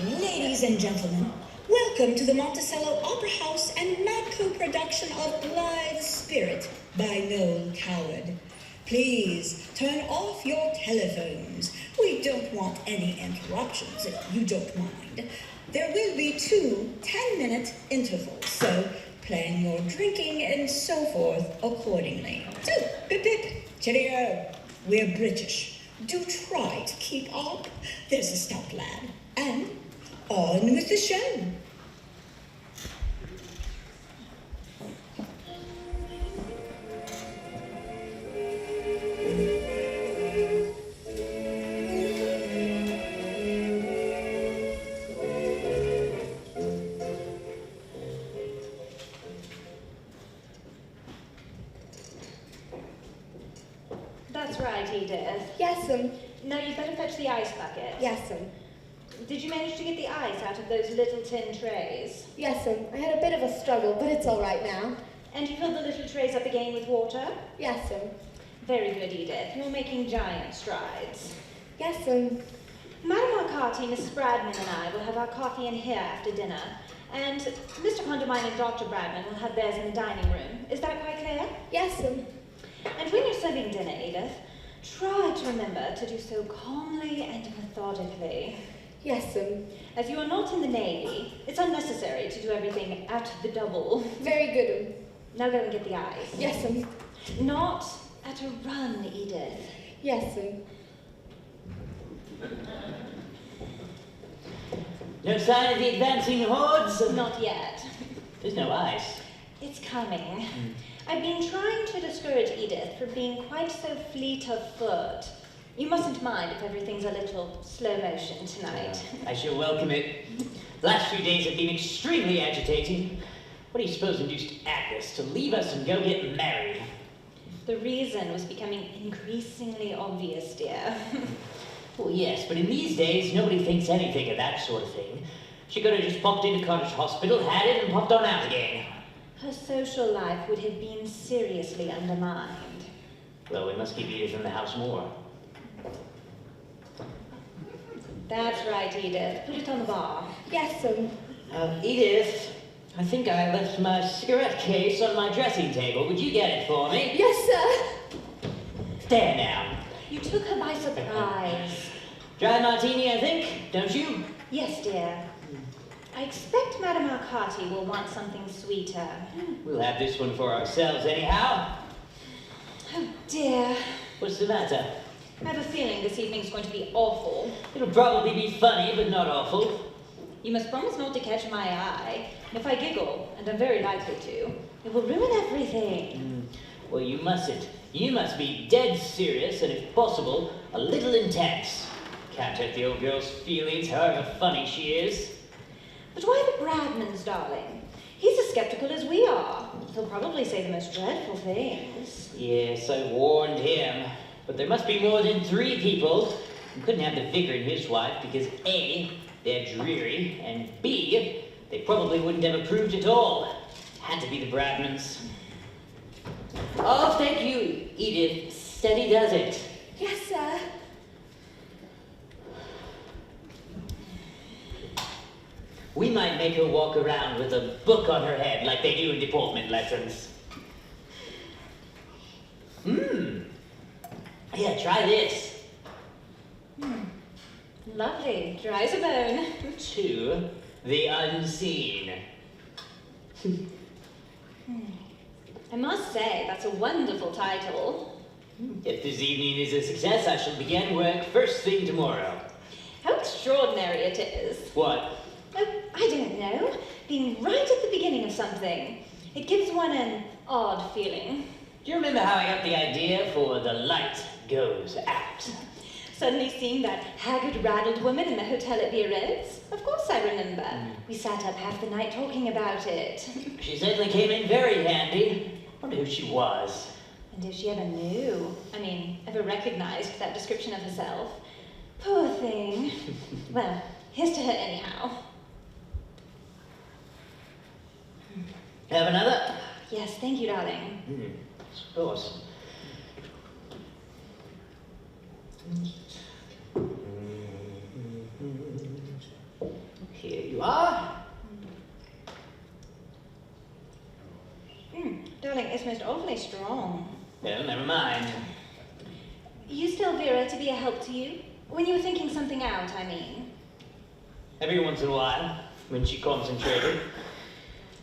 evening, ladies and gentlemen. Welcome to the Monticello Opera House and MadCo production of Blithe Spirit by Noel Coward. Please turn off your telephones. We don't want any interruptions, if you don't mind. There will be 2 10-minute intervals, so plan your drinking and so forth accordingly. So, pip pip, cheerio. We're British. Do try to keep up. There's a stout lad. And on with the show. That's right, Edith. Yes'm. Now you better fetch the ice bucket. Yes'm. Did you manage to get the ice out of those little tin trays? Yes'm. I had a bit of a struggle, but it's all right now. And you filled the little trays up again with water? Yes'm. Very good, Edith. You're making giant strides. Yes'm. Madame Arcati, Miss Bradman and I will have our coffee in here after dinner. And Mr. Condamine and Dr. Bradman will have theirs in the dining room. Is that quite clear? Yes'm. And when you're serving dinner, Edith, try to remember to do so calmly and methodically. Yes'm. As you are not in the Navy, it's unnecessary to do everything at the double. Very good'm. Now go and get the ice. Yes'm. Not at a run, Edith. Yes'm. No sign of the advancing hordes? Not yet. There's no ice. It's coming. I've been trying to discourage Edith from being quite so fleet of foot. You mustn't mind if everything's a little slow motion tonight. I shall welcome it. The last few days have been extremely agitating. What do you suppose induced Agnes to leave us and go get married? The reason was becoming increasingly obvious, dear. Well, yes, but in these days, nobody thinks anything of that sort of thing. She could have just popped into Cottage Hospital, had it, and popped on out again. Her social life would have been seriously undermined. Well, we must keep Edith in the house more. That's right, Edith. Put it on the bar. Yes'm. Edith, I think I left my cigarette case on my dressing table. Would you get it for me? Yes, sir. There now. You took her by surprise. Dry martini, I think, don't you? Yes, dear. I expect Madame Arcati will want something sweeter. We'll have this one for ourselves anyhow. Oh, dear. What's the matter? I have a feeling this evening's going to be awful. It'll probably be funny, but not awful. You must promise not to catch my eye. If I giggle, and I'm very likely to, it will ruin everything. Well, you mustn't. You must be dead serious and, if possible, a little intense. Can't hurt the old girl's feelings, however funny she is. But why the Bradmans, darling? He's as skeptical as we are. He'll probably say the most dreadful things. Yes, I warned him. But there must be more than 3 people who couldn't have the vicar and his wife because A, they're dreary, and B, they probably wouldn't have approved at all. Had to be the Bradmans. Oh, thank you, Edith. Steady does it. Yes, sir. We might make her walk around with a book on her head like they do in deportment lessons. Yeah, try this. Lovely. Dry as a bone. To the unseen. I must say, that's a wonderful title. If this evening is a success, I shall begin work first thing tomorrow. How extraordinary it is. What? Oh, I don't know. Being right at the beginning of something. It gives one an odd feeling. Do you remember how I got the idea for The Light Goes Out? Suddenly seeing that haggard, raddled woman in the hotel at Biarritz? Of course I remember. We sat up half the night talking about it. She certainly came in very handy. Wonder who she was. And if she ever knew, ever recognized that description of herself. Poor thing. Well, here's to her anyhow. Have another? Yes, thank you, darling. Of course. awfully strong. Well, never mind. Used Elvira to be a help to you? When you were thinking something out, I mean. Every once in a while, when she concentrated.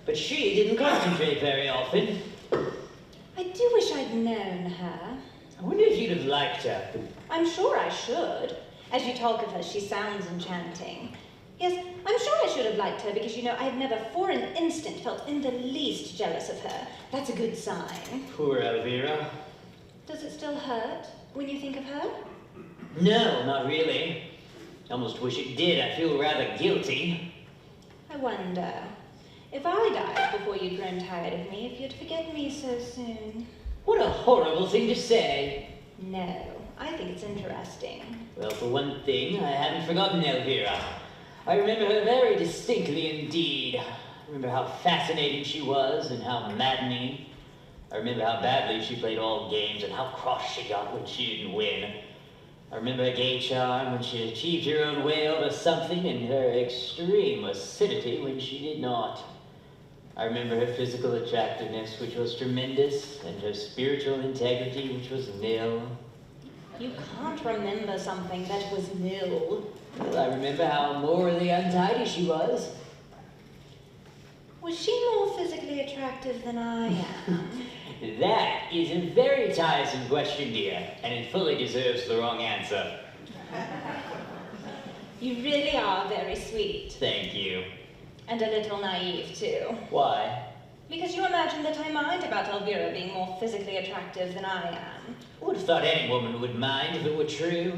But she didn't concentrate very often. I do wish I'd known her. I wonder if you'd have liked her. I'm sure I should. As you talk of her, she sounds enchanting. Yes, I'm sure I should have liked her because, you know, I've never for an instant felt in the least jealous of her. That's a good sign. Poor Elvira. Does it still hurt when you think of her? No, not really. I almost wish it did. I feel rather guilty. I wonder, if I died before you'd grown tired of me, if you'd forget me so soon. What a horrible thing to say. No, I think it's interesting. Well, for one thing, I haven't forgotten Elvira. I remember her very distinctly indeed. I remember how fascinating she was and how maddening. I remember how badly she played all games and how cross she got when she didn't win. I remember her gay charm when she achieved her own way over something and her extreme acidity when she did not. I remember her physical attractiveness, which was tremendous, and her spiritual integrity, which was nil. You can't remember something that was nil. Well, I remember how morally untidy she was. Was she more physically attractive than I am? That is a very tiresome question, dear, and it fully deserves the wrong answer. You really are very sweet. Thank you. And a little naive, too. Why? Because you imagine that I mind about Elvira being more physically attractive than I am. I would have thought any woman would mind if it were true.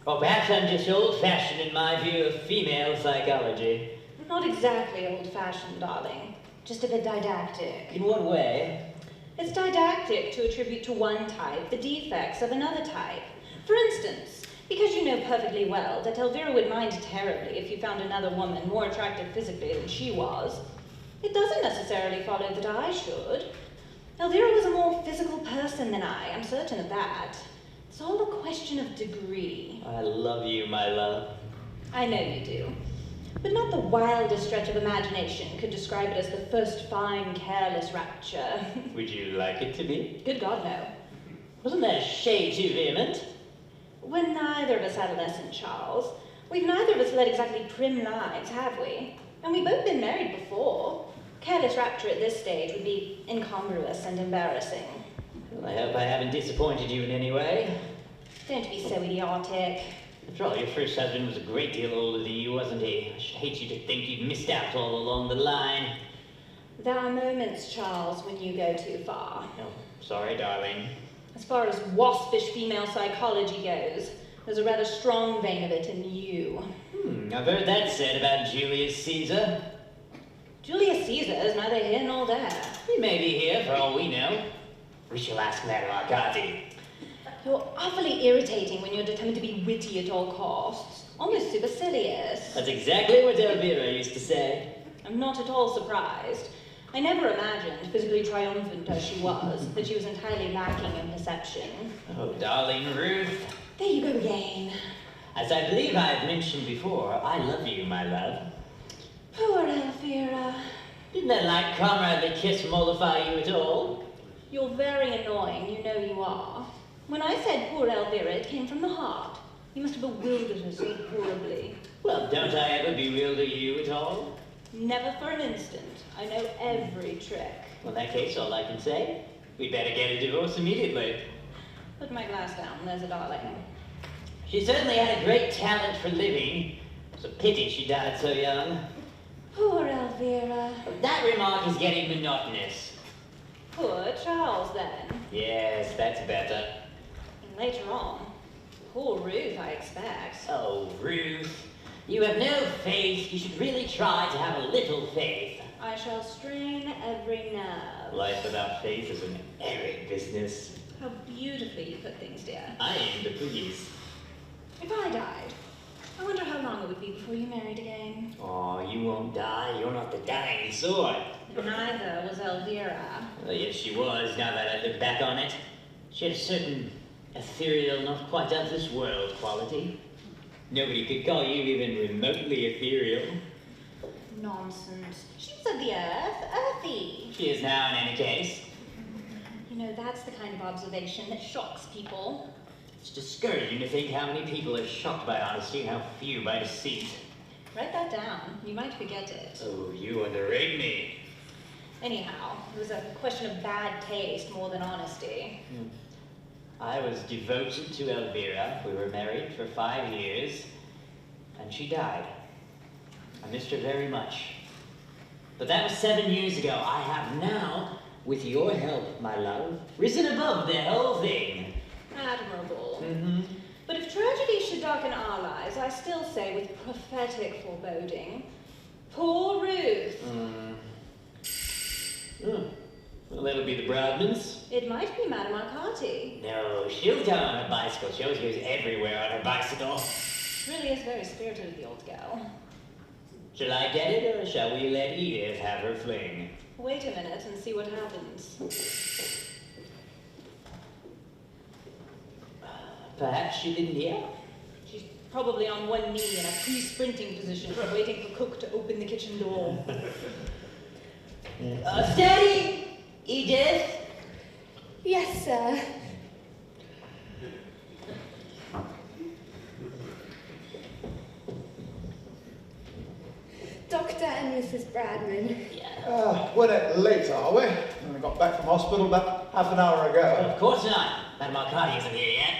Or perhaps I'm just old-fashioned in my view of female psychology. Not exactly old-fashioned, darling. Just a bit didactic. In what way? It's didactic to attribute to one type the defects of another type. For instance, because you know perfectly well that Elvira would mind terribly if you found another woman more attractive physically than she was, it doesn't necessarily follow that I should. Elvira was a more physical person than I'm certain of that. It's all a question of degree. I love you, my love. I know you do. But not the wildest stretch of imagination could describe it as the first fine, careless rapture. Would you like it to be? Good God, no. Wasn't that a shade too vehement? We're neither of us adolescent, Charles. We've neither of us led exactly prim lives, have we? And we've both been married before. Careless rapture at this stage would be incongruous and embarrassing. Well, I hope I haven't disappointed you in any way. Don't be so idiotic. After all, your first husband was a great deal older than you, wasn't he? I should hate you to think you'd missed out all along the line. There are moments, Charles, when you go too far. Oh, sorry, darling. As far as waspish female psychology goes, there's a rather strong vein of it in you. I've heard that said about Julius Caesar. Julius Caesar is neither here nor there. He may be here, for all we know. We shall ask Madame Arcati. You're awfully irritating when you're determined to be witty at all costs. Almost supercilious. That's exactly what Elvira used to say. I'm not at all surprised. I never imagined, physically triumphant as she was, that she was entirely lacking in perception. Oh, darling Ruth. There you go again. As I believe I've mentioned before, I love you, my love. Poor Elvira. Didn't that light comradely kiss mollify you at all? You're very annoying, you know you are. When I said poor Elvira, it came from the heart. You must have bewildered her so horribly. Well, don't I ever bewilder you at all? Never for an instant. I know every trick. Well, in that case, all I can say, we'd better get a divorce immediately. Put my glass down, there's a darling. She certainly had a great talent for living. It's a pity she died so young. Poor Elvira. That remark is getting monotonous. Poor Charles, then. Yes, that's better. And later on, poor Ruth, I expect. Oh, Ruth, you have no faith. You should really try to have a little faith. I shall strain every nerve. Life without faith is an arid business. How beautifully you put things, dear. I am the police. If I died, I wonder how long it would be before you married again. Oh, you won't die. You're not the dying sort. Neither was Elvira. Well, yes, she was, now that I look back on it. She had a certain ethereal, not quite of this world quality. Nobody could call you even remotely ethereal. Nonsense. She was of the earth, earthy. She is now, in any case. You No, that's the kind of observation that shocks people. It's discouraging to think how many people are shocked by honesty and how few by deceit. Write that down. You might forget it. Oh, you underrate me. Anyhow, it was a question of bad taste more than honesty. I was devoted to Elvira. We were married for 5 years, and she died. I missed her very much. But that was 7 years ago. I have now, with your help, my love, risen above the whole thing. Admirable. Mm-hmm. But if tragedy should darken our lives, I still say with prophetic foreboding, poor Ruth. Well, that'll be the Broughtmans. It might be Madame Arcati. No, she'll go on her bicycle. She always goes everywhere on her bicycle. Really is very spirited, the old gal. Shall I get it, or shall we let Edith have her fling? Wait a minute and see what happens. Perhaps she didn't hear? She's probably on one knee in a pre-sprinting position, waiting for Cook to open the kitchen door. Steady! Edith! Yes, sir. Dr. and Mrs. Bradman. We're late, are we? I got back from hospital about half an hour ago. Of course not. Madame Arcati isn't here yet.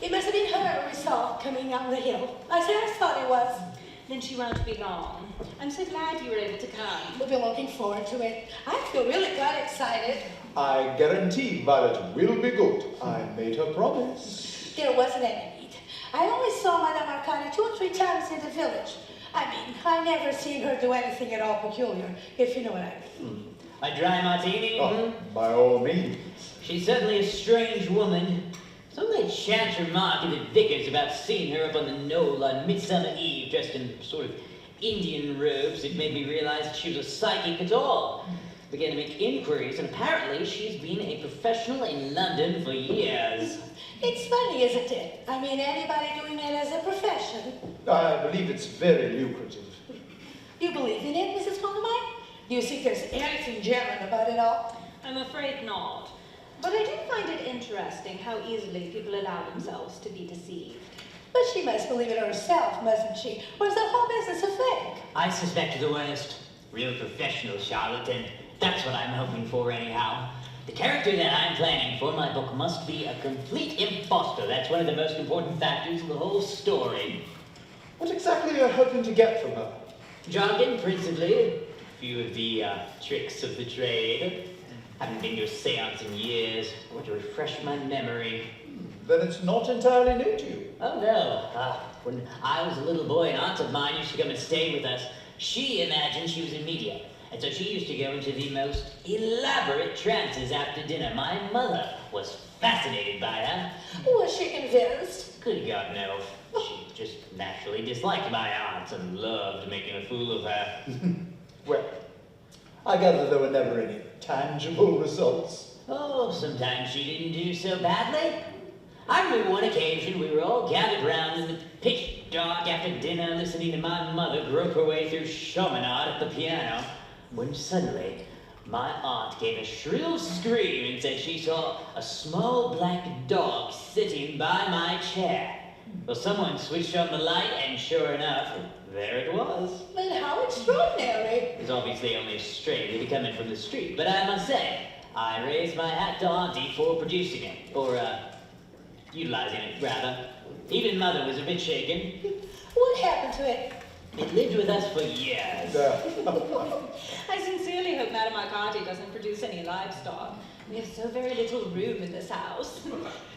It must have been her we saw coming down the hill. I thought it was. Then she won't be long. I'm so glad you were able to come. We've been looking forward to it. I feel really quite excited. I guarantee Violet will be good. I made her promise. There wasn't any need. I only saw Madame Arcati 2 or 3 times in the village. I mean, I never seen her do anything at all peculiar, if you know what I mean. A dry martini? Oh, by all means. She's certainly a strange woman. Some late chance remark in the Vicar's about seeing her up on the knoll on Midsummer Eve, dressed in sort of Indian robes, it made me realize she was a psychic at all. Began to make inquiries, and apparently she's been a professional in London for years. It's funny, isn't it? I mean, anybody doing it as a profession. I believe it's very lucrative. You believe in it, Mrs. Condamine? Do you think there's anything genuine about it all? I'm afraid not. But I do find it interesting how easily people allow themselves to be deceived. But she must believe it herself, mustn't she? Or is the whole business a fake? I suspect the worst. Real professional charlatan. That's what I'm hoping for anyhow. The character that I'm planning for my book must be a complete imposter. That's one of the most important factors of the whole story. What exactly are you hoping to get from her? Jargon, principally. A few of the tricks of the trade. Haven't been to a seance in years. I want to refresh my memory. Then it's not entirely new to you. Oh, no. When I was a little boy, an aunt of mine used to come and stay with us. She imagined she was in media. And so she used to go into the most elaborate trances after dinner. My mother was fascinated by her. Was she convinced? Good God, no. She just naturally disliked my aunt and loved making a fool of her. Well, I gather there were never any tangible results. Oh, sometimes she didn't do so badly. I remember one occasion we were all gathered round in the pitch dark after dinner listening to my mother grope her way through Chaminade at the piano, when suddenly my aunt gave a shrill scream and said she saw a small black dog sitting by my chair. Well, someone switched on the light and sure enough, there it was. But how extraordinary. It was obviously only a stray to be coming from the street, but I must say, I raised my hat to Auntie for producing it, or utilizing it, rather. Even Mother was a bit shaken. What happened to it? It lived with us for years. I sincerely hope Madame Arcati doesn't produce any livestock. We have so very little room in this house.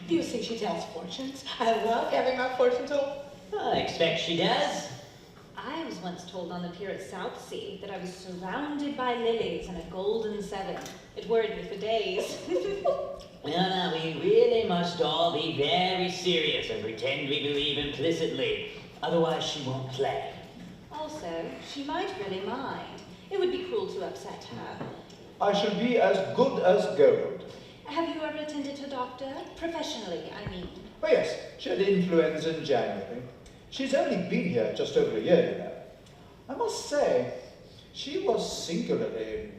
Do you think she tells fortunes? I love having my fortune told. I expect she does. I was once told on the pier at Southsea that I was surrounded by lilies and a golden 7. It worried me for days. Now, we really must all be very serious and pretend we believe implicitly. Otherwise, she won't play. Also, she might really mind. It would be cruel to upset her. I shall be as good as gold. Have you ever attended a doctor? Professionally, I mean. Oh yes, she had influenza in January. She's only been here just over a year, you know. I must say, she was singularly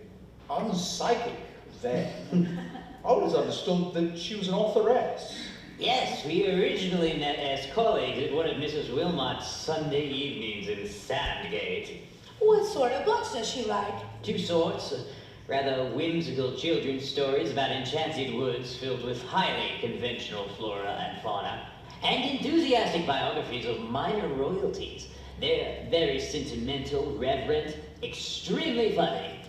unpsychic. Then, I always understood that she was an authoress. Yes, we originally met as colleagues at one of Mrs. Wilmot's Sunday evenings in Sandgate. What sort of books does she write? Two sorts. Rather whimsical children's stories about enchanted woods filled with highly conventional flora and fauna, and enthusiastic biographies of minor royalties. They're very sentimental, reverent, extremely funny.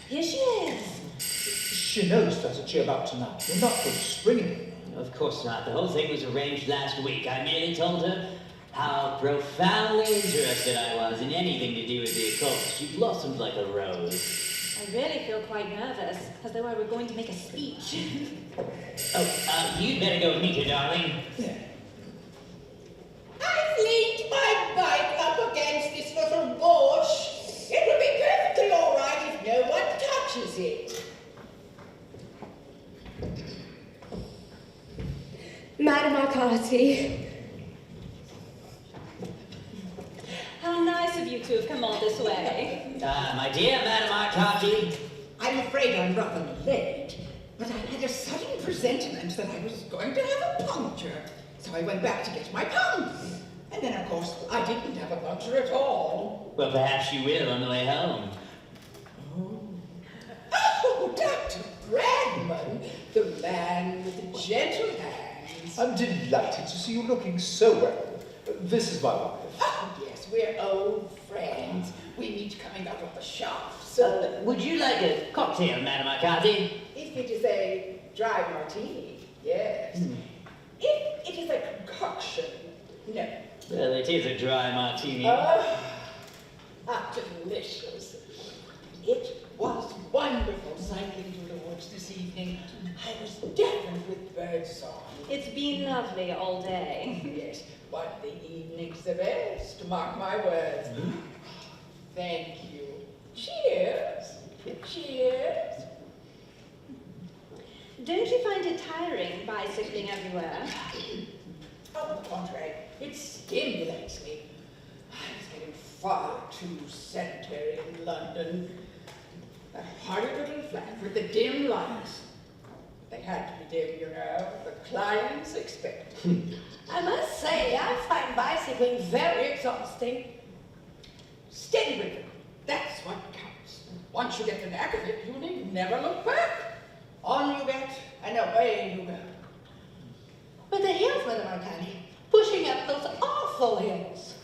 Here she is. She knows there's a cheer about tonight. You're not going to spring it. Of course not. The whole thing was arranged last week. I merely told her how profoundly interested I was in anything to do with the occult. She blossomed like a rose. I really feel quite nervous, as though I were going to make a speech. You'd better go meet her, darling. Yeah. I've leaned my bike up against this little bush. It would be perfectly all right if no one touches it. Madam Arcati. How nice of you to have come all this way. My dear Madam Arcati. I'm afraid I'm rather late, but I had a sudden presentiment that I was going to have a puncture. So I went back to get my pump. And then, of course, I didn't have a puncture at all. Well, perhaps you will on the way home. Oh, Dr. Bradman, the man with the gentle hands. I'm delighted to see you looking so well. This is my wife. Oh, yes, we're old friends. We meet coming out of the shops. Would you like a cocktail, Madam Arcati? If it is a dry martini, yes. If it is a concoction, no. Well, it is a dry martini. Delicious. It was wonderful cycling through the woods this evening. I was deafened with bird song. It's been lovely all day. Yes, but the evening's the best, mark my words. Thank you. Cheers. Cheers. Don't you find it tiring bicycling everywhere? On the contrary, it stimulates me. I was getting far too sedentary in London. That horrid little flat with the dim lights. They had to be dim, you know. The clients expected. I must say, I find bicycling very exhausting. Steady with it. That's what counts. Once you get the knack of it, you need never look back. On you get, and away you go. But the hills, Madam Arcati, pushing up those awful hills.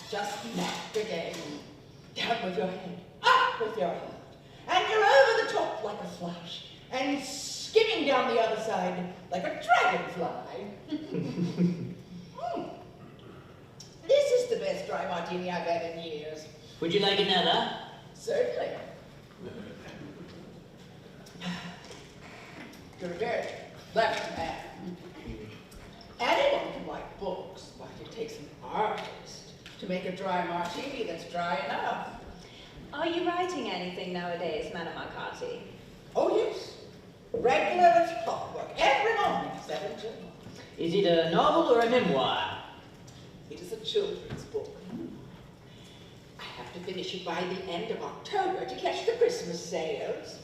Just nap again. Down with your head, up with your heart. And you're over the top like a flash, and skimming down the other side like a dragonfly. This is the best dry martini I've had in years. Would you like another? Certainly. You're a very clever man. Anyone can write books, but it takes an artist to make a dry martini that's dry enough. Are you writing anything nowadays, Madam Arcati? Oh, yes. Regular as clockwork. Every morning, 7 to 9. Is it a novel or a memoir? It is a children's book. I have to finish it by the end of October to catch the Christmas sales.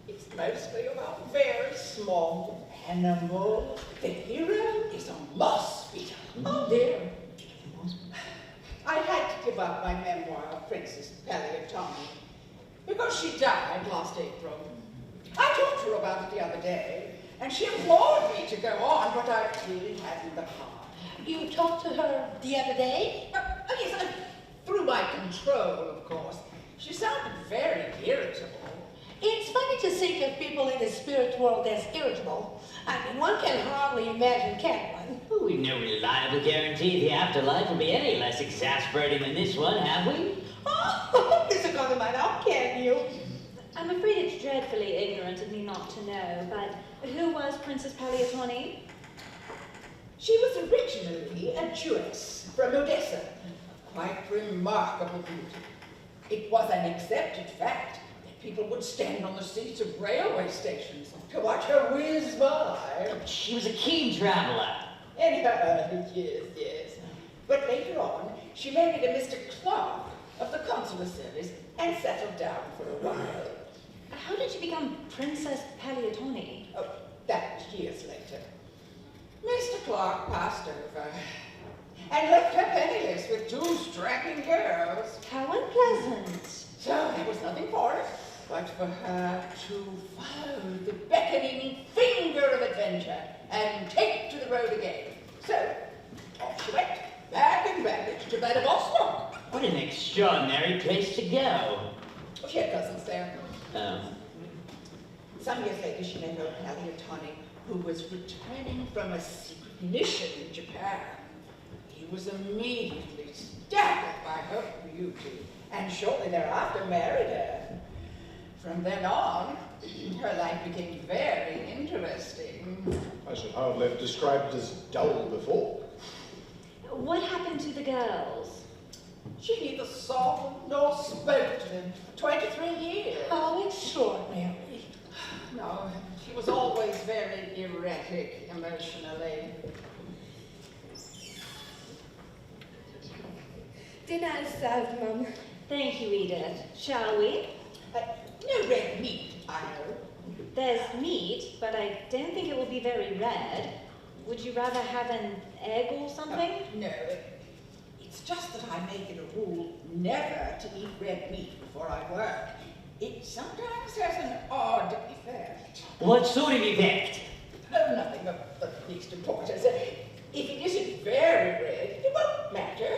It's mostly about very small animals. The hero is a mosquito. Oh dear. I had to give up my memoir of Princess Palliatoni because she died last April. I talked to her about it the other day, and she implored me to go on, but I really hadn't the heart. You talked to her the other day? Yes, through my control, of course. She sounded very irritable. It's funny to think of people in the spirit world as irritable. I mean, one can hardly imagine, can one? Oh, we've no reliable guarantee the afterlife will be any less exasperating than this one, have we? Oh, Mr. Goodman, how can you? I'm afraid it's dreadfully ignorant of me not to know, but who was Princess Palliatoni? She was originally a Jewess from Odessa. Quite remarkable beauty. It was an accepted fact that people would stand on the seats of railway stations to watch her whiz by. She was a keen traveler. Anyhow, yes. But later on, she married a Mr. Clark of the consular service and settled down for a while. How did you become Princess Paleotoni? Oh, that was years later. Mr. Clark passed over and left her penniless with 2 strapping girls. How unpleasant. So there was nothing for it but for her to follow the beckoning finger of adventure and take to the road again. So off she went, bag and baggage, to Vladivostok. What an extraordinary place to go. She had cousins there. Oh. Some years later, she met old Paleotoni, who was returning from a secret mission in Japan. He was immediately staggered by her beauty, and shortly thereafter married her. From then on, her life became very interesting. I should hardly have described it as dull before. What happened to the girls? She neither saw them nor spoke to them for 23 years. How extraordinary. No, she was always very erratic emotionally. Dinner is served, Mum. Thank you, Edith. Shall we? No red meat, I know. There's meat, but I don't think it will be very red. Would you rather have an egg or something? No, it's just that I make it a rule never to eat red meat before I work. It sometimes has an odd effect. What sort of effect? Oh, nothing of the least importance. If it isn't very red, it won't matter.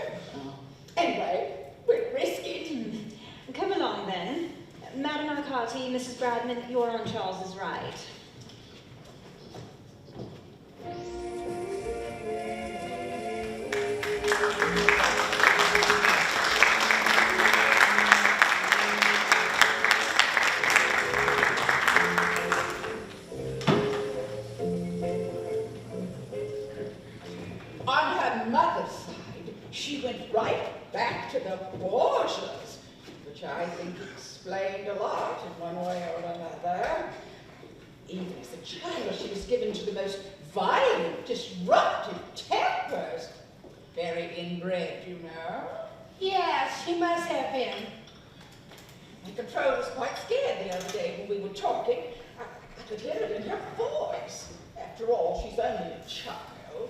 Anyway, we'll risk it. Come along then. Madam Arcati, Mrs. Bradman, you're on Charles's right. On her mother's side, she went right back to the Borgias, which I think explained a lot in one way or another. Even as a child, she was given to the most violent, disruptive tempers. Very inbred, you know. Yes, she must have been. My control was quite scared the other day when we were talking. I could hear it in her voice. After all, she's only a child.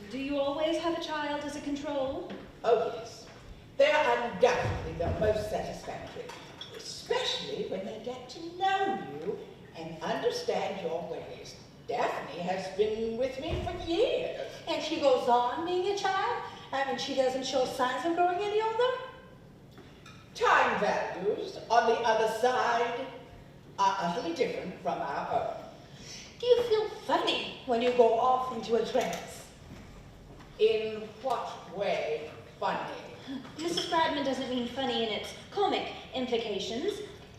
Do you always have a child as a control? Oh, yes. They're undoubtedly the most satisfactory, especially when they get to know you and understand your ways. Daphne has been with me for years. And she goes on being a child? I mean, she doesn't show signs of growing any older? Time values, on the other side, are utterly different from our own. Do you feel funny when you go off into a trance? In what way funny? Mrs. Bradman doesn't mean funny in its comic implications.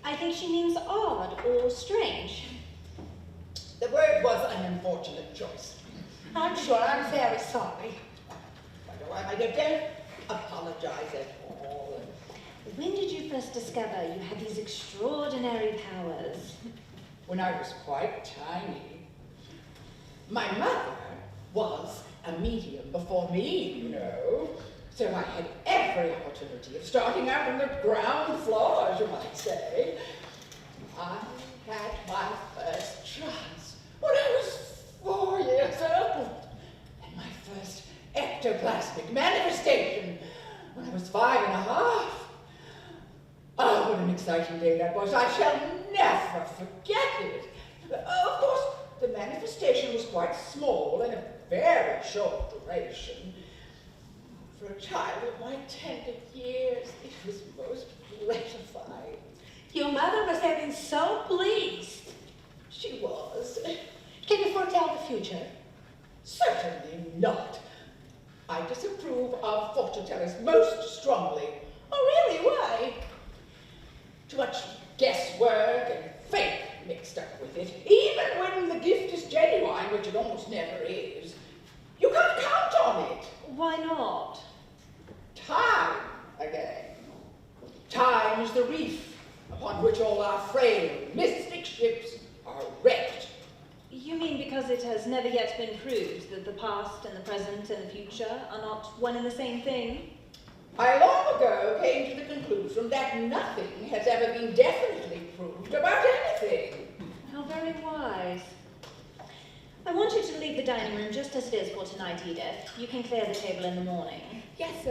I think she means odd or strange. The word was an unfortunate choice. I'm sure I'm very sorry. Wonder why my dear, don't apologize at all. When did you first discover you had these extraordinary powers? When I was quite tiny. My mother was a medium before me, you know. So I had every opportunity of starting out on the ground floor, as you might say. I had my first chance when I was 4 years old. And my first ectoplasmic manifestation when I was 5 and a half. Oh, what an exciting day that was. I shall never forget it. Of course, the manifestation was quite small and of very short duration. For a child of my tender years, it was most gratifying. Your mother must have been so pleased. She was. Can you foretell the future? Certainly not. I disapprove of fortune tellers most strongly. Oh, really? Why? Too much guesswork and fate mixed up with it. Even when the gift is genuine, which it almost never is, you can't count on it. Why not? Time again. Time is the reef upon which all our frail, mystic ships are wrecked. You mean because it has never yet been proved that the past and the present and the future are not one and the same thing? I long ago came to the conclusion that nothing has ever been definitely proved about anything. How very wise. I want you to leave the dining room just as it is for tonight, Edith. You can clear the table in the morning. Yes,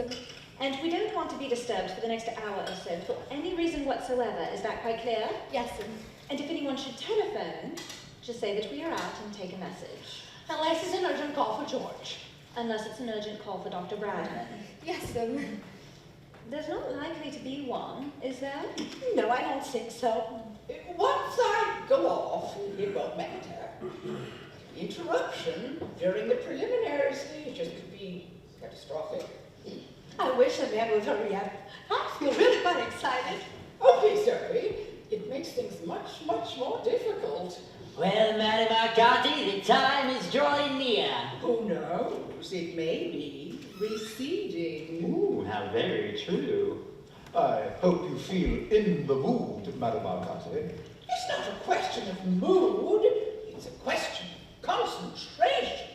And we don't want to be disturbed for the next hour or so for any reason whatsoever. Is that quite clear? Yes, And if anyone should telephone, just say that we are out and take a message. Unless it's an urgent call for George. Unless it's an urgent call for Dr. Bradman. Yes, There's not likely to be one, is there? No, I don't think so. Once I go off, it won't matter. Interruption during the preliminary stages could be catastrophic. I wish the man would hurry up. I feel really quite excited. Oh, please hurry. It makes things much, much more difficult. Well, Madam McCarthy, the time is drawing near. Who knows? It may be receding. Ooh, how very true. I hope you feel in the mood, Madam Arcati. It's not a question of mood. It's a question of concentration.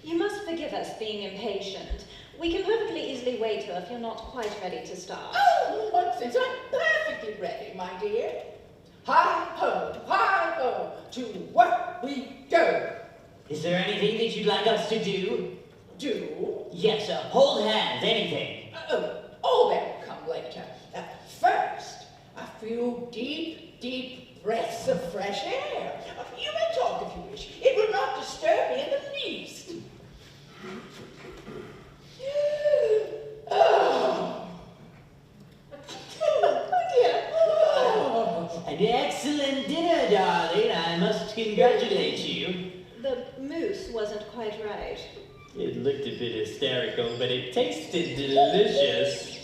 You must forgive us being impatient. We can perfectly easily wait till if you're not quite ready to start. Oh, nonsense. I'm perfectly ready, my dear. Hi ho, to work we go. Is there anything that you'd like us to do? Do? Yes, sir. Hold hands, anything. All that will come later. First, a few deep, deep breaths of fresh air. You may talk if you wish. It will not disturb me in the least. Oh. Oh, dear. Oh. An excellent dinner, darling. I must congratulate you. The mousse wasn't quite right. It looked a bit hysterical, but it tasted delicious.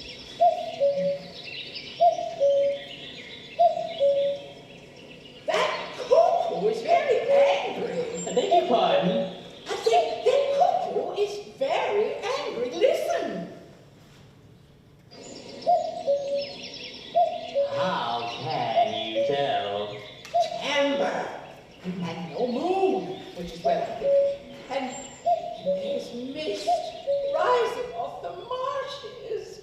That cuckoo is very angry. I beg your pardon? I said that cuckoo is very angry. Listen. How can you tell? Amber and no moon, which is well, I think. And there's mist rising off the marshes.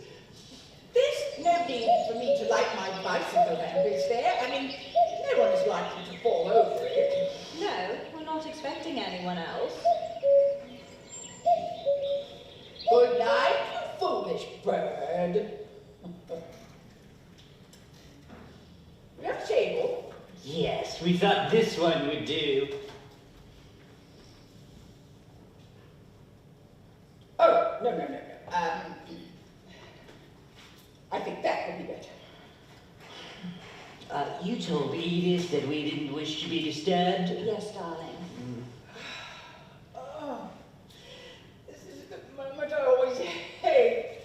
There's no need for me to light my bicycle lamp, is there? I mean, no one is likely to fall over it. No, we're not expecting anyone else. Good night, you foolish bird. We have a table. Yes, we thought this one would do. Oh, no. I think that would be better. You told Edith that we didn't wish to be disturbed. Yes, darling. Oh, this is the moment I always hate.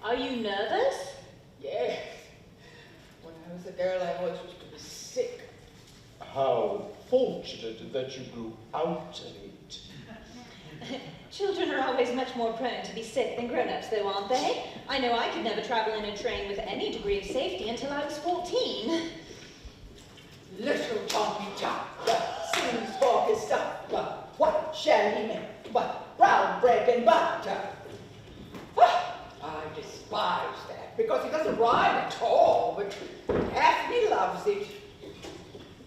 Are you nervous? Yes. When I was a girl, I always used to be sick. How fortunate that you grew out of it. Children are always much more prone to be sick than grown-ups, though, aren't they? I know I could never travel in a train with any degree of safety until I was 14. Little Tommy Tucker sings for his supper. What shall he make but brown bread and butter? Ah, I despise that because it doesn't rhyme at all, but Daphne loves it.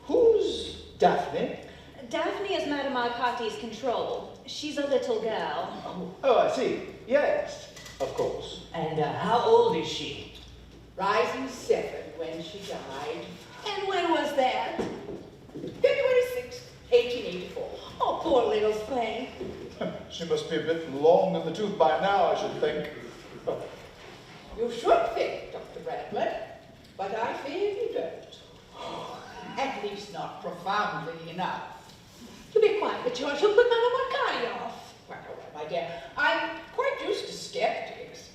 Who's Daphne? Daphne is Madame Arcati's control. She's a little girl. Oh, I see. Yes, of course. And how old is she? Rising 7 when she died. And when was that? February 6th, 1884. Oh, poor little thing. She must be a bit long in the tooth by now, I should think. You should think, Dr. Bradman, but I fear you don't. At least not profoundly enough. To be quiet, George, you'll put Madame Arcati off. Well, my dear, I'm quite used to skeptics.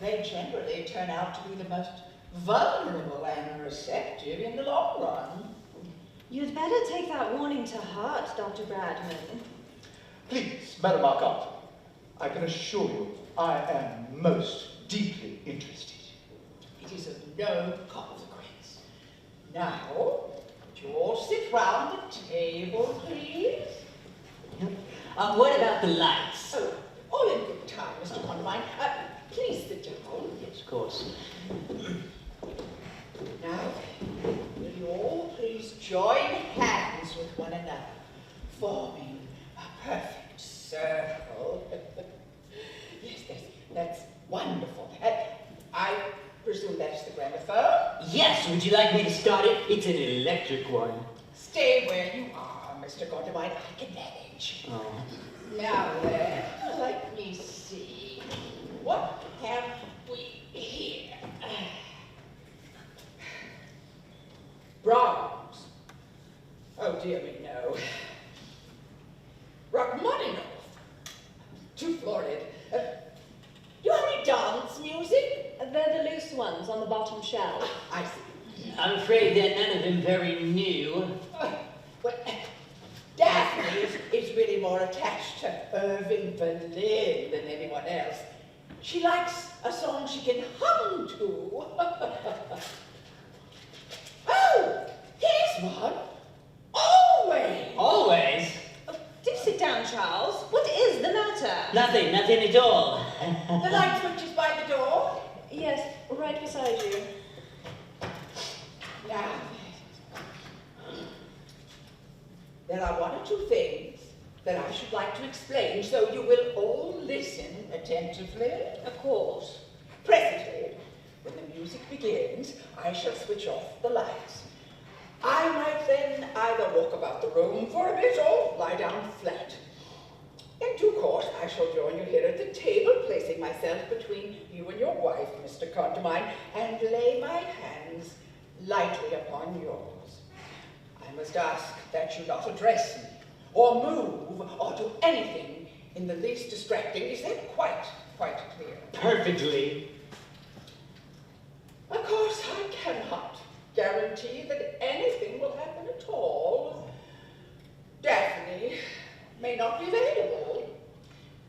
They generally turn out to be the most vulnerable and receptive in the long run. You'd better take that warning to heart, Dr. Bradman. Please, Madam Arcati, I can assure you I am most deeply interested. It is of no consequence. Now, would you all sit round the table, please? What about the lights? Oh, all in good time, Mr. Conrine. Please sit down. Yes, course. Now, will you all please join hands with one another, forming a perfect circle? Yes, that's wonderful. I presume that's the gramophone? Yes, would you like me to start it? It's an electric one. Stay where you are, Mr. Gondomine. I can manage. Oh. Now then, let me see. What have we here? Brahms. Oh dear me, no. Rachmaninoff. Too florid. Do you have any dance music? They're the loose ones on the bottom shelf. I see. I'm afraid that none of them very new. Well, Daphne is really more attached to Irving Berlin than anyone else. She likes a song she can hum to. Oh, here's one. Always. Always? Do sit down, Charles. What is the matter? Nothing at all. The light switch is by the door. Yes, right beside you. Now, there are one or two things that I should like to explain, so you will all listen attentively. Of course. Presently, when the music begins, I shall switch off the lights. I might then either walk about the room for a bit or lie down flat. In due course, I shall join you here at the table, placing myself between you and your wife, Mr. Condamine, and lay my hands lightly upon yours. I must ask that you not address me, or move, or do anything in the least distracting. Is that quite clear? Perfectly. Of course, I cannot guarantee that anything will happen at all. Daphne may not be available.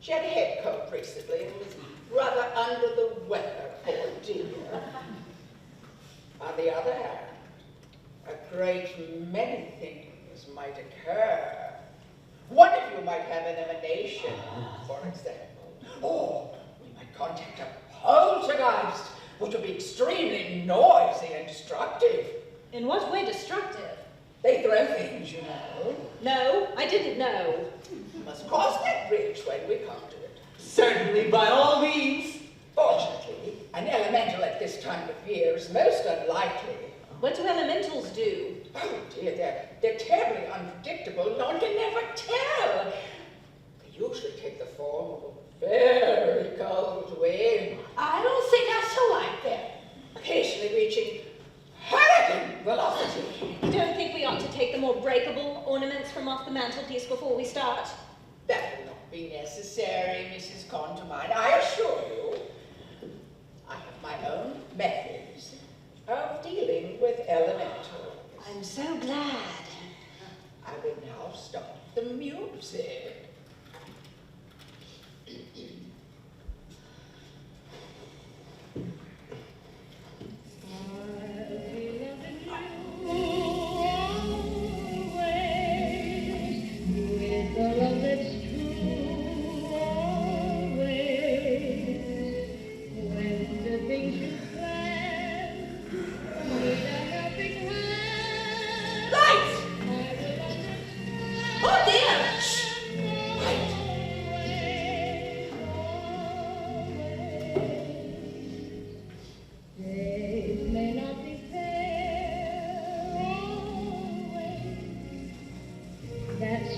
She had a head cold recently and was rather under the weather, poor dear. On the other hand, a great many things might occur. One of you might have an emanation, for example. Or we might contact a poltergeist, which would be extremely noisy and destructive. In what way destructive? They throw things, you know. No, I didn't know. We must cross that bridge when we come to it. Certainly, by all means. Fortunately, an elemental at this time of year is most unlikely. What do elementals do? Oh dear, they're terribly unpredictable. One can never tell. They usually take the form of a very cold wind. I don't think I shall like them. Occasionally reaching hurricane velocity. You don't think we ought to take the more breakable ornaments from off the mantelpiece before we start? That will not be necessary, Mrs. Condamine, I assure you. I have my own methods of dealing with elementals. I'm so glad. I will now start the music.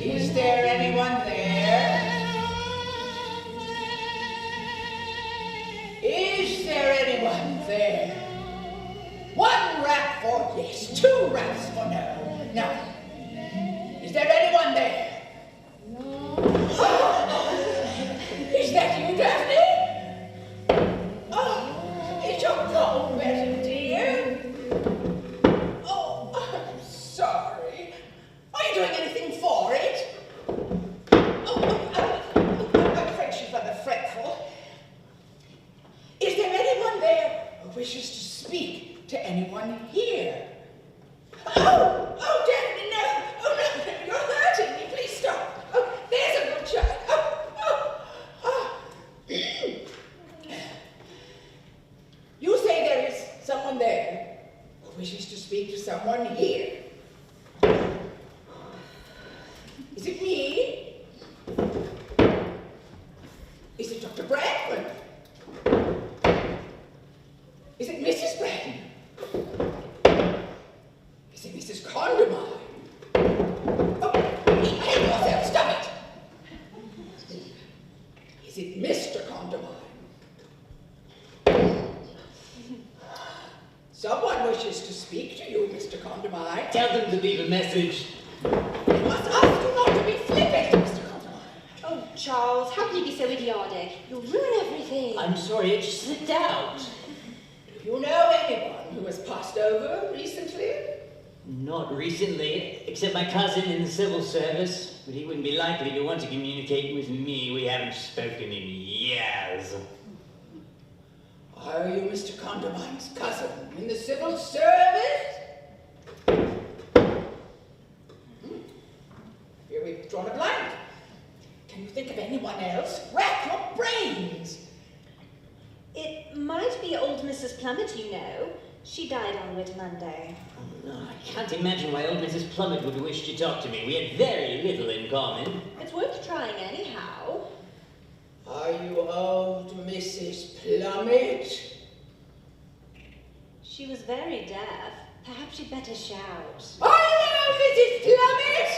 Is there anyone there? Is there anyone there? One rap for yes, two raps for no. Now, is there anyone there? Is that you, Daphne? Oh, is your cold better, dear? Oh, I'm sorry. Are you doing anything for it? I'm afraid she's rather fretful. Is there anyone there who wishes to speak to anyone here? Oh, Daphne, no. Oh, no, you're hurting me. Please stop. Oh, there's a good child. Oh. Dr. Bradford? Is it Mrs. Bradford? Is it Mrs. Condamine? Oh, behave yourself, stop it! Is it Mr. Condamine? Someone wishes to speak to you, Mr. Condamine. Tell them to leave a message. I must ask you not to be flippant, Mr. Condamine. Oh, Charles, how can you be so idiotic? You'll ruin everything. I'm sorry, it just slipped out. Do you know anyone who has passed over recently? Not recently, except my cousin in the civil service, but he wouldn't be likely to want to communicate with me. We haven't spoken in years. Are you Mr. Condamine's cousin in the civil service? Here we've drawn a blank. Can you think of anyone else? Rack your brains! It might be old Mrs. Plummet, you know. She died on Whit Monday. Oh, no, I can't imagine why old Mrs. Plummet would wish to talk to me. We had very little in common. It's worth trying anyhow. Are you old Mrs. Plummet? She was very deaf. Perhaps you'd better shout. Are you old Mrs. Plummet?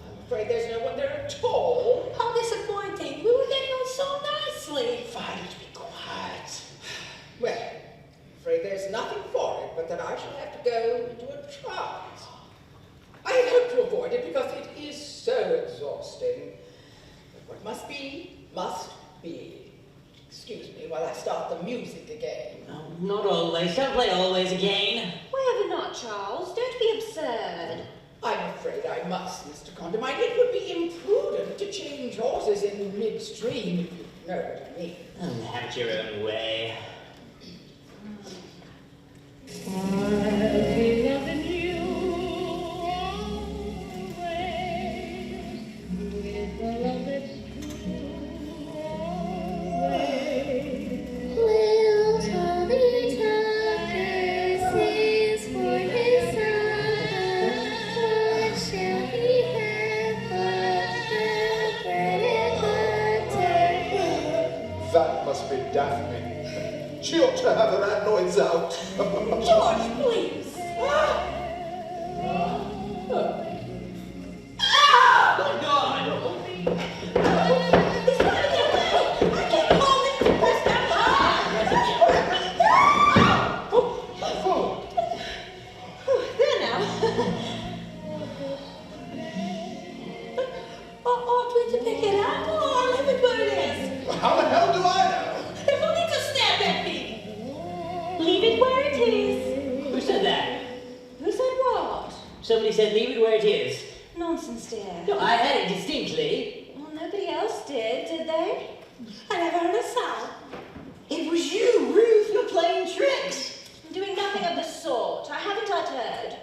I'm afraid there's no one there at all. How disappointing. We were getting on so nicely. Violet, be quiet. Well, I'm afraid there's nothing for it but that I shall have to go into a trance. I had hoped to avoid it because it is so exhausting. But what must be, must be. Excuse me while I start the music again. Oh, not always. Don't play always again. Why ever not, Charles? Don't be absurd. I'm afraid I must, Mr. Condamine. It would be imprudent to change horses in midstream, if you know what I mean. Oh, have it your own way. That must be Daphne. She ought to have her adenoids out. George, please. My God! He's running away. I can't hold it. Press that There now. Ought we to pick it up or leave it where it is? How the hell do I know? If only to snap at me. Leave it where it is. Who said that? Who said what? Somebody said leave it where it is. Nonsense, dear. No, I heard it distinctly. Well, nobody else did they? I never heard a sound. It was you, Ruth. You're playing tricks. I'm doing nothing of the sort. I haven't uttered.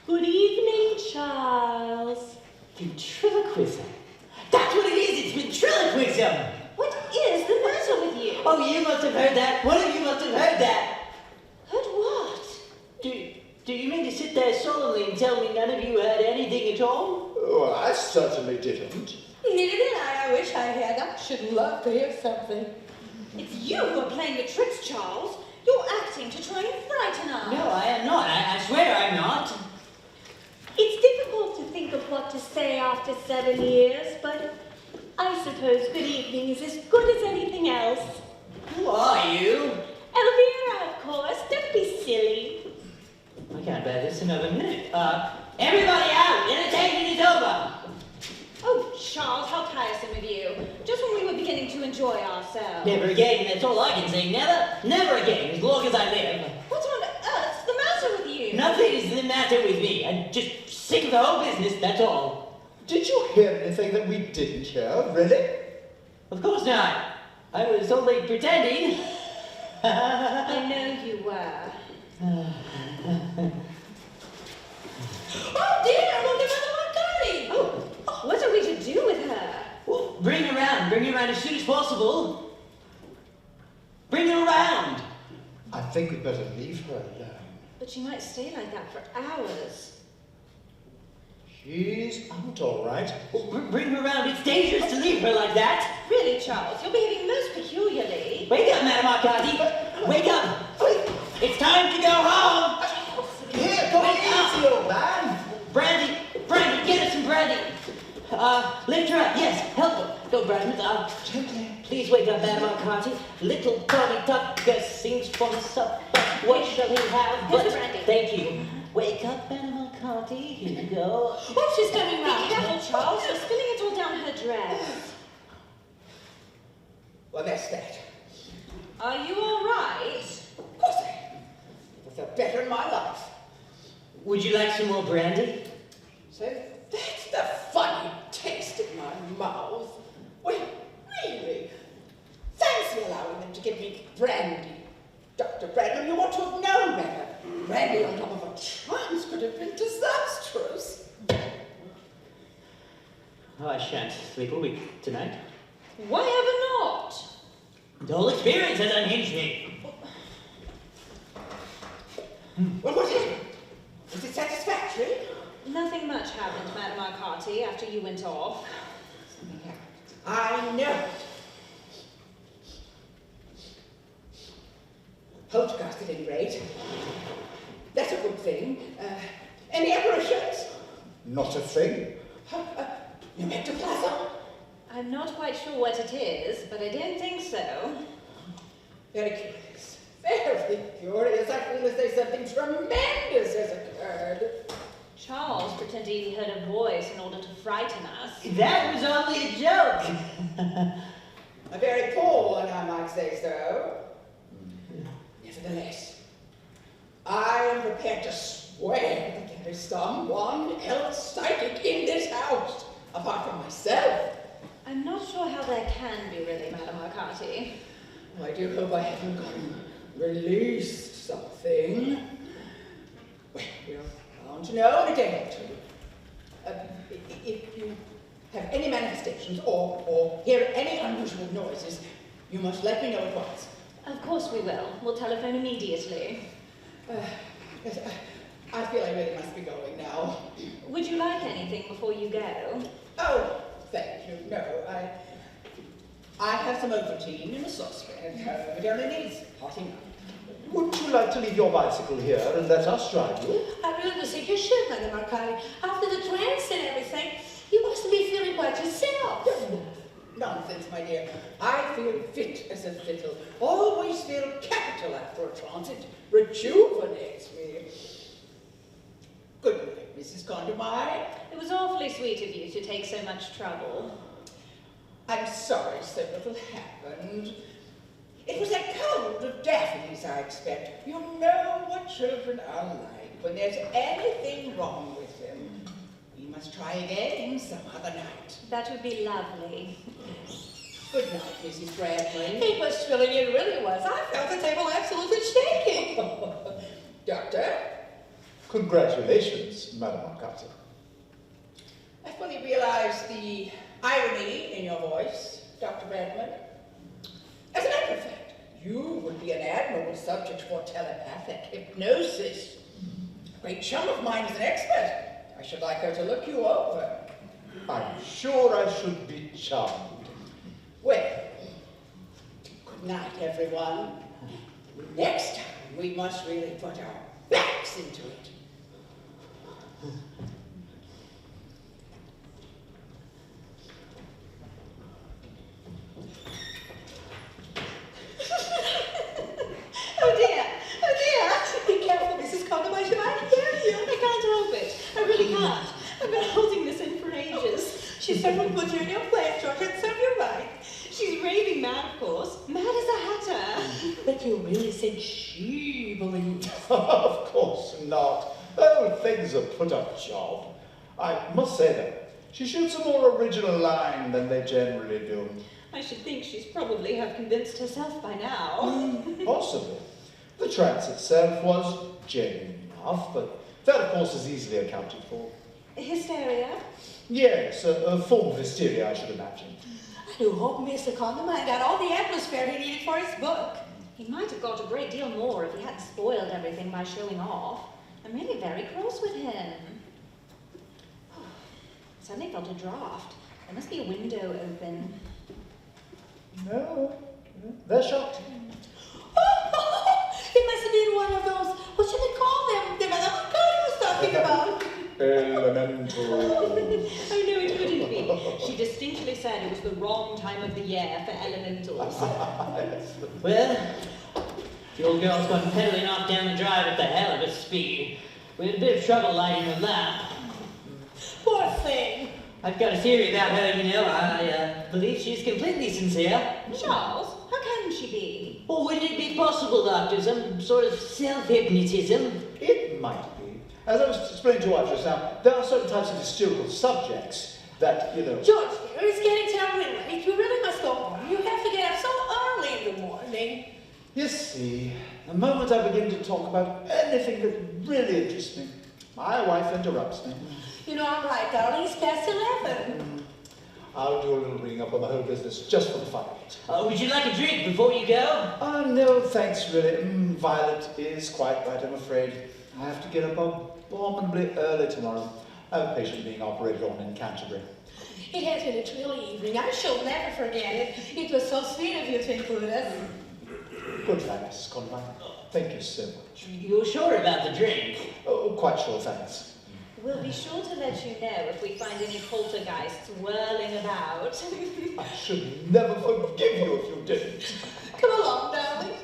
Good evening, Charles. Ventriloquism. That's what it is. It's ventriloquism. What is the matter with you? Oh, you must have heard that. One of you must have heard that. Heard what? Do you mean to sit there solemnly and tell me none of you heard anything at all? Oh, I certainly didn't. Neither did I. I wish I had. I should love to hear something. It's you who are playing the tricks, Charles. You're acting to try and frighten us. No, I am not. I swear I'm not. It's difficult to think of what to say after 7 years, but I suppose good evening is as good as anything else. Who are you? Elvira, of course. Don't be silly. I can't bear this another minute. Everybody out! Entertainment is over! Oh, Charles, how tiresome of you. Just when we were beginning to enjoy ourselves. Never again, that's all I can say. Never, never again, as long as I live. What on earth's the matter with you? Nothing is the matter with me. I'm just sick of the whole business, that's all. Did you hear anything that we didn't hear, really? Of course not. I was only pretending. I know you were. Oh dear, look at Mother Marconi. Oh, what are we to do with her? Well, bring her around as soon as possible. Bring her around. I think we'd better leave her alone. But she might stay like that for hours. She's out all right. Bring her around. It's dangerous to leave her like that. Really, Charles, you're behaving most peculiarly. Wake up, Madame Arcadi. Wake up. It's time to go home. Here, go easy, old man. Brandy, get us some brandy. Lift her up. Yes, help her. Go, Brasmus. Gently. Please wake up, Madame Arcadi. Little Tommy Tucker sings for supper. What shall he have? Here's the brandy. Thank you. Wake up, Madame Arcadi. Here you go. Oh, she's coming round. Be careful, Charles. You're spilling it all down her dress. Well, that's that. Are you all right? Of course I am. I felt better in my life. Would you like some more brandy? So that's the funny taste in my mouth. Well, really? Thanks for allowing them to give me brandy. Dr. Bradman, you ought to have known better. Brandy on top of a trance could have been disastrous. Oh, I shan't sleep a week tonight. Why ever not? The whole experience has unhinged me. Well, what happened? Was it satisfactory? Nothing much happened, Madame Arcati, after you went off. Something happened. I know it. Poltergeist at any rate. That's a good thing. Any apparitions? Not a thing. Pneumectoplasm? I'm not quite sure what it is, but I don't think so. Very curious. Very curious. I feel as though something tremendous has occurred. Charles pretended he heard a voice in order to frighten us. That was only a joke. A very poor one, I might say so. Nevertheless, I am prepared to swear that there is someone else psychic in this house, apart from myself. I'm not sure how there can be, really, Madame Arcati. Well, I do hope I haven't gotten released something. Well, we're bound to know in a day or two. If you have any manifestations or hear any unusual noises, you must let me know at once. Of course we will. We'll telephone immediately. Yes, I feel I really must be going now. Would you like anything before you go? Oh, thank you. No, I have some Ovaltine in a saucepan. It only needs hotting up. Wouldn't you like to leave your bicycle here and let us drive you? I really think you should, Madame Arcadi. After the trance and everything, you must be feeling quite yourself. Nonsense, my dear. I feel fit as a fiddle. Always feel capital after a trance. It rejuvenates me. Good night, Mrs. Condamine. It was awfully sweet of you to take so much trouble. I'm sorry so little happened. It was a cold of Daphne's, I expect. You know what children are like. When there's anything wrong with them, we must try again some other night. That would be lovely. Good night, Mrs. Bradley. It was thrilling, it really was. I felt the table absolutely shaking. Doctor, Congratulations, Madame Arcati. I fully realize the irony in your voice, Dr. Bradman. As a matter of fact, you would be an admirable subject for telepathic hypnosis. A great chum of mine is an expert. I should like her to look you over. I'm sure I should be charmed. Well, good night, everyone. Next time, we must really put our backs into it. Oh dear! Oh dear! Be careful, Mrs. Condamine, she might hear you. I can't help it. I really can't. I've been holding this in for ages. She certainly put you in your place, George, and serve you right. She's raving mad, of course. Mad as a hatter. But you really think she believes? Of course not. That whole thing's a put-up job. I must say that she shoots a more original line than they generally do. I should think she's probably have convinced herself by now. Possibly. The trance itself was genuine enough, but that, of course, is easily accounted for. Hysteria? Yes, a form of hysteria, I should imagine. I do hope Mr. Condamine got all the atmosphere he needed for his book. He might have got a great deal more if he hadn't spoiled everything by showing off. I'm really very cross with him. suddenly felt a draft. There must be a window open. No, they're shut. It must have been one of those, what should they call them? The Madame was talking about. Elemental. Oh no, it couldn't be. She distinctly said it was the wrong time of the year for elementals. Well, the old girl's gone pedaling off down the drive at the hell of a speed. We had a bit of trouble lighting the lamp. Poor thing. I've got a theory about her, you know. I believe she's completely sincere. Charles, how can she be? Or wouldn't it be possible, Doctor? Some sort of self-hypnotism? It might be. As I was explaining to you just now, there are certain types of hysterical subjects that, you know... George, dear, it's getting terribly late. You really must go home. You have to get up so early in the morning. You see, the moment I begin to talk about anything that really interests me, my wife interrupts me. You know, I'm right, darling. It's past 11. I'll do a little reading up on the whole business just for the fun of it. Would you like a drink before you go? No, thanks, really. Violet is quite right, I'm afraid. I have to get up abominably early tomorrow. I have a patient being operated on in Canterbury. It has been a thrilling evening. I shall never forget it. It was so sweet of you to include us. Good night, Mrs. Conrad. Thank you so much. You're sure about the drink? Oh, quite sure, thanks. We'll be sure to let you know if we find any poltergeists whirling about. I should never forgive you if you didn't. Come along, darling.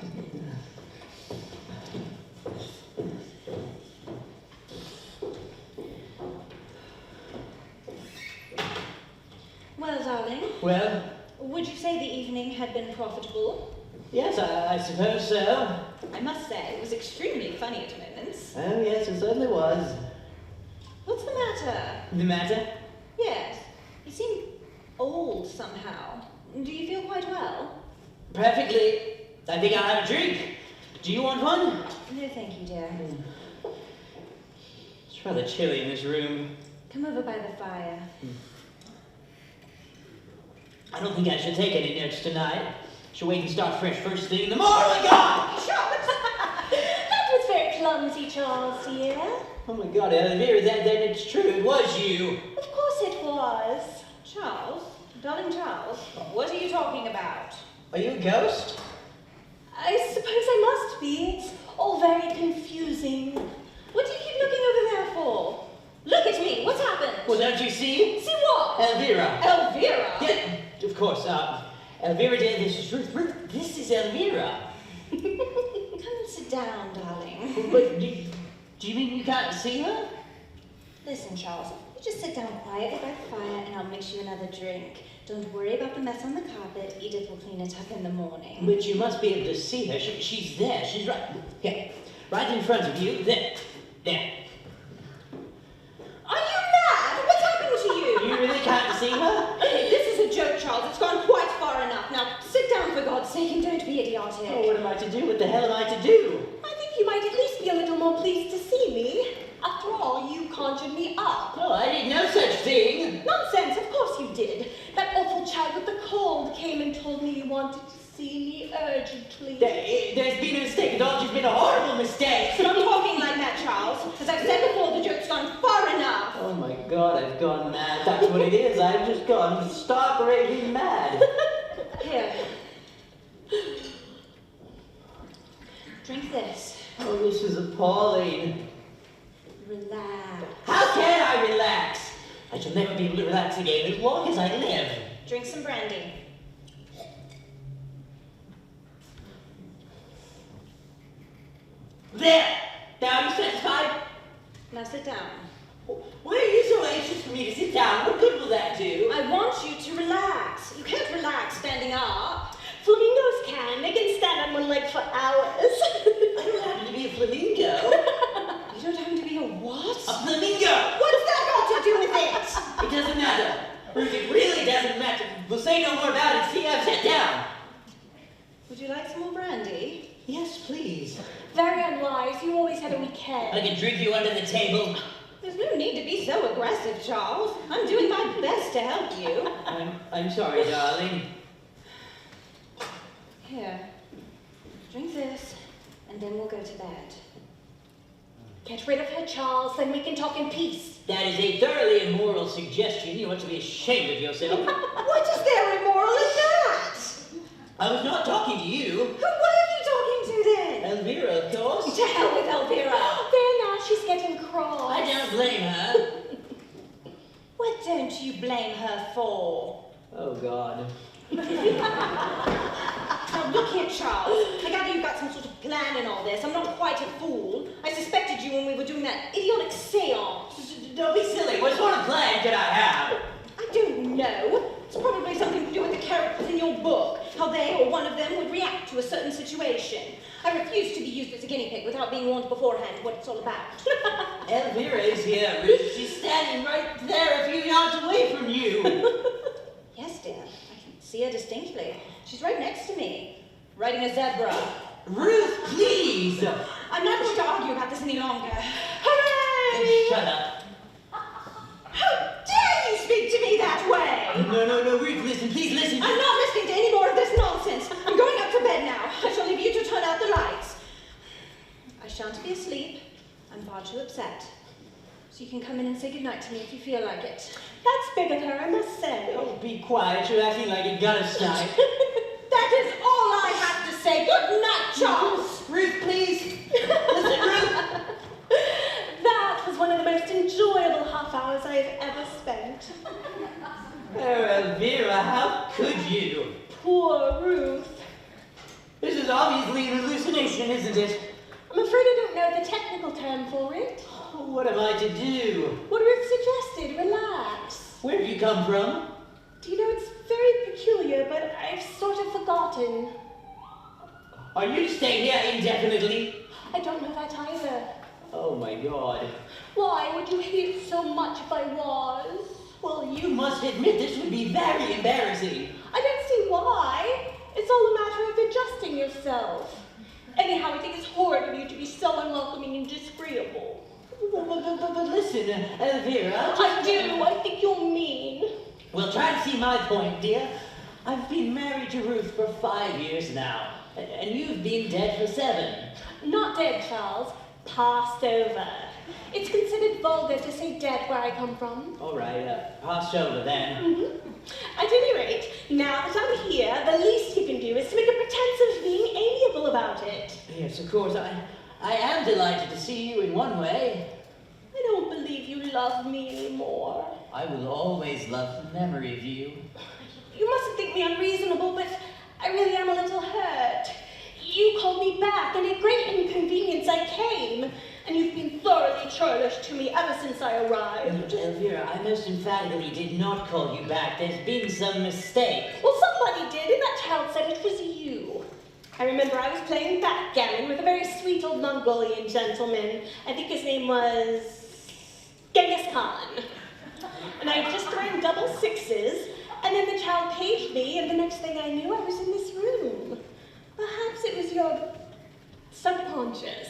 Well, darling, Well, would you say the evening had been profitable? yes, I suppose so. I must say, it was extremely funny at moments. Oh, yes, it certainly was. What's the matter? The matter? Yes, you seem old somehow. Do you feel quite well? Perfectly. I think I'll have a drink. Do you want one? No, thank you, dear. It's rather chilly in this room. Come over by the fire. I don't think I should take any notes tonight. Should wait and start fresh first thing in the morning. Oh my God! That was very clumsy, Charles, dear. Oh my God, Elvira, then it's true. It was you. Of course it was. Charles? Darling Charles? What are you talking about? Are you a ghost? I suppose I must be. It's all very confusing. What do you keep looking over there for? Look at me. What's happened? Well, don't you see? See what? Elvira. Elvira? Yeah, of course. Elvira, dear, this is Ruth. Ruth, this is Elvira. Come and sit down, darling. But do you mean you can't see her? Listen, Charles, you just sit down quietly by the fire and I'll mix you another drink. Don't worry about the mess on the carpet. Edith will clean it up in the morning. But you must be able to see her. She's there. She's right here. Right in front of you. There. There. Are you mad? What's happened to you? You really can't see her? This is a joke, Charles. It's gone quite far enough. Now, sit down for God's sake and don't be idiotic. Oh, what am I to do? What the hell am I to do? I think you might at least be a little more pleased to see me. After all, you conjured me up. Oh, I did no such thing. Nonsense, of course you did. That awful child with the cold came and told me you wanted to see me urgently. There's been a mistake. It's all just been a horrible mistake. Stop talking like that, Charles. As I've said before, the joke's gone far enough. Oh my God, I've gone mad. That's what it is. I've just gone stark raving mad. Here. Drink this. Oh, this is appalling. Relax. How can I relax? I shall never be able to relax again as long as I live. Drink some brandy. There! Now are you satisfied? Now sit down. Why are you so anxious for me to sit down? What good will that do? I want you to relax. You can't relax standing up. Flamingos can. They can stand on one leg for hours. I don't happen to be a flamingo. You don't happen to be a what? A flamingo! What's that got to do with it? It doesn't matter. Ruth, it really doesn't matter. We'll say no more about it. See, I've sat down. Would you like some more brandy? Yes, please. Very unwise. You always had a weak head. I can drink you under the table. There's no need to be so aggressive, Charles. I'm doing my best to help you. I'm sorry, darling. Here. Drink this, and then we'll go to bed. Get rid of her, Charles, then we can talk in peace. That is a thoroughly immoral suggestion. You ought to be ashamed of yourself. What is there immoral in that? I was not talking to you. Who were you talking to then? Elvira, of course. To hell with Elvira. There now, she's getting cross. I don't blame her. What don't you blame her for? Oh, God. Now look here, Charles. I gather you've got some sort of plan in all this. I'm not quite a fool. I suspected you when we were doing that idiotic seance. Don't be silly. What sort of plan could I have? I don't know. It's probably something to do with the characters in your book, how they or one of them would react to a certain situation. I refuse to be used as a guinea pig without being warned beforehand what it's all about. Elvira is here, Ruth. She's standing right there a few yards away from you. Yes, dear. I can see her distinctly. She's right next to me, riding a zebra. Ruth, please! I'm not going to argue about this any longer. Hooray! Shut up. How dare you speak to me that way? No, Ruth, listen, please listen. I'm not listening to any more of this nonsense. I'm going up to bed now. I shall leave you to turn out the lights. I shan't be asleep. I'm far too upset. So you can come in and say goodnight to me if you feel like it. That's big of her, I must say. Oh, be quiet. You're acting like a gutter snipe. That is all I have to say. Good night, Charles. Ruth, please. Listen, Ruth. That was one of the most enjoyable half hours I have ever spent. Oh, Elvira, how could you? Poor Ruth. This is obviously an hallucination, isn't it? I'm afraid I don't know the technical term for it. What am I to do? What Ruth suggested, relax. Where have you come from? Do you know, it's very peculiar, but I've sort of forgotten. Are you staying here indefinitely? I don't know that either. Oh, my God. Why would you hate it so much if I was? Well, you must admit this would be very embarrassing. I don't see why. It's all a matter of adjusting yourself. Anyhow, I think it's horrid of you to be so unwelcoming and disagreeable. But listen, Elvira. I do. I think you're mean. Well, try and see my point, dear. I've been married to Ruth for 5 years now, and you've been dead for 7. Not dead, Charles. Passed over. It's considered vulgar to say dead where I come from. All right, passed over then. Mm-hmm. At any rate, now that I'm here, the least you can do is to make a pretense of being amiable about it. Yes, of course. I am delighted to see you in one way. I don't believe you love me anymore. I will always love the memory of you. You mustn't think me unreasonable, but I really am a little hurt. You called me back, and at great inconvenience I came, and you've been thoroughly churlish to me ever since I arrived. Elvira, I most emphatically did not call you back. There's been some mistake. Well, somebody did, and that child said it was you. I remember I was playing backgammon with a very sweet old Mongolian gentleman. I think his name was Genghis Khan. And I just ran double sixes, and then the child paged me, and the next thing I knew, I was in this room. Perhaps it was your subconscious.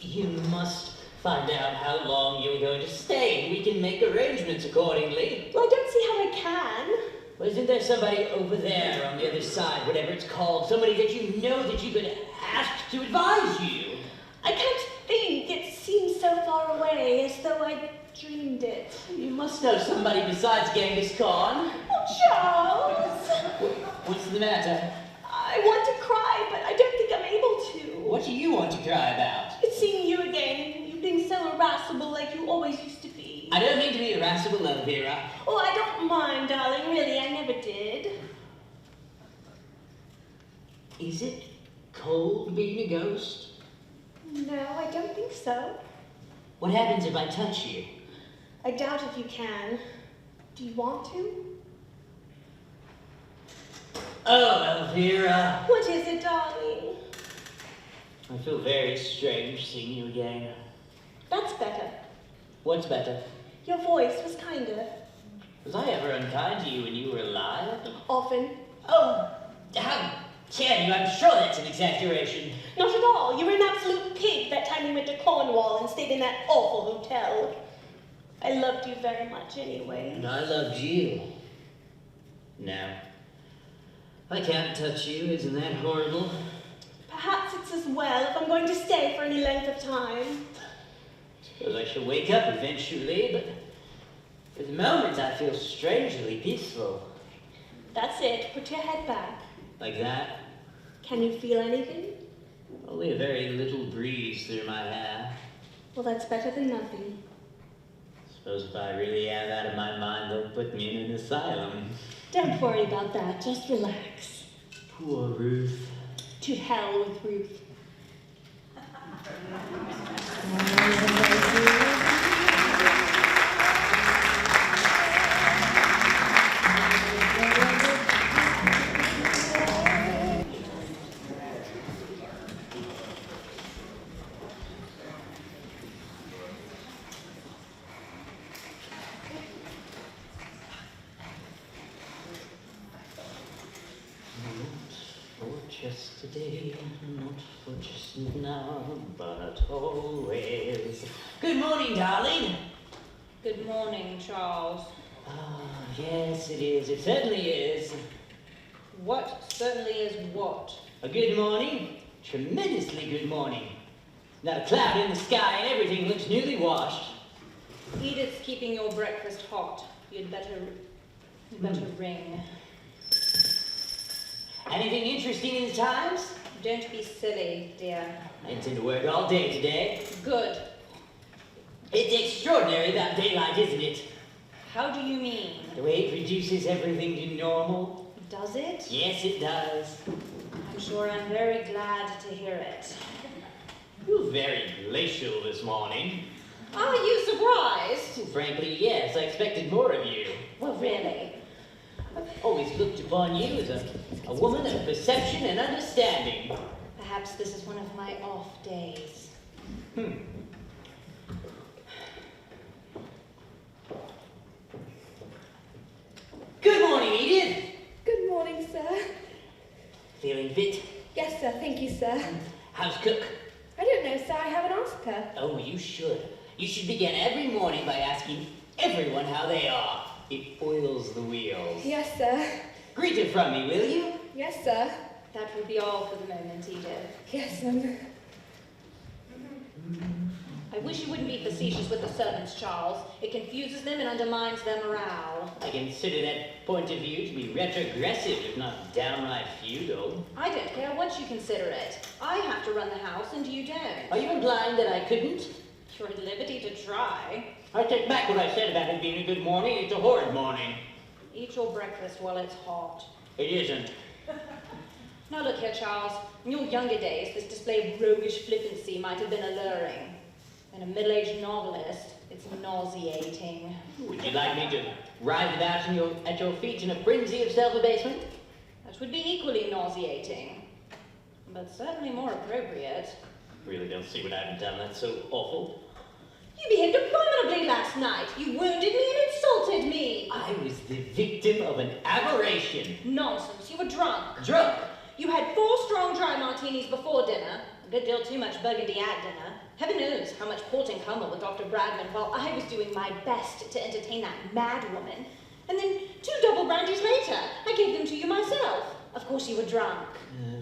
You must find out how long you're going to stay, and we can make arrangements accordingly. Well, I don't see how I can. Well, isn't there somebody over there on the other side, whatever it's called, somebody that you know that you could ask to advise you? I can't think. It seems so far away, as though I dreamed it. You must know somebody besides Genghis Khan. Oh, Charles! What's the matter? I want to cry, but I don't think I'm able to. What do you want to cry about? It's seeing you again, and you being so irascible like you always used to be. I don't mean to be irascible, Elvira. Oh, I don't mind, darling. Really, I never did. Is it cold being a ghost? No, I don't think so. What happens if I touch you? I doubt if you can. Do you want to? Oh, Elvira. What is it, darling? I feel very strange seeing you again. That's better. What's better? Your voice was kinder. Was I ever unkind to you when you were alive? Often. Oh, how dare you? I'm sure that's an exaggeration. Not at all. You were an absolute pig that time we went to Cornwall and stayed in that awful hotel. I loved you very much anyway. And I loved you. No. I can't touch you. Isn't that horrible? Perhaps it's as well if I'm going to stay for any length of time. Suppose I shall wake up eventually, but for the moment I feel strangely peaceful. That's it. Put your head back. Like that? Can you feel anything? Only a very little breeze through my hair. Well, that's better than nothing. Suppose if I really am out of my mind, they'll put me in an asylum. Don't worry about that. Just relax. Poor Ruth. To hell with Ruth. Yesterday, not for just now, but always. Good morning, darling. Good morning, Charles. Ah, yes, it is. It certainly is. What certainly is what? A good morning. Tremendously good morning. Not a cloud in the sky and everything looks newly washed. Edith's keeping your breakfast hot. You'd better ring. Anything interesting in the Times? Don't be silly, dear. I intend to work all day today. Good. It's extraordinary about daylight, isn't it? How do you mean? The way it reduces everything to normal. Does it? Yes, it does. I'm sure I'm very glad to hear it. You're very glacial this morning. Are you surprised? Frankly, yes. I expected more of you. Well, really? I've always looked upon you as a woman of perception and understanding. Perhaps this is one of my off days. Good morning, Edith. Good morning, sir. Feeling fit? Yes, sir. Thank you, sir. How's Cook? I don't know, sir. I haven't asked her. Oh, you should. You should begin every morning by asking everyone how they are. It oils the wheels. Yes, sir. Greet her from me, will you? Yes, sir. That will be all for the moment, Edith. Yes, sir. I wish you wouldn't be facetious with the servants, Charles. It confuses them and undermines their morale. I consider that point of view to be retrogressive, if not downright feudal. I don't care what you consider it. I have to run the house and you don't. Are you implying that I couldn't? You're at liberty to try. I take back what I said about it being a good morning. It's a horrid morning. Eat your breakfast while it's hot. It isn't. Now look here, Charles. In your younger days, this display of roguish flippancy might have been alluring. In a middle-aged novelist, it's nauseating. Would you like me to writhe about at your feet in a frenzy of self-abasement? That would be equally nauseating, but certainly more appropriate. Really don't see what I haven't done that's so awful. You behaved abominably last night. You wounded me and insulted me. I was the victim of an aberration. Nonsense. You were drunk. Drunk? You had 4 strong dry martinis before dinner. A good deal too much burgundy at dinner. Heaven knows how much port and cumber with Dr. Bradman while I was doing my best to entertain that mad woman. And then 2 double brandies later, I gave them to you myself. Of course you were drunk.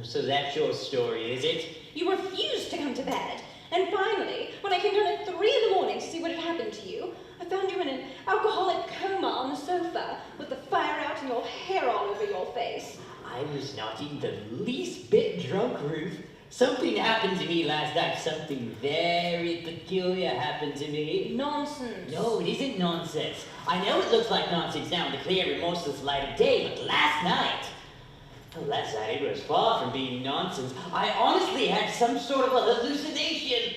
So that's your story, is it? You refused to come to bed. And finally, when I came down at 3 in the morning to see what had happened to you, I found you in an alcoholic coma on the sofa with the fire out and your hair all over your face. I was not in the least bit drunk, Ruth. Something happened to me last night. Something very peculiar happened to me. Nonsense. No, it isn't nonsense. I know it looks like nonsense now in the clear, remorseless light of day, but last night it was far from being nonsense. I honestly had some sort of a hallucination.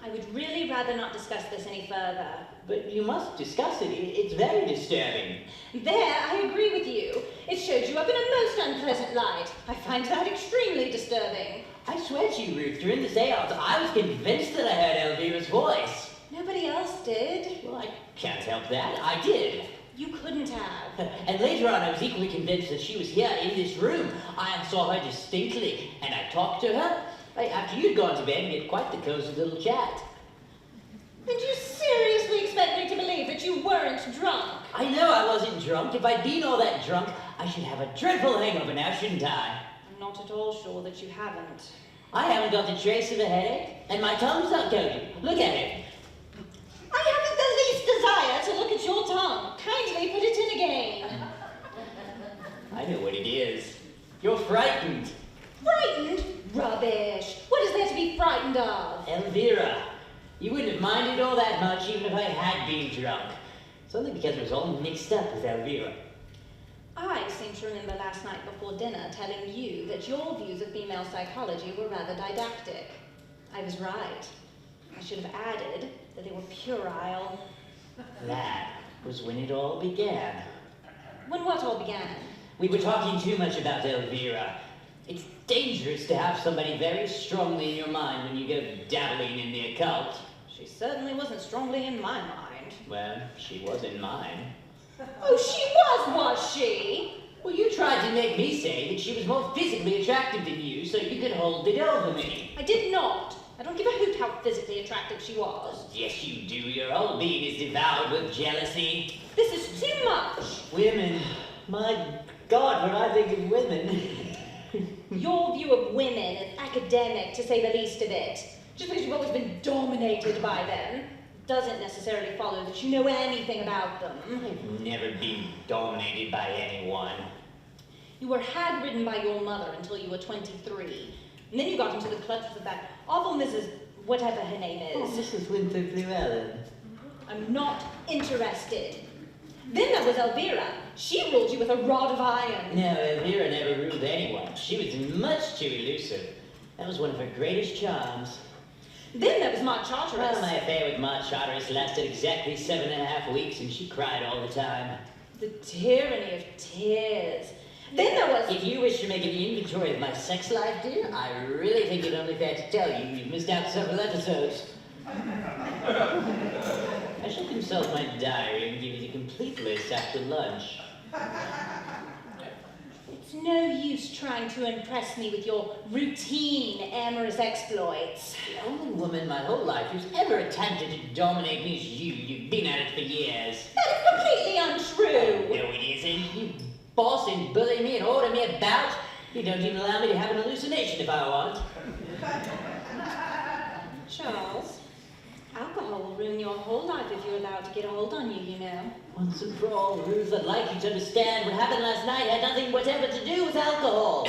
I would really rather not discuss this any further. But you must discuss it. It's very disturbing. There, I agree with you. It showed you up in a most unpleasant light. I find that extremely disturbing. I swear to you, Ruth, during the seance, I was convinced that I heard Elvira's voice. Nobody else did. Well, I can't help that. I did. You couldn't have. And later on, I was equally convinced that she was here in this room. I saw her distinctly, and I talked to her. After you'd gone to bed, we had quite the cozy little chat. And you seriously expect me to believe that you weren't drunk? I know I wasn't drunk. If I'd been all that drunk, I should have a dreadful hangover now, shouldn't I? I'm not at all sure that you haven't. I haven't got a trace of a headache, and my tongue's not coated. Look at it. I haven't the least desire to look at your tongue. Kindly put it in again. I know what it is. You're frightened. Frightened? Rubbish. What is there to be frightened of? Elvira, you wouldn't have minded all that much even if I had been drunk. It's only because it was all mixed up with Elvira. I seem to remember last night before dinner telling you that your views of female psychology were rather didactic. I was right. I should have added that they were puerile. That was when it all began. When what all began? We were talking too much about Elvira. It's dangerous to have somebody very strongly in your mind when you go dabbling in the occult. She certainly wasn't strongly in my mind. Well, she was in mine. Oh, she was she? Well, you tried to make me say that she was more physically attractive than you so you could hold it over me. I did not. I don't give a hoot how physically attractive she was. Yes, you do. Your whole being is devoured with jealousy. This is too much. Women. My God, when I think of women. Your view of women is academic, to say the least of it. Just because you've always been dominated by them doesn't necessarily follow that you know anything about them. I've never been dominated by anyone. You were hag-ridden by your mother until you were 23. And then you got into the clutches of that awful Mrs. whatever her name is. Oh, Mrs. Winthrop Llewellyn. I'm not interested. Then there was Elvira. She ruled you with a rod of iron. No, Elvira never ruled anyone. She was much too elusive. That was one of her greatest charms. Then there was Maud Charteris. Well, my affair with Maud Charteris lasted exactly 7.5 weeks, and she cried all the time. The tyranny of tears. Then there was... If you wish to make an inventory of my sex life, dear, I really think it only fair to tell you you've missed out several episodes. I shall consult my diary and give you the complete list after lunch. It's no use trying to impress me with your routine amorous exploits. The only woman in my whole life who's ever attempted to dominate me is you. You've been at it for years. That is completely untrue. No, it isn't. You boss and bully me and order me about. You don't even allow me to have an hallucination if I want. Charles, alcohol will ruin your whole life if you're allowed to get a hold on you, you know. Once and for all, Ruth, I'd like you to understand what happened last night had nothing whatever to do with alcohol.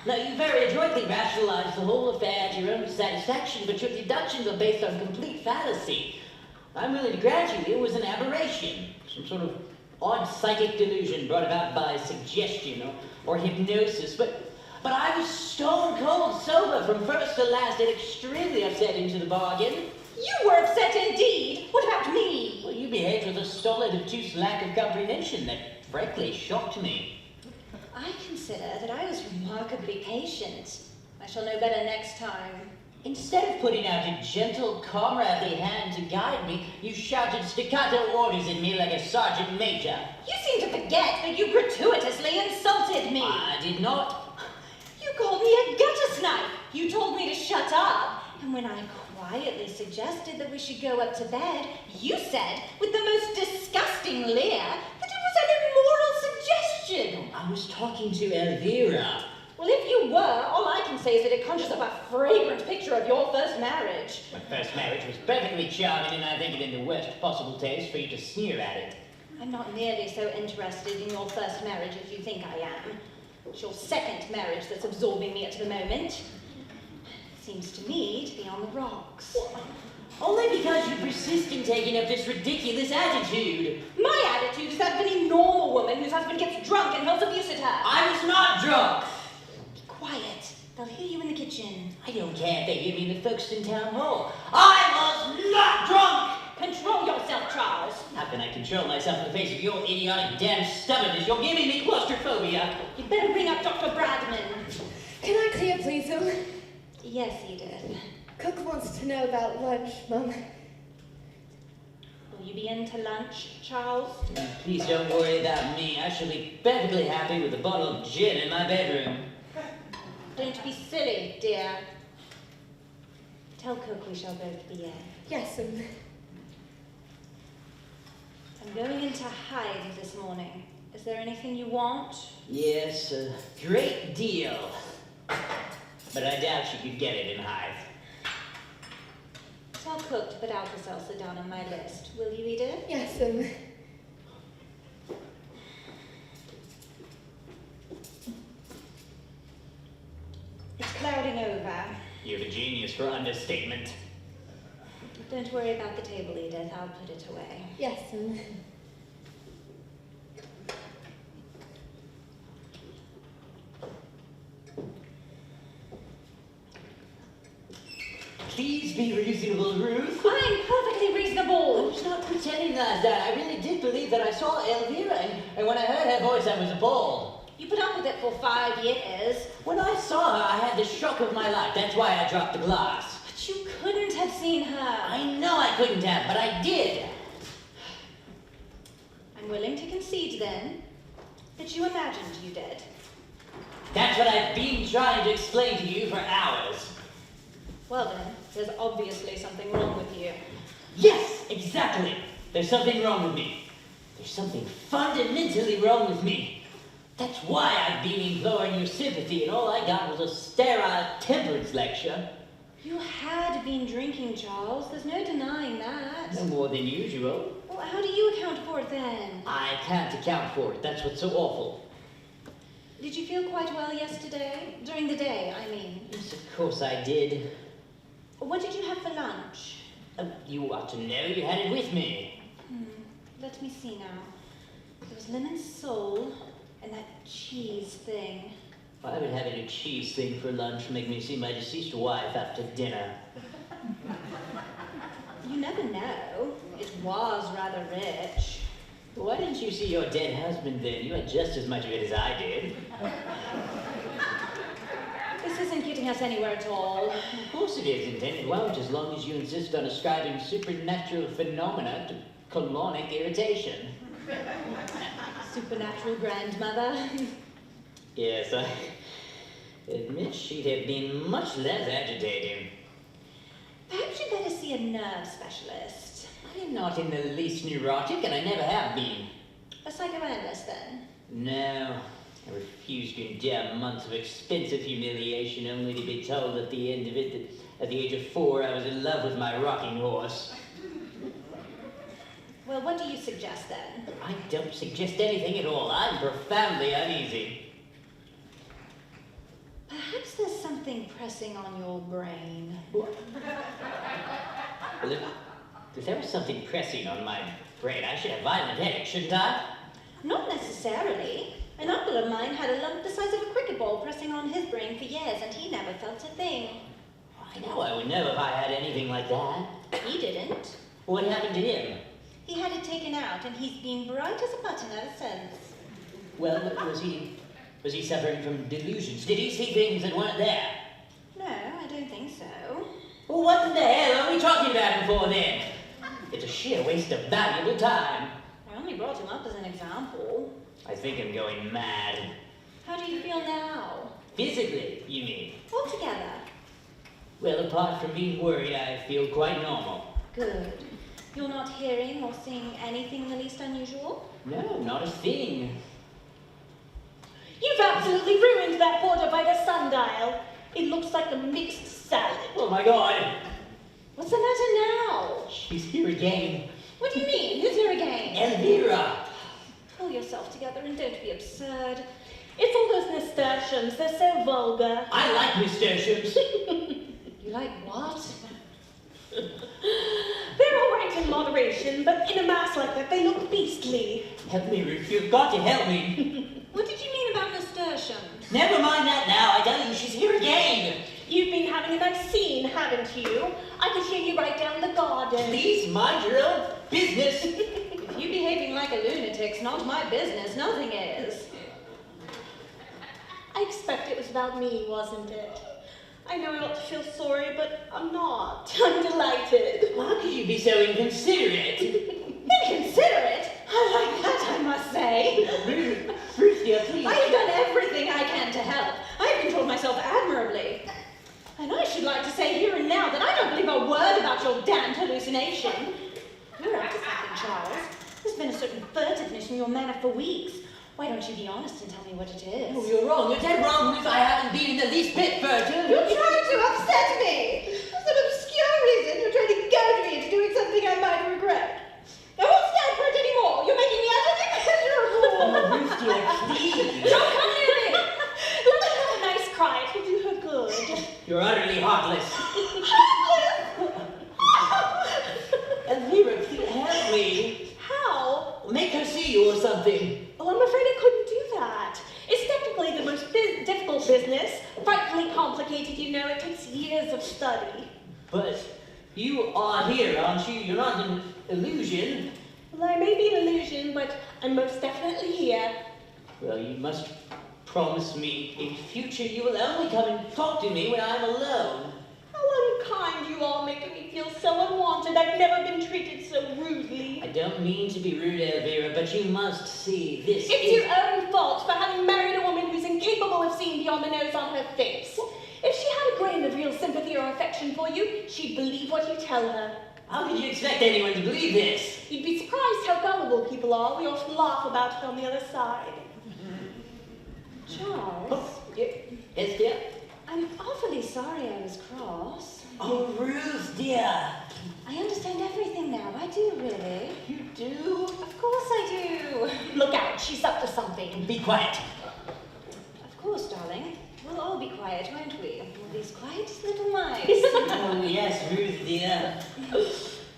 Now, you very adroitly rationalized the whole affair to your own satisfaction, but your deductions are based on complete fallacy. I'm willing to grant you it was an aberration, some sort of odd psychic delusion brought about by suggestion or hypnosis, but I was stone cold sober from first to last and extremely upset into the bargain. You were upset indeed. What about me? Well, you behaved with a stolid, obtuse lack of comprehension that frankly shocked me. I consider that I was remarkably patient. I shall know better next time. Instead of putting out a gentle, comradely hand to guide me, you shouted staccato orders at me like a sergeant major. You seem to forget that you gratuitously insulted me. I did not. You called me a gutter snipe. You told me to shut up. And when I quietly suggested that we should go up to bed, you said, with the most disgusting leer, that it was an immoral suggestion. I was talking to Elvira. Well, if you were, all I can say is that it conjures up a fragrant picture of your first marriage. My first marriage was perfectly charming, and I think it in the worst possible taste for you to sneer at it. I'm not nearly so interested in your first marriage as you think I am. It's your second marriage that's absorbing me at the moment. Seems to me to be on the rocks. Only because you persist in taking up this ridiculous attitude. My attitude is that of any normal woman whose husband gets drunk and hurls abuse at her. I was not drunk. Be quiet. They'll hear you in the kitchen. I don't care if they hear me in the Folkestone Town Hall. I was not drunk! Control yourself, Charles. How can I control myself in the face of your idiotic damn stubbornness? You're giving me claustrophobia. You'd better bring up Dr. Bradman. Can I clear, please, Mum? Yes, Edith. Cook wants to know about lunch, Mum. Will you be in to lunch, Charles? Please don't worry about me. I shall be perfectly happy with a bottle of gin in my bedroom. Don't be silly, dear. Tell Cook we shall both be in. Yes, I'm going into Hyde this morning. Is there anything you want? Yes, a great deal. But I doubt you could get it in Hyde. Tell cook to put Alka-Seltzer down on my list. Will you, Edith? Yes, It's clouding over. You have a genius for understatement. Don't worry about the table, Edith. I'll put it away. yes, Please be reasonable, Ruth. I'm perfectly I reasonable. was not pretending like that. I really did believe that I saw Elvira, and when I heard her voice, I was appalled. You put up with it for 5 years. When I saw her, I had the shock of my life. That's why I dropped the glass. But you couldn't have seen her. I know I couldn't have, but I did. I'm willing to concede, then, that you imagined you did. That's what I've been trying to explain to you for hours. Well, then, there's obviously something wrong with you. Yes, exactly. There's something wrong with me. There's something fundamentally wrong with me. That's why I've been imploring your sympathy, and all I got was a sterile temperance lecture. You had been drinking, Charles. There's no denying that. No more than usual. Well, how do you account for it, then? I can't account for it. That's what's so awful. Did you feel quite well yesterday? During the day, I mean. Yes, of course I did. What did you have for lunch? You ought to know. You had it with me. Let me see now. There was lemon sole and that cheese thing. Why would having a cheese thing for lunch make me see my deceased wife after dinner? You never know. It was rather rich. Why didn't you see your dead husband then? You had just as much of it as I did. This isn't getting us anywhere at all. Of course it isn't, and it won't as long as you insist on ascribing supernatural phenomena to colonic irritation. Supernatural grandmother. Yes, I admit she'd have been much less agitating. Perhaps you'd better see a nerve specialist. I am not in the least neurotic, and I never have been. A psychoanalyst, then? No, I refuse to endure months of expensive humiliation only to be told at the end of it that at the age of 4 I was in love with my rocking horse. Well, what do you suggest, then? I don't suggest anything at all. I'm profoundly uneasy. Perhaps there's something pressing on your brain. Well, if there was something pressing on my brain, I should have violent headaches, shouldn't I? Not necessarily. An uncle of mine had a lump the size of a cricket ball pressing on his brain for years, and he never felt a thing. I know I would know if I had anything like that. He didn't. What happened to him? He had it taken out, and he's been bright as a button ever since. Well, was he suffering from delusions? Did he see things that weren't there? No, I don't think so. Well, what in the hell are we talking about him for then? It's a sheer waste of valuable time. I only brought him up as an example. I think I'm going mad. How do you feel now? Physically, you mean? Altogether. Well, apart from being worried, I feel quite normal. Good. You're not hearing or seeing anything in the least unusual? No, not a thing. You've absolutely ruined that border by the sundial. It looks like a mixed salad. Oh my God! What's the matter now? She's here again. What do you mean? Who's here again? Elvira! Pull yourself together and don't be absurd. It's all those nasturtiums. They're so vulgar. I like nasturtiums. You like what? They're all right in moderation, but in a mass like that, they look beastly. Help me, Ruth. You've got to help me. What did you mean about nasturtiums? Never mind that now. I tell you, she's here again. You've been having a nice scene, haven't you? I could hear you right down the garden. Please mind your own business. If you behaving like a lunatic's not my business, nothing is. I expect it was about me, wasn't it? I know I ought to feel sorry, but I'm not. I'm delighted. How could you be so inconsiderate? Inconsiderate? I like that, I must say. Ruth, dear, please. I have done everything I can to help. I have controlled myself admirably. And I should like to say here and now that I don't believe a word about your damned hallucination. You're up to something, Charles. There's been a certain furtiveness in your manner for weeks. Why don't you be honest and tell me what it is? Oh, you're wrong. You're dead wrong, Ruth. I haven't been in the least bit furtive. You're trying to upset me! For some obscure reason, you're trying to goad me promise. Elvira, please help me. How? Make her see you or something. Oh, I'm afraid I couldn't do that. It's technically the most difficult business. Frightfully complicated, you know. It takes years of study. But you are here, aren't you? You're not an illusion. Well, I may be an illusion, but I'm most definitely here. Well, you must promise me in future you will only come and talk to me when I'm alone. How unkind you all, making me feel so unwanted. I've never been treated so rudely. I don't mean to be rude, Elvira, but you must see this It's is... your own fault for having married a woman who's incapable of seeing beyond the nose on her face. If she had a grain of real sympathy or affection for you, she'd believe what you tell her. How could you expect anyone to believe this? You'd be surprised how gullible people are. We often laugh about it on the other side. Charles, Yes, dear? I'm awfully sorry I was cross. Oh, Ruth, dear. I understand everything now. I do, really. You do? Of course I do. Look out, she's up to something. Be quiet. Of course, darling. We'll all be quiet, won't we? All these quiet little mice. Oh, yes, Ruth, dear.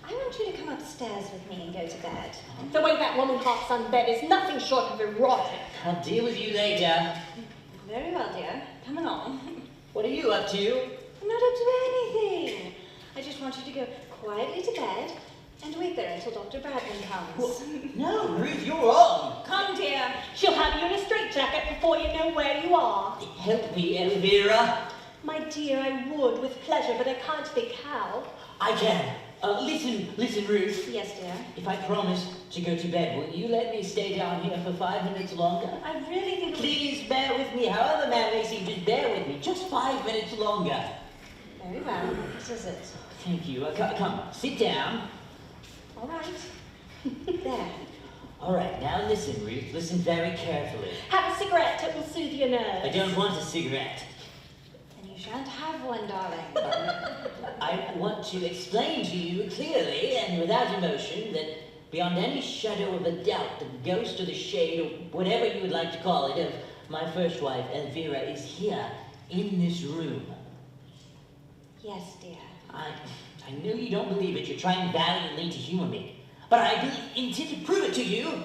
I want you to come upstairs with me and go to bed. The way that woman hops on bed is nothing short of erotic. I'll deal with you later. Very well, dear. Come along. What are you up to? I'm not up to anything. I just want you to go quietly to bed and wait there until Dr. Bradman comes. No, Ruth, you're wrong. Come, dear. She'll have you in a straitjacket before you know where you are. Help me, Elvira. My dear, I would with pleasure, but I can't think how. I can. Listen, Ruth. Yes, dear. If I promise to go to bed, will you let me stay down here for 5 minutes longer? I really think... Please bear with me, however man may seem, just bear with me. Just 5 minutes longer. Very well. What is it? Thank you. Come, sit down. All right. There. All right, now listen, Ruth. Listen very carefully. Have a cigarette, it will soothe your nerves. I don't want a cigarette. And you shan't have one, darling. I want to explain to you clearly and without emotion that beyond any shadow of a doubt, the ghost or the shade or whatever you would like to call it of my first wife, Elvira, is here in this room. Yes, dear. I know you don't believe it. You're trying valiantly to humor me. But I intend to prove it to you.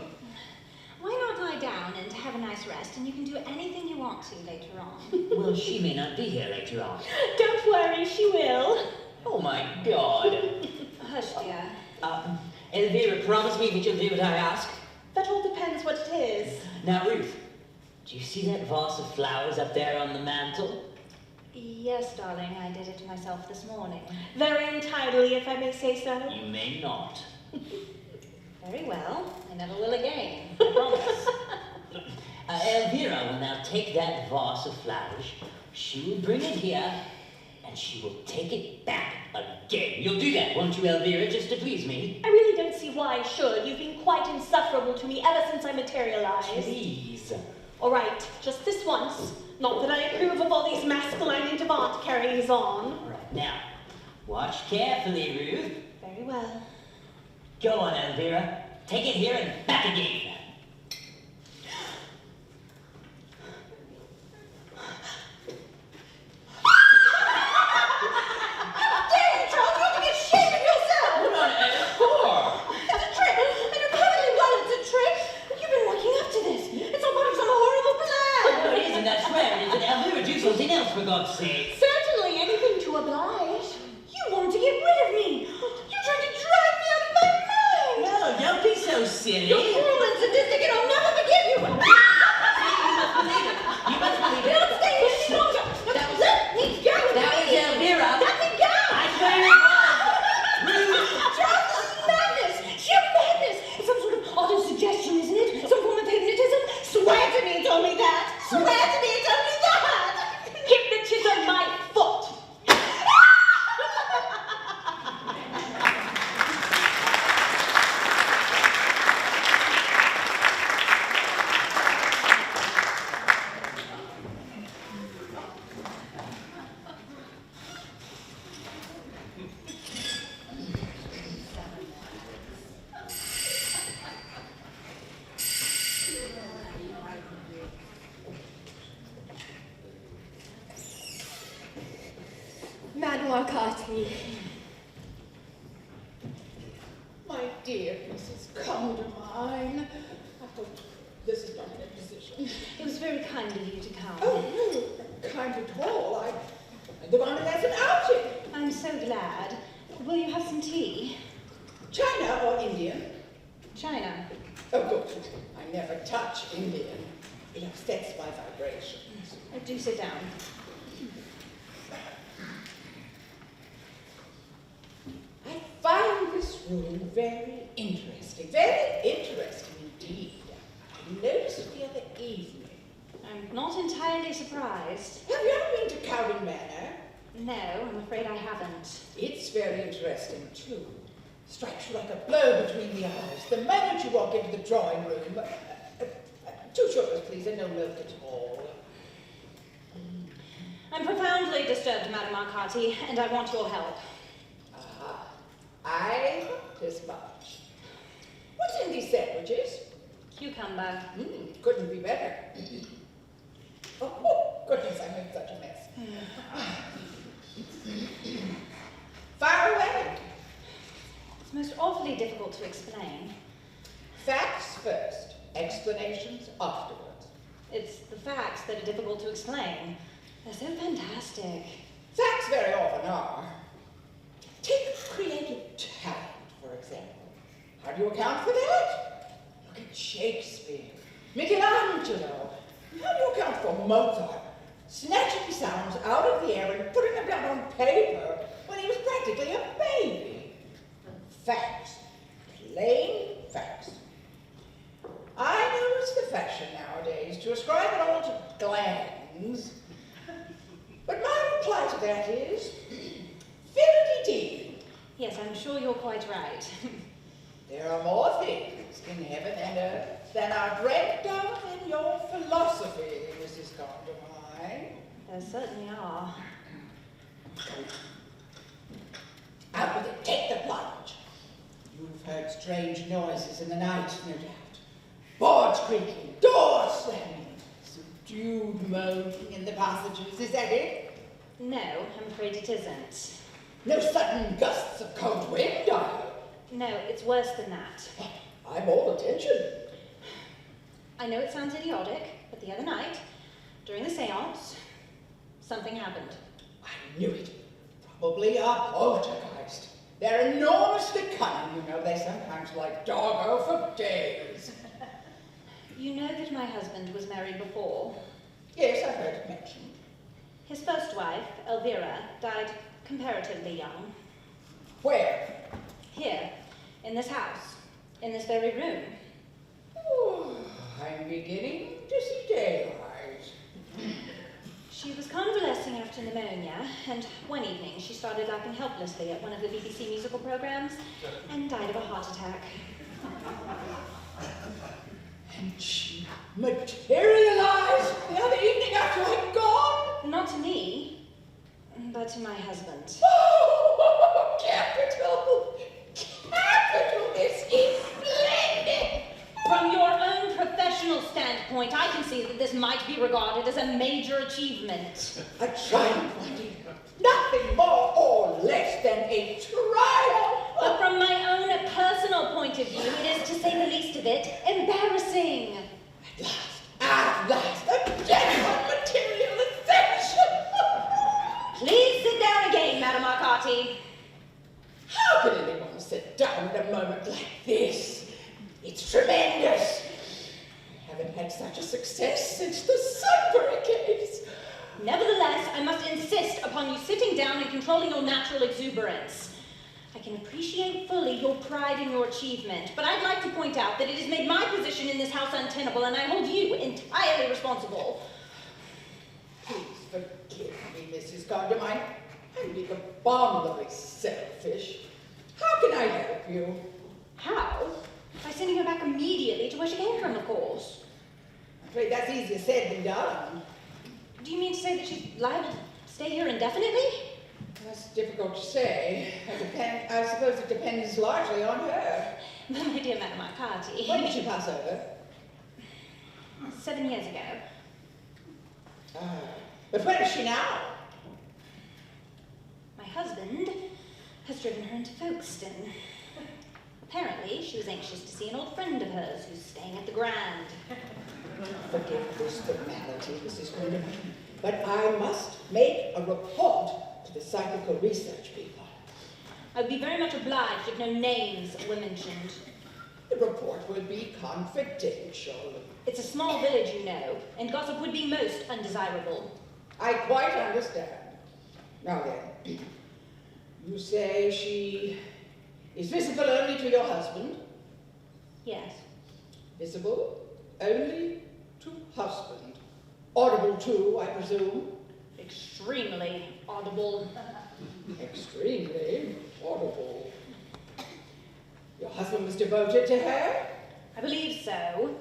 Why not lie down and have a nice rest, and you can do anything you want to later on. Well, she may not be here later on. Don't worry, she will. Oh my God. Hush, dear. Elvira, promise me that you'll do what I ask. That all depends what it is. Now, Ruth, do you see that vase of flowers up there on the mantel? Yes, darling, I did it myself this morning. Very untidily, if I may say so. You may not. Very well. I never will again. I promise. Elvira will now take that vase of flowers. She will bring it here, and she will take it back again. You'll do that, won't you, Elvira, just to please me? I really don't see why I should. You've been quite insufferable to me ever since I materialized. Please. All right, just this once. Not that I approve of all these masculine and avant carryings on. All right, now, watch carefully, Ruth. Very well. Go on, Elvira. Take it here and back again. Something else, for God's sake. Certainly, anything to oblige. You want to get rid of me. You're trying to drag me out of my mind. No, don't be so silly. You're cruel and sadistic, and I'll never forgive you. You must believe it. You must believe it. Don't stay here any longer. Let me go. That was Elvira. Let me go. I swear it was. Ruth. Charles, this is madness. Sheer madness. It's some sort of auto-suggestion, isn't it? Some form of hypnotism? Swear to me it's only that. Swear to me it's only that. Hypnotism, my foot. Madame Arcati. My dear Mrs. Condamine, I hope this is not an imposition. It was very kind of you to come. Oh, no, kind at all. The one as an outing. I'm so glad. Will you have some tea? China or Indian? China. Oh, good. I never touch Indian. It upsets my vibrations. Do sit down. I find this room very interesting. Very interesting indeed. I noticed it the other evening. I'm not entirely surprised. Have you ever been to Cowden Manor? No, I'm afraid I haven't. It's very interesting too. Strikes you like a blow between the eyes. The moment you walk into the drawing room, 2 sugars, please, and no milk at all. I'm profoundly disturbed, Madame Arcati, and I want your help. Ah, I hope as much. What's in these sandwiches? Cucumber. Couldn't be better. Oh, goodness, I made such a mess. Fire away. It's most awfully difficult to explain. Facts first, explanations afterwards. It's the facts that are difficult to explain. They're so fantastic. Facts very often are. Take creative talent, for example. How do you account for that? Look at Shakespeare, Michelangelo. How do you account for Mozart? Snatching sounds out of the air and putting them down on paper when he was practically a baby. Facts. Plain facts. I know it's the fashion nowadays to ascribe it all to glands. But my reply to that is, fiddly-dee. Yes, I'm sure you're quite right. There are more things in heaven and earth than are dreamt of in your philosophy, Mrs. Condamine. There certainly are. Out with it, take the plunge. You've heard strange noises in the night, no doubt. Boards creaking, doors slamming, subdued moaning in the passages. Is that it? No, I'm afraid it isn't. No sudden gusts of cold wind, I hope. No, it's worse than that. I'm all attention. I know it sounds idiotic, but the other night, during the seance, something happened. I knew it. Probably a poltergeist. They're enormously cunning, you know. They sometimes like doggo for days. You know that my husband was married before. Yes, I've heard it mentioned. His first wife, Elvira, died comparatively young. Where? Here, in this house, in this very room. Oh, I'm beginning to see daylight. She was convalescing after pneumonia, and one evening she started laughing helplessly at one of the BBC musical programs and died of a heart attack. And she materialized the other evening after I'd gone? Not to me, but to my husband. Oh, capital! Capital! This is splendid! From your own professional standpoint, I can see that this might be regarded as a major achievement. A triumph, my dear. Nothing more or less than a triumph. But from my own personal point of view, it is, to say the least of it, embarrassing. At last, a genuine materialization. Please sit down again, Madame Arcati. How can anyone sit down at a moment like this? It's tremendous. I haven't had such a success since the Sudbury case. Nevertheless, I must insist upon you sitting down and controlling your natural exuberance. I can appreciate fully your pride in your achievement, but I'd like to point out that it has made my position in this house untenable, and I hold you entirely responsible. Please forgive me, Mrs. Condamine. I'm being abominably selfish. How can I help you? How? By sending her back immediately to where she came from, of course. I'm afraid that's easier said than done. Do you mean to say that she's liable to stay here indefinitely? That's difficult to say. I suppose it depends largely on her. But my dear Madame Arcati... When did she pass over? 7 years ago. But where is she now? My husband has driven her into Folkestone. Apparently, she was anxious to see an old friend of hers who's staying at the Grand. Forgive this formality, Mrs. Goodman, but I must make a report to the psychical research people. I'd be very much obliged if no names were mentioned. The report will be confidential. It's a small village, you know, and gossip would be most undesirable. I quite understand. Now then, you say she is visible only to your husband? Yes. Visible only to husband. Audible too, I presume? Extremely audible. Extremely audible. Your husband was devoted to her? I believe so.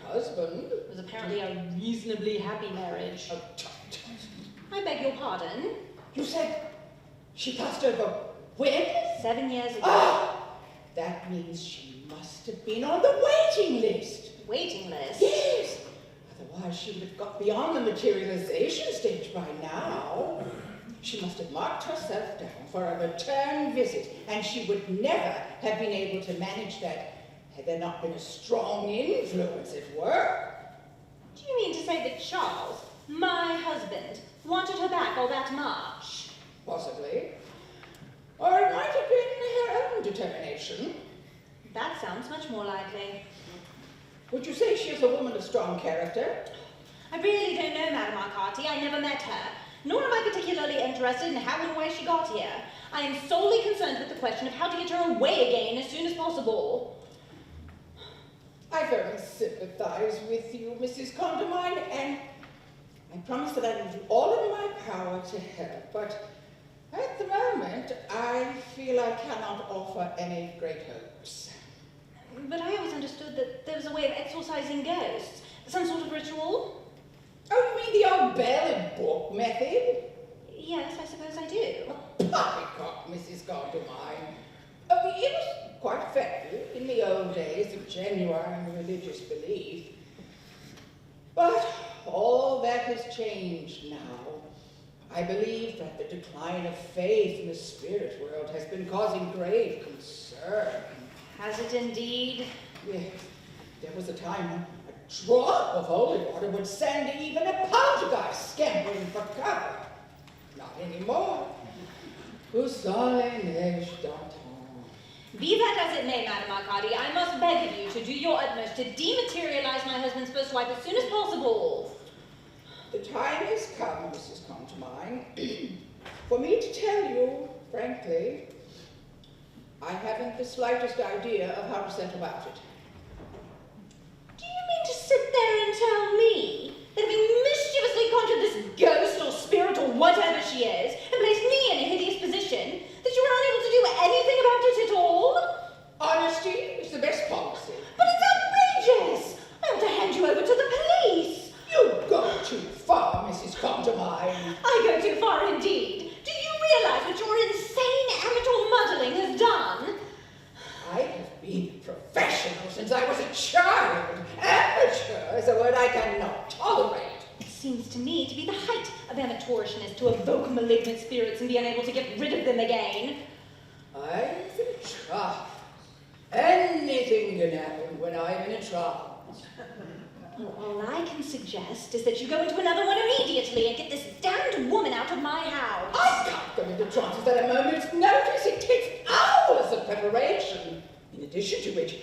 Husband? It was apparently a reasonably happy marriage. Oh, tut, tut. I beg your pardon. You said she passed over when? 7 years ago. Ah! That means she must have been on the waiting list. Waiting list? Yes. Otherwise she would have got beyond the materialization stage by now. She must have marked herself down for a return visit, and she would never have been able to manage that had there not been a strong influence at work. Do you mean to say that Charles, my husband, wanted her back all that much? Possibly. Or it might have been her own determination. That sounds much more likely. Would you say she is a woman of strong character? I really don't know, Madame Arcati. I never met her. Nor am I particularly interested in how and why she got here. I am solely concerned with the question of how to get her away again as soon as possible. I very sympathize with you, Mrs. Condamine, and I promise that I will do all in my power to help, but at the moment, I feel I cannot offer any great hopes. But I always understood that there was a way of exorcising ghosts. Some sort of ritual? Oh, you mean the old bell and book method? Yes, I suppose I do. Poppycock, Mrs. Condamine. Oh, it was quite effective in the old days of genuine religious belief. But all that has changed now. I believe that the decline of faith in the spirit world has been causing grave concern. Has it indeed? Yes, there was a time when a drop of holy water would send even a poltergeist scampering for cover. Not anymore. Usale neige danton. Be that as it may, Madame Arcati, I must beg of you to do your utmost to dematerialize my husband's first wife as soon as possible. The time has come, Mrs. Condamine, for me to tell you, frankly, I haven't the slightest idea of how to set about it. Do you mean to sit there and tell me that having mischievously conjured this ghost or spirit or whatever she is, and placed me in a hideous position, that you were unable to do anything about it at all? Honesty is the best policy. But it's outrageous! I ought to hand you over to the police. You go too far, Mrs. Condamine. I go too far indeed. Do you realize what your insane amateur muddling has done? I have been professional since I was a child. Amateur is a word I cannot tolerate. It seems to me to be the height of amateurishness to evoke malignant spirits and be unable to get rid of them again. I'm in a trance. Anything can happen when I'm in a trance. Well, all I can suggest is that you go into another one immediately and get this damned woman out of my house. I can't go into trances at a moment's notice. It takes hours of preparation. In addition to which,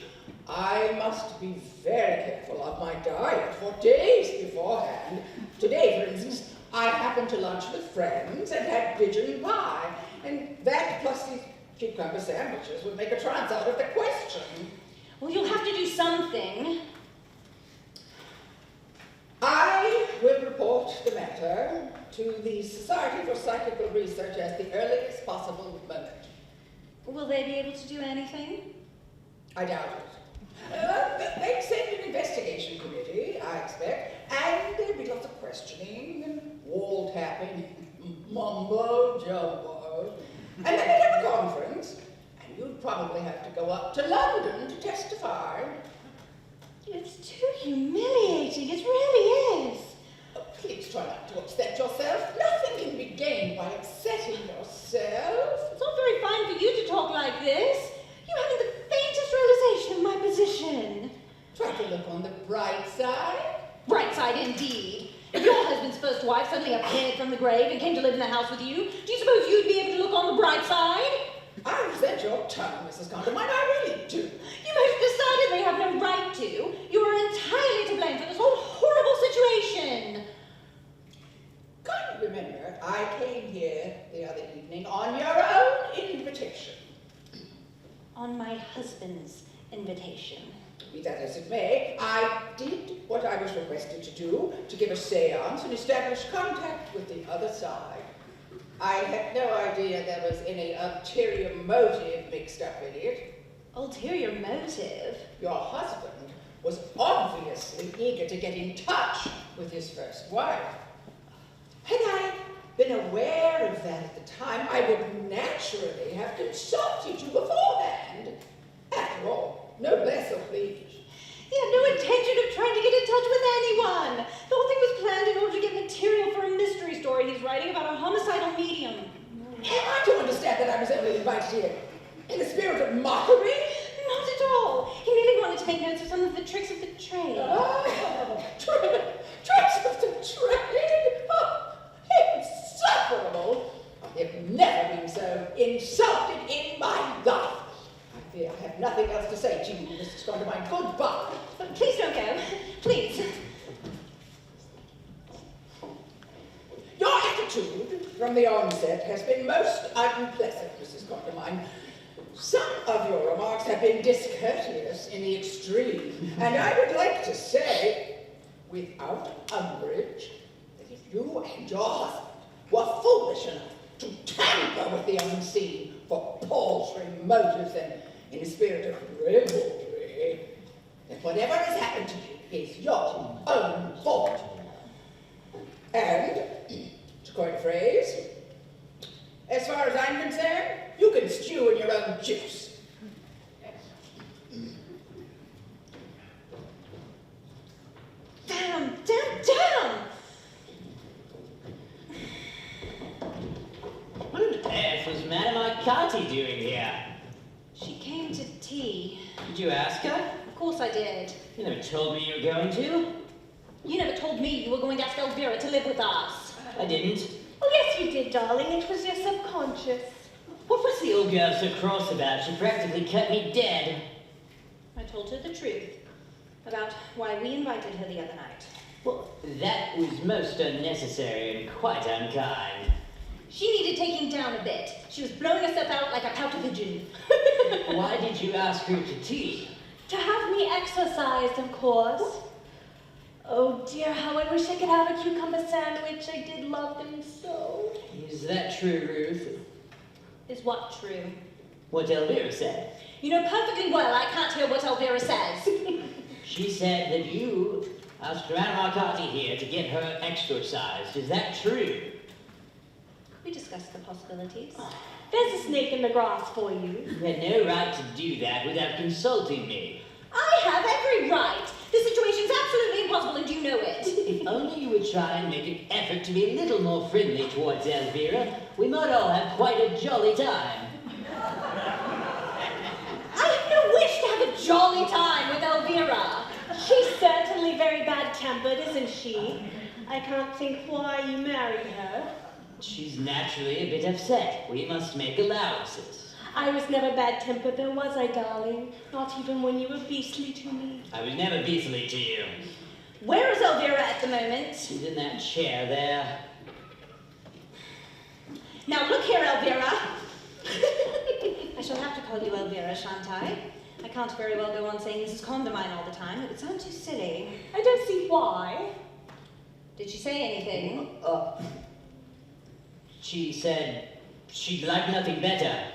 I must be very careful of my diet for days beforehand. Today, for instance, I happened to lunch with friends and had pigeon pie. And that plus these cucumber sandwiches would make a trance out of the question. Well, you'll have to do something. I will report the matter to the Society for Psychical Research at the earliest possible moment. Will they be able to do anything? I doubt it. They'd send an investigation committee, I expect, and there'd be lots of questioning and wall tapping, mumbo jumbo. And then they'd have a conference, and you'd probably have to go up to London to testify. It's too humiliating, it really is. Oh, please try not to upset yourself. Nothing can be gained by upsetting yourself. right side? Right side indeed. If your husband's first wife suddenly appeared from the grave and came to live in the house with you, do you suppose you'd be able to look on the bright side? I resent your tone, Mrs. Condamine, I really do. You most decidedly have no right to. You are entirely to blame for this whole horrible situation. Can't you remember I came here the other evening on your own invitation? On my husband's invitation. Be that as it may, I did what I was requested to do, to give a seance and establish contact with the other side. I had no idea there was any ulterior motive mixed up in it. Ulterior motive? Your husband was obviously eager to get in touch with his first wife. Had I been aware of that at the time, I would naturally have consulted you beforehand. After all, no less obliged. He had no intention of trying to get in touch with anyone. The whole thing was planned in order to get material for a mystery story he's writing about a homicidal medium. Am I to understand that I was only invited here in a spirit of mockery? Not at all. He merely wanted to make notes of some of the tricks of the trade. Oh, tricks of the trade? Oh, insufferable. I have never been so insulted in my life. I fear I have nothing else to say to you, Mrs. Condamine. Goodbye. But please don't go. Please. Your attitude from the onset has been most unpleasant, Mrs. Condamine. Some of your remarks have been discourteous in the extreme, and I would like to say, without umbrage, that if you and your husband were foolish enough to tamper with the unseen for paltry motives and in a spirit of revelry, that whatever has happened to you is your own fault. And, to coin a phrase, as far as I'm concerned, you can stew in your own juice. Damn, damn, damn! What on earth was Madame Arcati doing here? She came to tea. Did you ask her? Of course I did. You never told me you were going to. You never told me you were going to ask Elvira to live with us. I didn't. Oh, yes, you did, darling. It was your subconscious. What was the old girl so cross about? She practically cut me dead. I told her the truth about why we invited her the other night. Well, that was most unnecessary and quite unkind. She needed taking down a bit. She was blowing herself out like a pouter pigeon. Why did you ask her to tea? To have me exercised, of course. Oh dear, how I wish I could have a cucumber sandwich. I did love them so. Is that true, Ruth? Is what true? What Elvira said. You know perfectly well I can't hear what Elvira says. She said that you asked Madame Arcati here to get her exorcised. Is that true? We discussed the possibilities. There's a snake in the grass for you. You had no right to do that without consulting me. I have every right. This situation's absolutely impossible and you know it. If only you would try and make an effort to be a little more friendly towards Elvira, we might all have quite a jolly time. I have no wish to have a jolly time with Elvira. She's certainly very bad-tempered, isn't she? I can't think why you married her. She's naturally a bit upset. We must make allowances. I was never bad-tempered, though, was I, darling? Not even when you were beastly to me. I was never beastly to you. Where is Elvira at the moment? She's in that chair there. Now look here, Elvira. I shall have to call you Elvira, shan't I? I can't very well go on saying Mrs. Condamine all the time. It would sound too silly. I don't see why. Did she say anything? She said she'd like nothing better.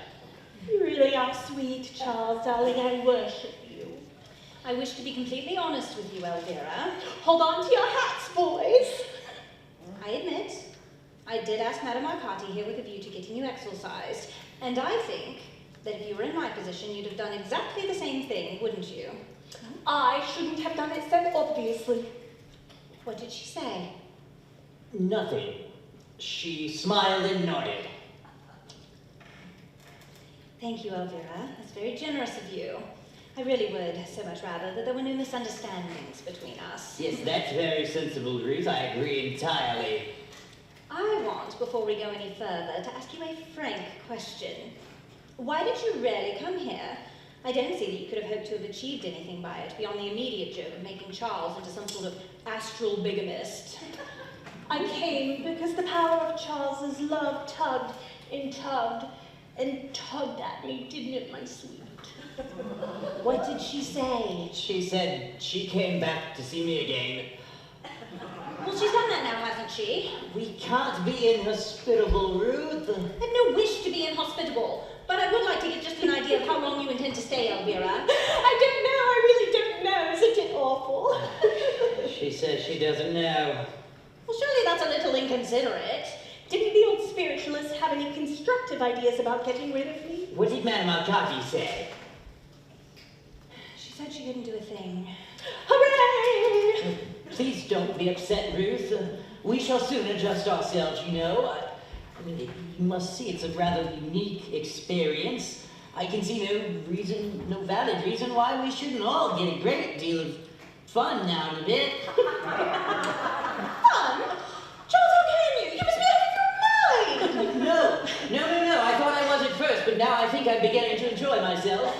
You really are sweet, Charles, darling. I worship you. I wish to be completely honest with you, Elvira. Hold on to your hats, boys. I admit, I did ask Madame Arcati here with a view to getting you exorcised, and I think that if you were in my position, you'd have done exactly the same thing, wouldn't you? I shouldn't have done it so obviously. What did she say? Nothing. She smiled and nodded. Thank you, Elvira. That's very generous of you. I really would so much rather that there were no misunderstandings between us. Yes, that's very sensible, Ruth. I agree entirely. I want, before we go any further, to ask you a frank question. Why did you really come here? I don't see that you could have hoped to have achieved anything by it, beyond the immediate joke of making Charles into some sort of astral bigamist. I came because the power of Charles's love tugged and tugged and tugged at me, didn't it, my sweet? What did she say? She said she came back to see me again. Well, she's done that now, hasn't she? We can't be inhospitable, Ruth. I have no wish to be inhospitable, but I would like to get just an idea of how long you intend to stay, Elvira. I really don't know. Isn't it awful? She says she doesn't know. Well, surely that's a little inconsiderate. Didn't the old spiritualist have any constructive ideas about getting rid of me? What did Madame Alcati say? She said she couldn't do a thing. Hooray! Please don't be upset, Ruth. We shall soon adjust ourselves, you know. I mean, you must see it's a rather unique experience. I can see no valid reason why we shouldn't all get a great deal of fun out of it. Fun? Charles, how can you? You must be out of your mind! No. I thought I was at first, but now I think I'm beginning to enjoy myself.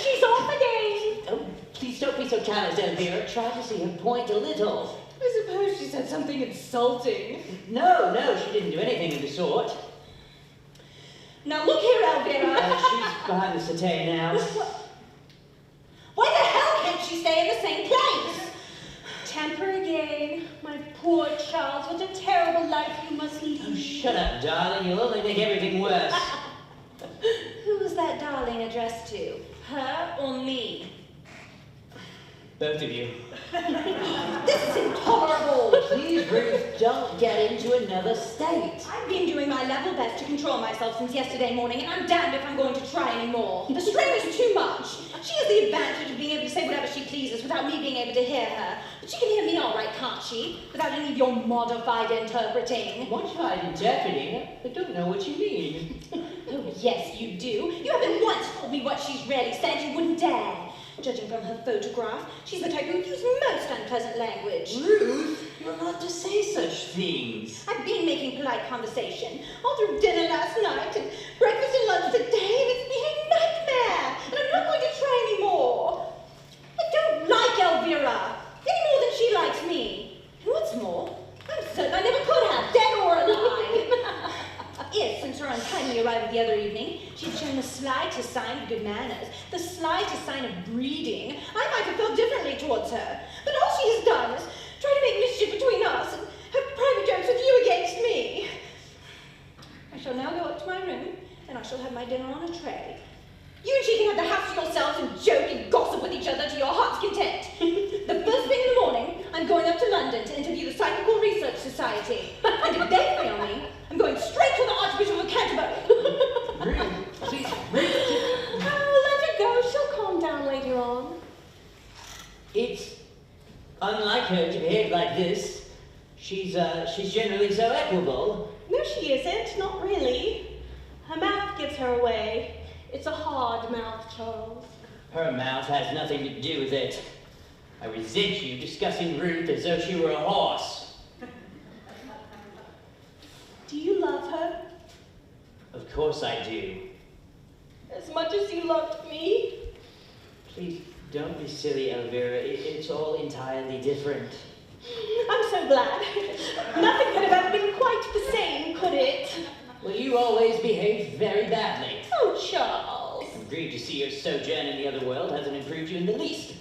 She's off again. Oh, please don't be so callous, Elvira. Try to see her point a little. I suppose she said something insulting. No, she didn't do anything of the sort. Now look here, Elvira. She's behind the settee now. Why the hell can't she stay in the same place? Temper again. My poor Charles, what a terrible life you must lead. Oh, shut up, darling. You'll only make everything worse. Who was that darling addressed to? Her or me? Both of you. This is intolerable! Please, Ruth, don't get into another state. I've been doing my level best to control myself since yesterday morning, and I'm damned if I'm going to try anymore. The strain is too much. She has the advantage of being able to say whatever she pleases without me being able to hear her. But she can hear me all right, can't she? Without any of your modified interpreting. Modified interpreting? I don't know what you mean. Oh, yes, you do. You haven't once told me what she's really said. You wouldn't dare. Judging from her photograph, she's the type who would use most unpleasant language. Ruth, you're not to say such things. I've been making polite conversation all through dinner last night and breakfast and lunch today, and it's been a nightmare. And I'm not going to try anymore. I don't like Elvira any more than she likes me. And what's more, I'm certain I never could have, dead or alive. If, since her untimely arrival the other evening, she'd shown the slightest sign of good manners, the slightest sign of breeding, I might have felt differently towards her. But all she has done is try to make mischief between us and have private jokes with you against me. I shall now go up to my room, and I shall have my dinner on a tray. You and she can have the house to yourselves and joke and gossip with each other to your heart's content. The first thing in the morning, I'm going up to London to interview the Psychical Research Society. And if they fail me, I'm going straight to the Archbishop of Canterbury. Ruth, please, Ruth. Oh, let her go. She'll calm down later on. It's unlike her to behave like this. She's generally so equable. No, she isn't. Not really. Her mouth gives her away. It's a hard mouth, Charles. Her mouth has nothing to do with it. I resent you discussing Ruth as though she were a horse. Do you love her? Of course I do. As much as you loved me? Please, don't be silly, Elvira. It's all entirely different. I'm so glad. Nothing could have ever been quite the same, could it? Well, you always behave very badly. Oh, Charles. I'm grieved to see your sojourn in the other world hasn't improved you in the least.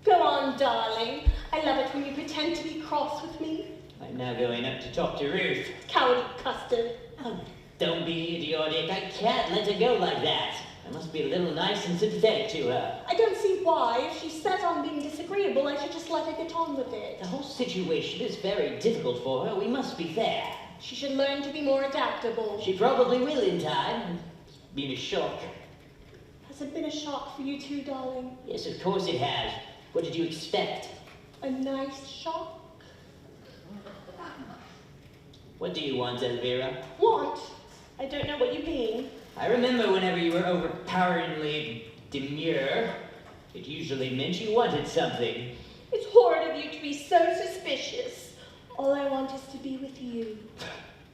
Go on, darling. I love it when you pretend to be cross with me. I'm now going up to talk to Ruth. Cowardly custard. Oh, don't be idiotic. I can't let her go like that. I must be a little nice and sympathetic to her. I don't see why. If she's set on being disagreeable, I should just let her get on with it. The whole situation is very difficult for her. We must be fair. She should learn to be more adaptable. She probably will in time. It's been a shock. Has it been a shock for you too, darling? Yes, of course it has. What did you expect? A nice shock? What do you want, Elvira? Want? I don't know what you mean. I remember whenever you were overpoweringly demure, it usually meant you wanted something. It's horrid of you to be so suspicious. All I want is to be with you.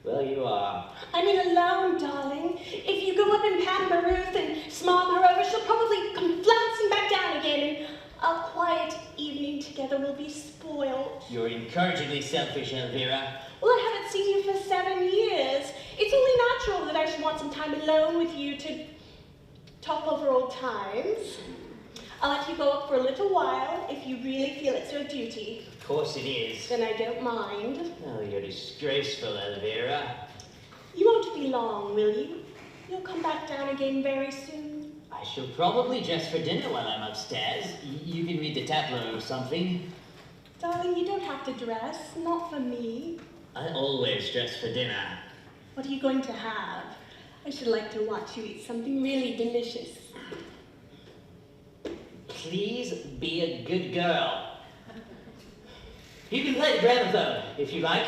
Well, you are. I mean alone, darling. If you go up and pamper Ruth and smom her over, she'll probably come flouncing back down again, and our quiet evening together will be spoiled. You're encouragingly selfish, Elvira. Well, I haven't seen you for 7 years. It's only natural that I should want some time alone with you to talk over old times. I'll let you go up for a little while if you really feel it's your duty. Of course it is. Then I don't mind. Oh, you're disgraceful, Elvira. You won't be long, will you? You'll come back down again very soon. I shall probably dress for dinner while I'm upstairs. You can read the tableau or something. Darling, you don't have to dress. Not for me. I always dress for dinner. What are you going to have? I should like to watch you eat something really delicious. Please be a good girl. You can play the gramophone, if you like.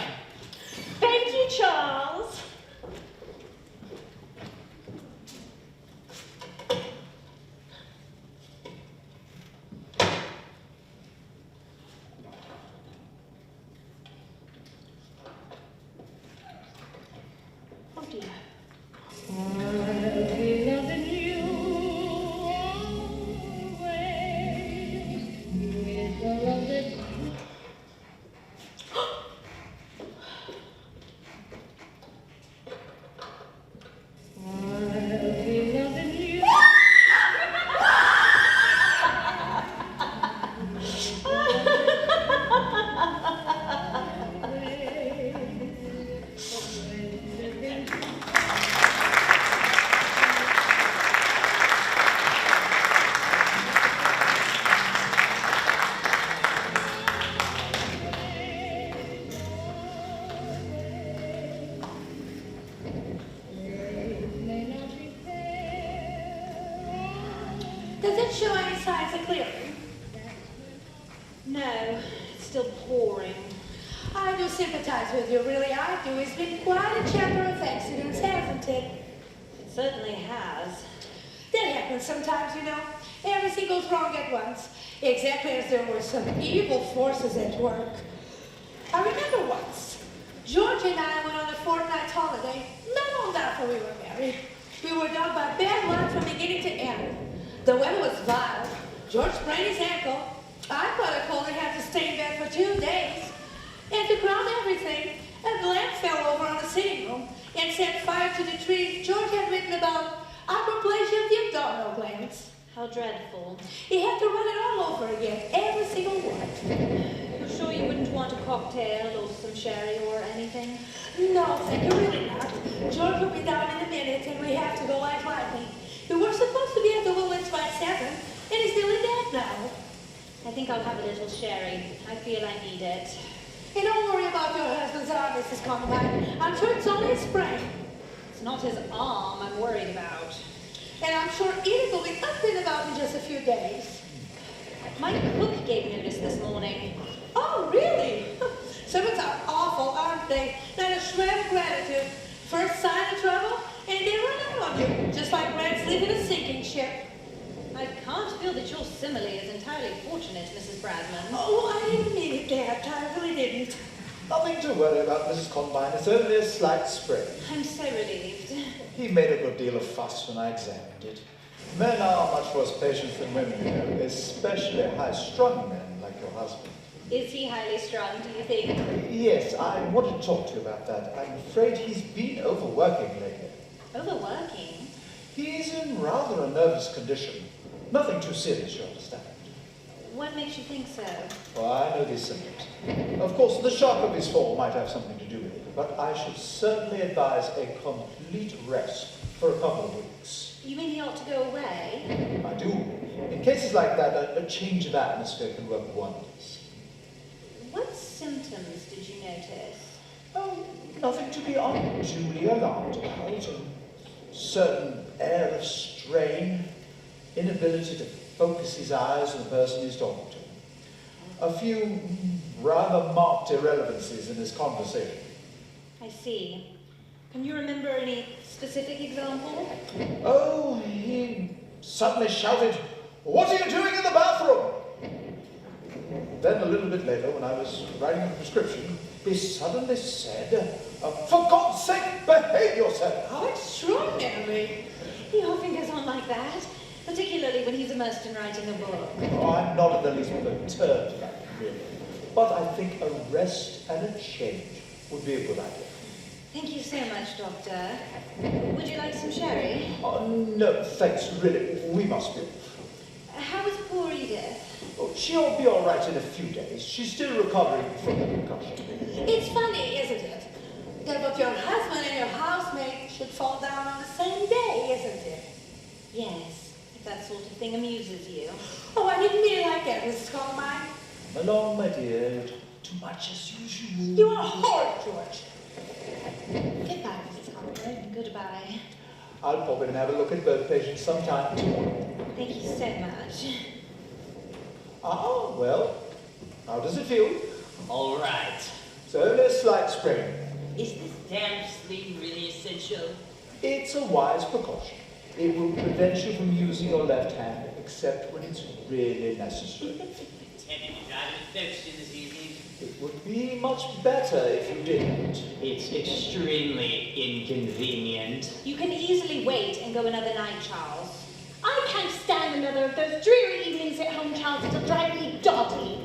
Thank you, Charles. Oh dear. Does it show any signs of clearing? No, it's still pouring. I do sympathize with you, really I do. It's been quite a chapter of accidents, hasn't it? It certainly has. That happens sometimes, you know. Everything goes wrong at once, exactly as there were some evil forces at work. I remember once, George and I went on a fortnight's holiday, not long after we were married. We were dogged by bad luck from beginning to end. The weather was vile. George sprained his ankle. I caught a cold and had to stay in bed for 2 days. And to crown everything, a gland fell over on the sitting room and set fire to the trees George had written about hyperplasia of the abdominal glands. How dreadful. He had to run it all over again, every single one. You're sure you wouldn't want a cocktail or some sherry or anything? No, thank you, really not. George will be down in a minute and we have to go out quietly. We were supposed to be at the Woolits by 7, and he's nearly dead now. I think I'll have a little sherry. I feel I need it. Hey, don't worry about your husband's arm, Mrs. Conrad. I'm sure it's only a sprain. It's not his arm I'm worried about. And I'm sure Edith will be up and about in just a few days. My cook gave notice this morning. Oh, really? Servants are awful, aren't they? Not a shred of gratitude. First sign of trouble, and they run out on you, just like rats leaving a sinking ship. I can't feel that your simile is entirely fortunate, Mrs. Bradman. Oh, I didn't mean it that. I really didn't. Nothing to worry about, Mrs. Combine. It's only a slight sprain. I'm so relieved. He made a good deal of fuss when I examined it. Men are much worse patients than women, you know, especially high-strung men like your husband. Is he highly strung, do you think? Yes, I wanted to talk to you about that. I'm afraid he's been overworking lately. Overworking? He's in rather a nervous condition. Nothing too serious, you understand. What makes you think so? Well, I know these symptoms. Of course, the shock of his fall might have something to do with it, but I should certainly advise a complete rest for a couple of weeks. You mean he ought to go away? I do. In cases like that, a change of atmosphere can work wonders. What symptoms did you notice? Oh, nothing to be unduly alarmed about. A certain air of strain, inability to focus his eyes on the person he's talking to. A few rather marked irrelevancies in his conversation. I see. Can you remember any specific example? Oh, he suddenly shouted, "What are you doing in the bathroom?" Then a little bit later, when I was writing a prescription, he suddenly said, "For God's sake, behave yourself." How extraordinary. He often goes on like that, particularly when he's immersed in writing a book. Oh, I'm not in the least perturbed by it, really. But I think a rest and a change would be a good idea. Thank you so much, Doctor. Would you like some sherry? Oh, no, thanks, really. We must be. How is poor Edith? Oh, she'll be all right in a few days. She's still recovering from the concussion. It's funny, isn't it? That both your husband and your housemate should fall down on the same day, isn't it? Yes, if that sort of thing amuses you. Oh, I didn't mean it like that, Mrs. Carmine. Come along, my dear. Too much as usual. You are horrid, George. Goodbye, Mrs. Carmine. Goodbye. I'll pop in and have a look at both patients sometime tomorrow. Thank you so much. Ah, well, how does it feel? All right. So only a slight sprain. Is this damn sleep really essential? It's a wise precaution. It will prevent you from using your left hand, except when it's really necessary. Intending to drive an infection this evening. It would be much better if you didn't. It's extremely inconvenient. You can easily wait and go another night, Charles. I can't stand another of those dreary evenings at home, Charles. It'll drive me dotty.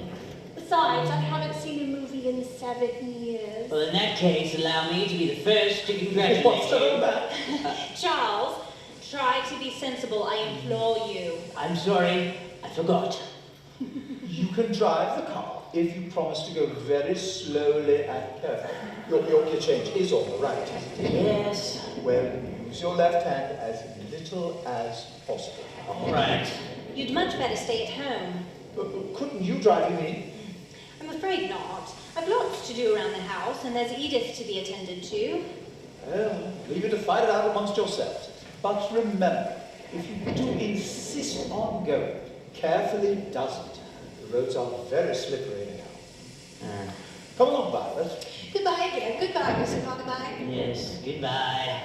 Besides, I haven't seen a movie in 7 years. Well, in that case, allow me to be the first to congratulate What's you. so bad? Charles, try to be sensible, I implore you. I'm sorry, I forgot. You can drive the car if you promise to go very slowly and carefully. Your change is on the right, isn't it? Yes. Well, use your left hand as little as possible. All right. You'd much better stay at home. Couldn't you drive me? I'm afraid not. I've lots to do around the house, and there's Edith to be attended to. Well, leave you to fight it out amongst yourselves. But remember, if you do insist on going, carefully does it. The roads are very slippery anyhow. Come along, Violet. Goodbye again. Goodbye, Mrs. Carmine. Yes, goodbye.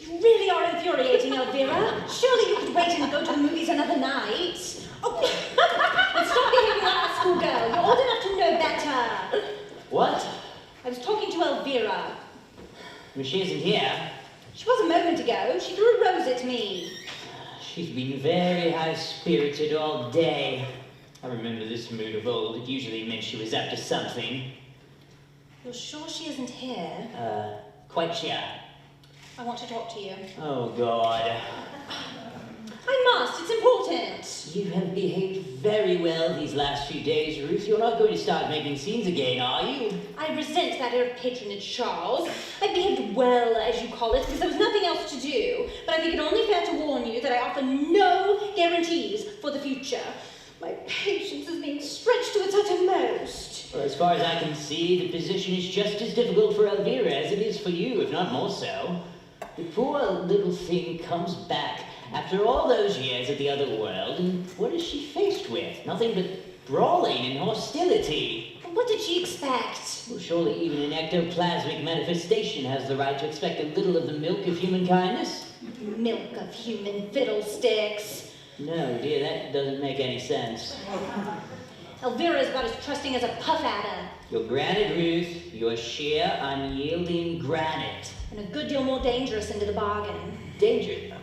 You really are infuriating, Elvira. Surely you could wait and go to the movies another night. Oh, and stop behaving like a schoolgirl. You're old enough to know better. What? I was talking to Elvira. Well, she isn't here. She was a moment ago. She threw a rose at me. She's been very high-spirited all day. I remember this mood of old. It usually meant she was up to something. You're sure she isn't here? Quite sure. I want to talk to you. Oh, God. I must. It's important. You have behaved very well these last few days, Ruth. You're not going to start making scenes again, are you? I resent that air of patronage, Charles. I behaved well, as you call it, because there was nothing else to do. But I think it only fair to warn you that I offer no guarantees for the future. My patience is being stretched to its uttermost. Well, as far as I can see, the position is just as difficult for Elvira as it is for you, if not more so. The poor little thing comes back after all those years at the other world, and what is she faced with? Nothing but brawling and hostility. What did she expect? Well, surely even an ectoplasmic manifestation has the right to expect a little of the milk of human kindness. Milk of human fiddlesticks. No, dear, that doesn't make any sense. Elvira's about as trusting as a puff adder. You're granite, Ruth. You're sheer, unyielding granite. And a good deal more dangerous into the bargain. Danger?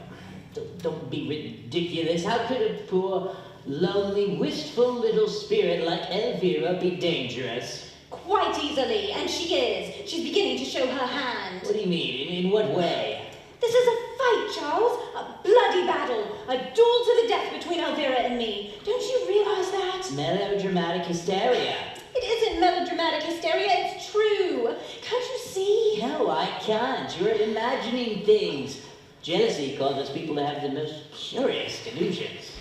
Don't be ridiculous. How could a poor, lonely, wistful little spirit like Elvira be dangerous? Quite easily, and she is. She's beginning to show her hand. What do you mean? In what way? This is a fight, Charles. A bloody battle. A duel to the death between Elvira and me. Don't you realize that? Melodramatic hysteria. It isn't melodramatic hysteria, it's true. Can't you see? No, I can't. You're imagining things. Jealousy causes people to have the most curious delusions.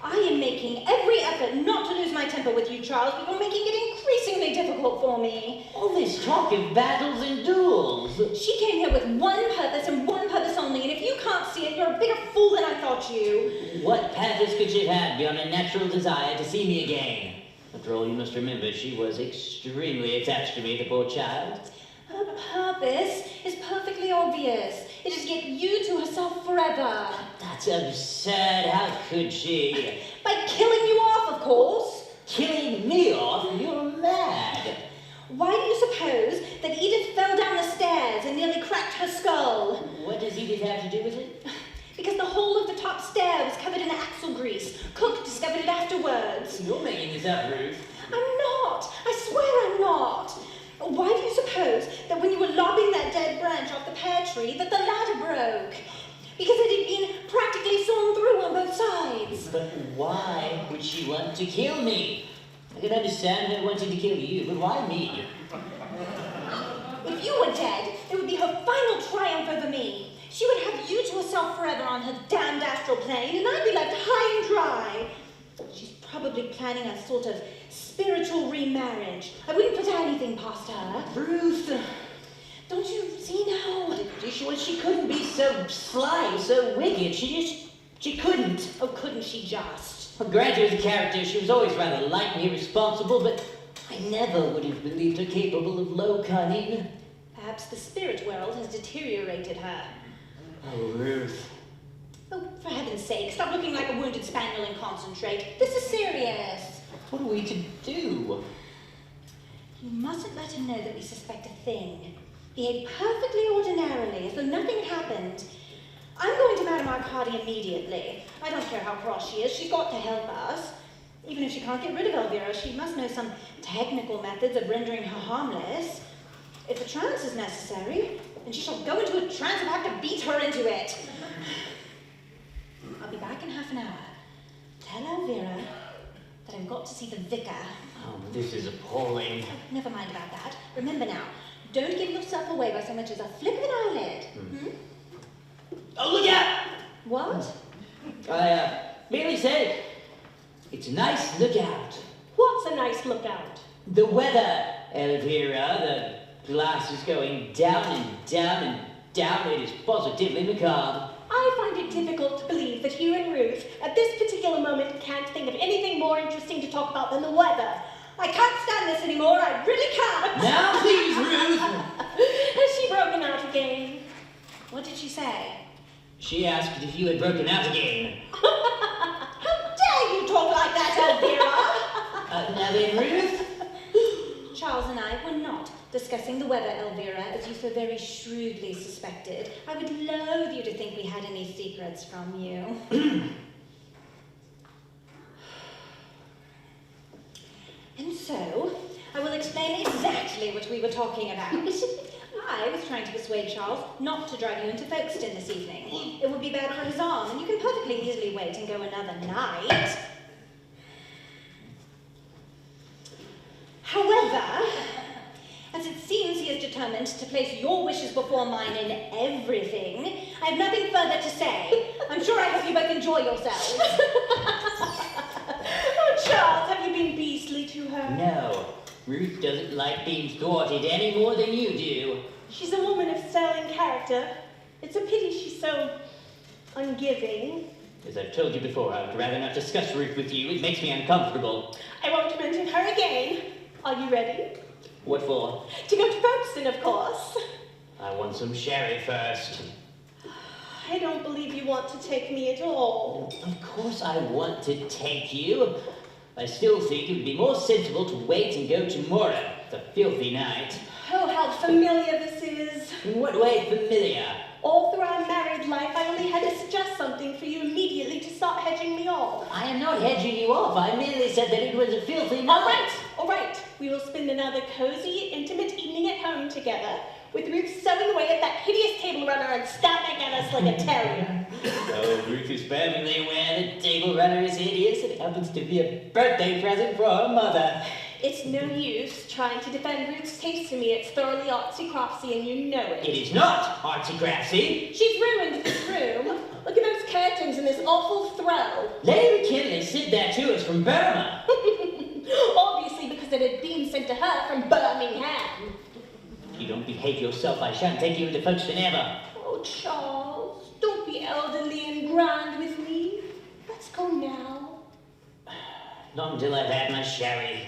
I am making every effort not to lose my temper with you, Charles, but you're making it increasingly difficult for me. All this talk of battles and duels. She came here with one purpose and one purpose only, and if you can't see it, you're a bigger fool than I thought you. What purpose could she have beyond a natural desire to see me again? After all, you must remember she was extremely attached to me, the poor child. Her purpose is perfectly obvious. It is to get you to herself forever. That's absurd. How could she? By killing you off, of course. Killing me off? You're mad. Why do you suppose that Edith fell down the stairs and nearly cracked her skull? What does Edith have to do with it? Because the whole of the top stair was covered in axle grease. Cook discovered it afterwards. You're making this up, Ruth. I'm not. I swear I'm not. Why do you suppose that when you were lobbing that dead branch off the pear tree that the ladder broke? Because it had been practically sawn through on both sides. But why would she want to kill me? I can understand her wanting to kill you, but why me? If you were dead, it would be her final triumph over me. She would have you to herself forever on her damned astral plane, and I'd be left high and dry. She's probably planning a sort of spiritual remarriage. I wouldn't put anything past her. Ruth! Don't you see now? She couldn't be so sly, so wicked. She couldn't. Oh, couldn't she just? Well, granted, as a character, she was always rather light and irresponsible, but I never would have believed her capable of low cunning. Perhaps the spirit world has deteriorated her. Oh, Ruth. Oh, for heaven's sake, stop looking like a wounded spaniel and concentrate. This is serious. What are we to do? You mustn't let her know that we suspect a thing. Behave perfectly ordinarily, as though nothing had happened. I'm going to Madame Arcadi immediately. I don't care how cross she is, she's got to help us. Even if she can't get rid of Elvira, she must know some technical methods of rendering her harmless. If a trance is necessary, then she shall go into a trance and have to beat her into it. I'll be back in half an hour. Tell Elvira that I've got to see the vicar. Oh, this is appalling. Never mind about that. Remember now, don't give yourself away by so much as a flick of an eyelid. Hmm? Oh, look out! What? I merely said it's a nice lookout. What's a nice lookout? The weather, Elvira. The glass is going down and down and down. It is positively macabre. I find it difficult to believe that you and Ruth, at this particular moment, can't think of anything more interesting to talk about than the weather. I can't stand this anymore, I really can't. Now, please, Ruth. Has she broken out again? What did she say? She asked if you had broken out again. How dare you talk like that, Elvira? Now then, Ruth. Charles and I were not discussing the weather, Elvira, as you so very shrewdly suspected. I would loathe you to think we had any secrets from you. And so, I will explain exactly what we were talking about. I was trying to persuade Charles not to drive you into Folkestone this evening. It would be bad for his arm, and you can perfectly easily wait and go another night. However, as it seems he is determined to place your wishes before mine in everything, I have nothing further to say. I'm sure I hope you both enjoy yourselves. Oh, Charles, have you been beastly to her? No, Ruth doesn't like being thwarted any more than you do. She's a woman of sterling character. It's a pity she's so ungiving. As I've told you before, I would rather not discuss Ruth with you. It makes me uncomfortable. I won't mention her again. Are you ready? What for? To go to Folkestone, of course. I want some sherry first. I don't believe you want to take me at all. Of course I want to take you. I still think it would be more sensible to wait and go tomorrow. It's a filthy night. Oh, how familiar this is. In what way familiar? All through our married life, I only had to suggest something for you immediately to start hedging me off. I am not hedging you off. I merely said that it was a filthy night. All right. We will spend another cozy, intimate evening at home together, with Ruth sewing away at that hideous table runner and stabbing at us like a terrier. Oh, Ruth is perfectly aware the table runner is hideous. It happens to be a birthday present for her mother. It's no use trying to defend Ruth's taste to me. It's thoroughly artsy-craftsy, and you know it. It is not artsy-craftsy. She's ruined this room. Look at those curtains and this awful throw. Lady McKinley sent that to us from Burma. Obviously because it had been sent to her from Birmingham. If you don't behave yourself, I shan't take you into Folkestone ever. Oh, Charles, don't be elderly and grand with me. Let's go now. Not until I've had my sherry.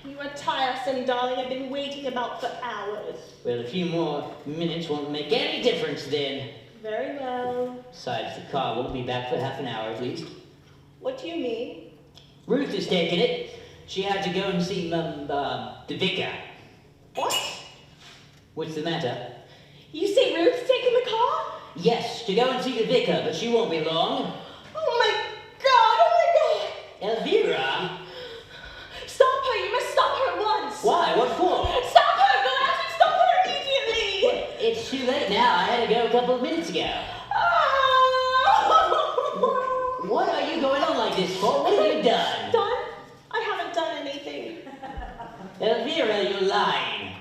You are tiresome, darling. I've been waiting about for hours. Well, a few more minutes won't make any difference then. Very well. Besides, the car won't be back for half an hour at least. What do you mean? Ruth is taking it. She had to go and see the vicar. What? What's the matter? You say Ruth's taking the car? Yes, to go and see the vicar, but she won't be long. Oh my God! Oh my God! Elvira? Stop her! You must stop her at once! Why? What for? Stop her! Go out and stop her immediately! Well, it's too late now. I had to go a couple of minutes ago. What are you going on like this for? What have you done? Done? I haven't done anything. Elvira, you're lying.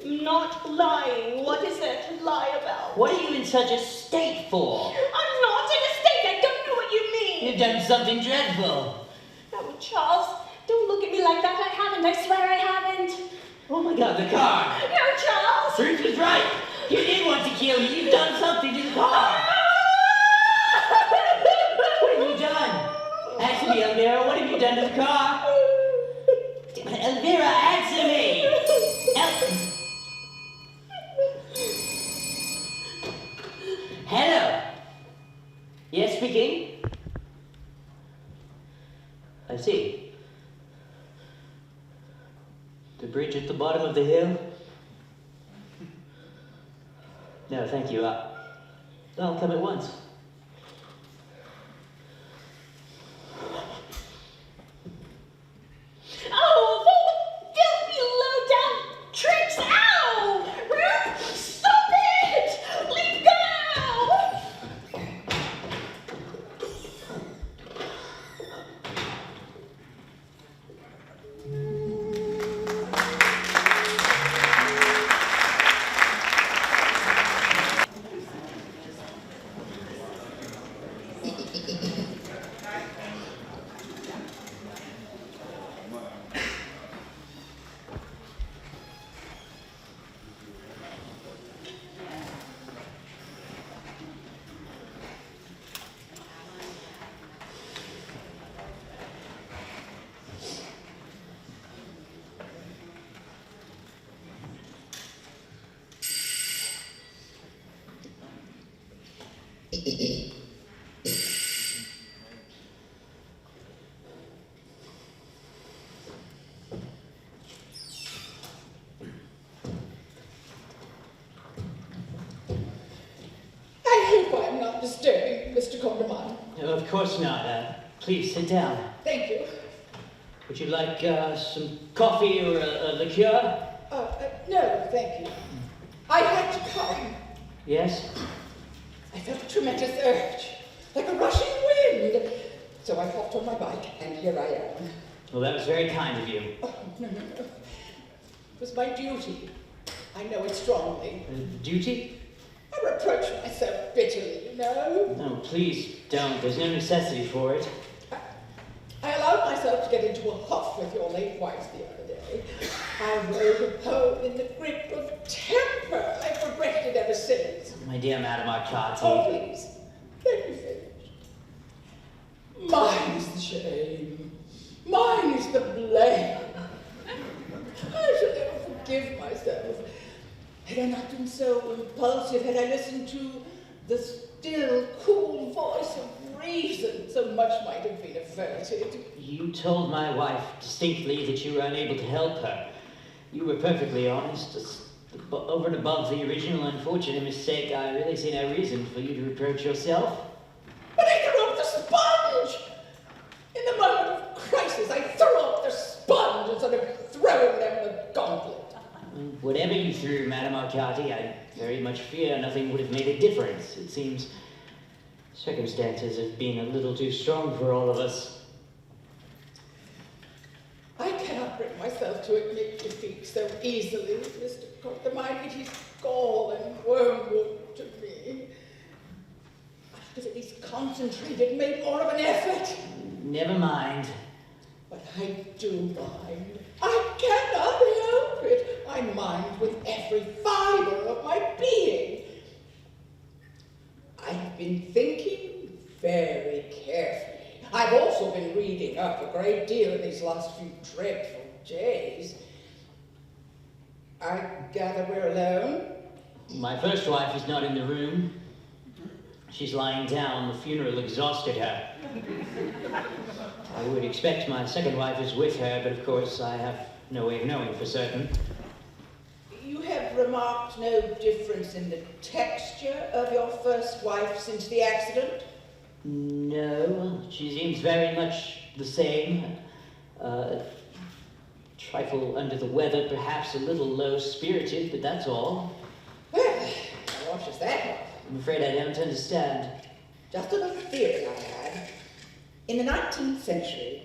Not lying. What is there to lie about? What are you in such a state for? I'm not in a state. I don't know what you mean. You've done something dreadful. Oh, Charles, don't look at me like that. I haven't. I swear I haven't. Oh my God, the car. No, Charles. Ruth was right. You did want to kill me. You've done something to the car. What have you done? Answer me, Elvira. What have you done to the car? Elvira, answer me. Hello. Yes, speaking. I see. The bridge at the bottom of the hill? No, thank you. I'll come at once. Oh, filthy low-down tricks! Ow! Ruth, stop it! Leave go! I hope I'm not disturbing, Mr. Condamine. No, of course not. Please sit down. Thank you. Would you like some coffee or a liqueur? No, thank you. I had to come. Yes? I felt a tremendous urge, like a rushing wind. So I hopped on my bike, and here I am. Well, that was very kind of you. Oh, no. It was my duty. I know it strongly. Duty? I reproach myself bitterly, you know. No, please don't. There's no necessity for it. I allowed myself to get into a huff with your late wife the other day. I wrote a poem in the grip of temper. I've regretted it ever since. My dear Madame Arcati. Oh, please. Let me finish. Mine is the shame. Mine is the blame. I shall never forgive myself. Had I not been so impulsive, had I listened to the still, cool voice of reason, so much might have been averted. You told my wife distinctly that you were unable to help her. You were perfectly honest. Over and above the original unfortunate mistake, I really see no reason for you to reproach yourself. But I threw up the sponge! In the moment of crisis, I threw up the sponge instead of throwing them the gauntlet. Whatever you threw, Madame Arcati, I very much fear nothing would have made a difference. It seems circumstances have been a little too strong for all of us. I cannot bring myself to admit defeat so easily, Mr. Condamine. It is gall and wormwood to me. I should have at least concentrated, made more of an effort. Never mind. But I do mind. I cannot help it. I mind with every fibre of my being. I have been thinking very carefully. I've also been reading up a great deal in these last few dreadful Jays. I gather we're alone? My first wife is not in the room. She's lying down. The funeral exhausted her. I would expect my second wife is with her, but of course I have no way of knowing for certain. You have remarked no difference in the texture of your first wife since the accident? No, she seems very much the same. Trifle under the weather, perhaps a little low-spirited, but that's all. Well, what is that? I'm afraid I don't understand. Just a little theory I had. In the 19th century,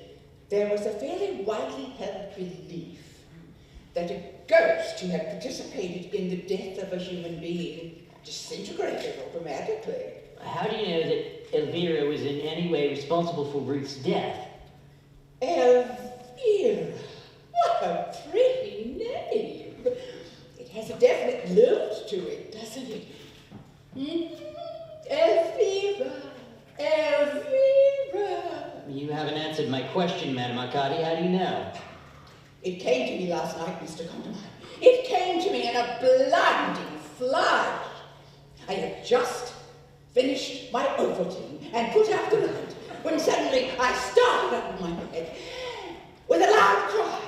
there was a fairly widely held belief that a ghost who had participated in the death of a human being disintegrated automatically. How do you know that Elvira was in any way responsible for Ruth's death? Elvira. What a pretty name. It has a definite lilt to it, doesn't it? Elvira. Elvira. You haven't answered my question, Madame Arcadi. How do you know? It came to me last night, Mr. Condamine. It came to me in a blinding flash. I had just finished my Ovaltine and put out the light when suddenly I started up in my bed with a loud cry.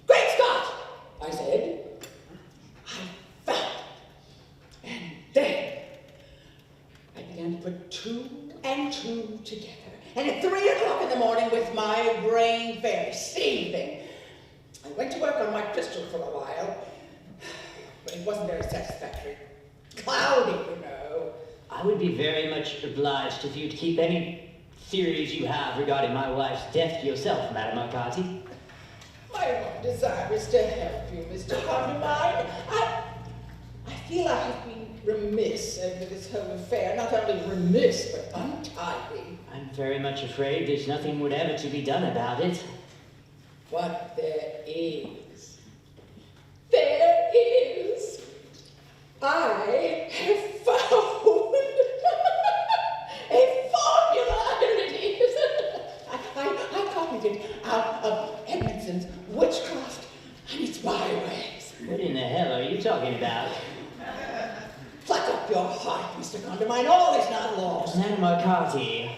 Great Scott! I said. I found it. And then I began to put two and two together. And at 3 o'clock in the morning, with my brain very seething, I went to work on my crystal for a while, but it wasn't very satisfactory. Cloudy, you know. I would be very much obliged if you'd keep any theories you have regarding my wife's death to yourself, Madame Arcadi. My one desire is to help you, Mr. Condamine. I feel I have been remiss over this whole affair. Not only remiss, but untidy. I'm very much afraid there's nothing whatever to be done about it. What there is. There is. I have found a formula. Here it is. I copied it out of Edmondson's Witchcraft and its byways. What in the hell are you talking about? Pluck up your heart, Mr. Condamine. All is not lost. Madame Arcadi.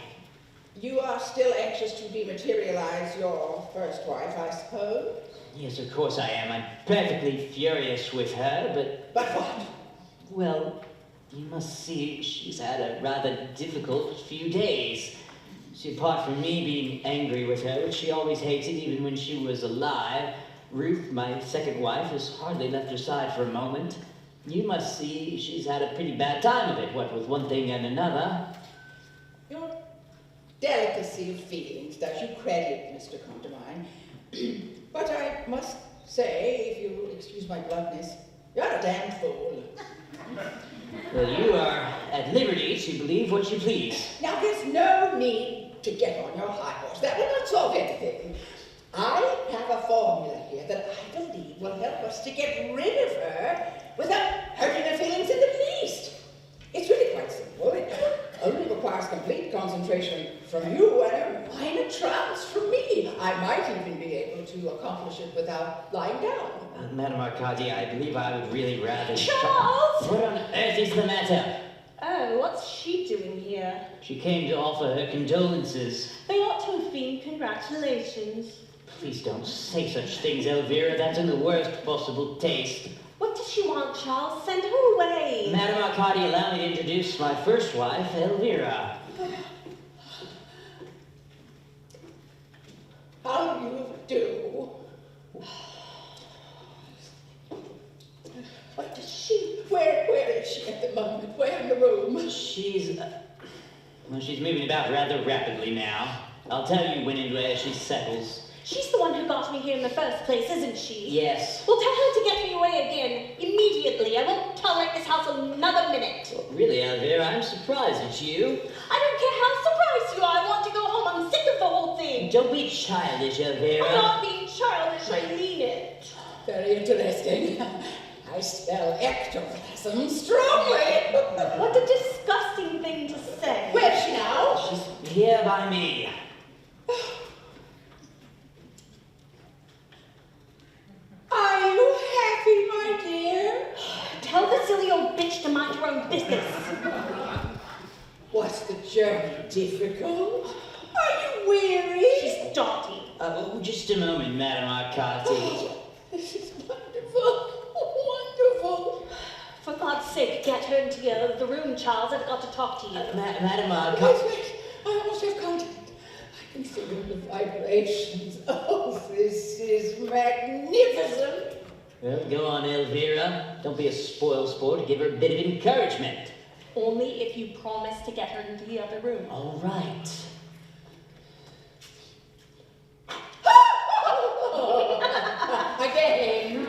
You are still anxious to dematerialize your first wife, I suppose? Yes, of course I am. I'm perfectly furious with her, but... But what? Well, you must see she's had a rather difficult few days. See, apart from me being angry with her, which she always hated even when she was alive, Ruth, my second wife, has hardly left her side for a moment. You must see she's had a pretty bad time of it, what with one thing and another. Your delicacy of feelings does you credit, Mr. Condamine. But I must say, if you will excuse my bluntness, you're a damn fool. Well, you are at liberty to believe what you please. Now, there's no need to get on your high horse. That will not solve anything. I have a formula here that I believe will help us to get rid of her without hurting her feelings in the least. It's really quite simple. It only requires complete concentration from you and a minor trance from me. I might even be able to accomplish it without lying down. Madame Arcadi, I believe I would really rather... Charles! What on earth is the matter? Oh, what's she doing here? She came to offer her condolences. They ought to have been congratulations. Please don't say such things, Elvira. That's in the worst possible taste. What does she want, Charles? Send her away. Madame Arcadi, allow me to introduce my first wife, Elvira. How do you do? What does she... Where is she at the moment? Where in the room? She's... well, she's moving about rather rapidly now. I'll tell you when and where she settles. She's the one who got me here in the first place, isn't she? Yes. Well, tell her to get me away again, immediately. I won't tolerate this house another minute. Well, really, Elvira, I'm surprised at you. I don't care how surprised you are. I want to go home. I'm sick of the whole thing. Don't be childish, Elvira. I'm not being childish. I mean it. Very interesting. I smell ectoplasm strongly. What a disgusting thing to say. Where's she now? She's here by me. Journey difficult? Are you weary? She's dotty. Oh, just a moment, Madam Arcati. This is wonderful. Wonderful. For God's sake, get her into the room, Charles. I've got to talk to you. Madam Arcati. Wait. I almost have contact. I can feel the vibrations. Oh, this is magnificent. Well, go on, Elvira. Don't be a spoil sport. Give her a bit of encouragement. Only if you promise to get her into the other room. All right. Again.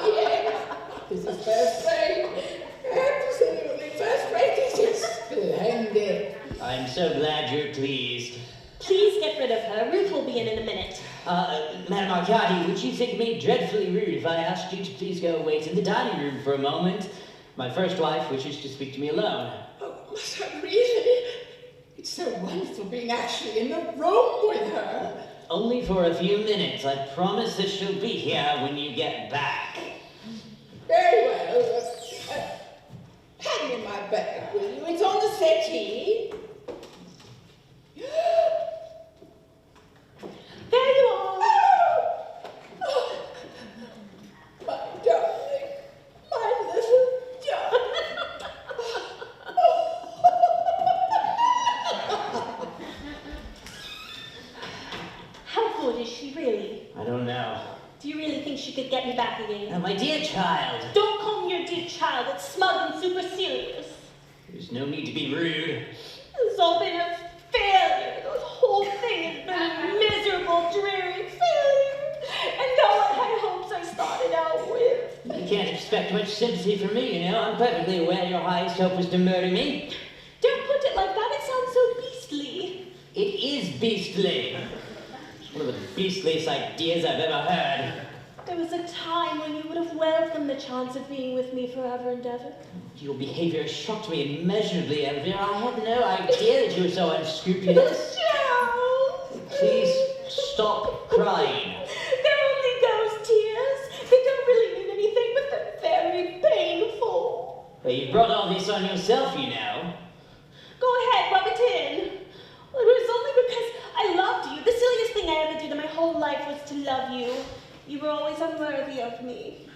Yes. This is first rate. Absolutely first rate. This is splendid. I'm so glad you're pleased. Please get rid of her. Ruth will be in a minute. Madam Arcati, would you think me dreadfully rude if I asked you to please go wait in the dining room for a moment? My first wife wishes to speak to me alone. Oh, must I really? It's so wonderful being actually in the room with her. Only for a few minutes. I promise that she'll be here when you get back. Very well. Hand me my bag, will you? It's on the settee. There you are. Oh, my darling. My little darling. How good is she really? I don't know. Do you really think she could get me back again? Now, my dear child. Don't call me your dear child. It's smug and supercilious. There's no need to be rude. It's all been a failure. The whole thing has been a miserable, dreary failure. And no one had hopes I started out with. You can't expect much sympathy from me, you know. I'm perfectly aware your highest hope was to murder me. Don't put it like that. It sounds so beastly. It is beastly. It's one of the beastliest ideas I've ever heard. There was a time when you would have welcomed the chance of being with me forever and ever. Your behavior shocked me immeasurably, Elvira. I had no idea that you were so unscrupulous. Charles! Please stop crying. They're only ghost tears. They don't really mean anything, but they're very painful. Well, you brought all this on yourself, you know. Go ahead, rub it in. Well, it was only because I loved you. The silliest thing I ever did in my whole life was to love you. You were always unworthy of me.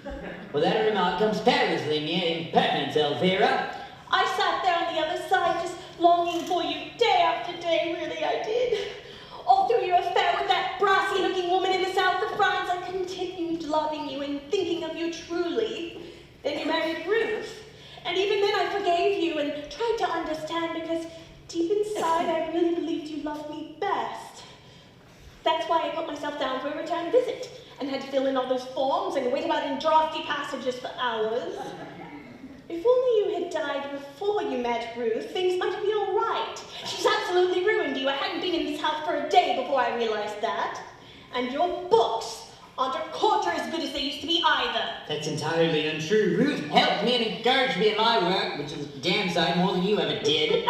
Well, that remark comes perilously near impertinence, Elvira. I sat there on the other side just longing for you day after day, really I did. All through your affair with that brassy-looking woman in the south of France, I continued loving you and thinking of you truly. Then you married Ruth. And even then I forgave you and tried to understand because deep inside I really believed you loved me best. That's why I put myself down for a return visit and had to fill in all those forms and wait about in drafty passages for hours. If only you had died before you met Ruth, things might have been all right. She's absolutely ruined you. I hadn't been in this house for a day before I realized that. And your books aren't a quarter as good as they used to be either. That's entirely untrue. Ruth helped me and encouraged me in my work, which is a damn sight more than you ever did.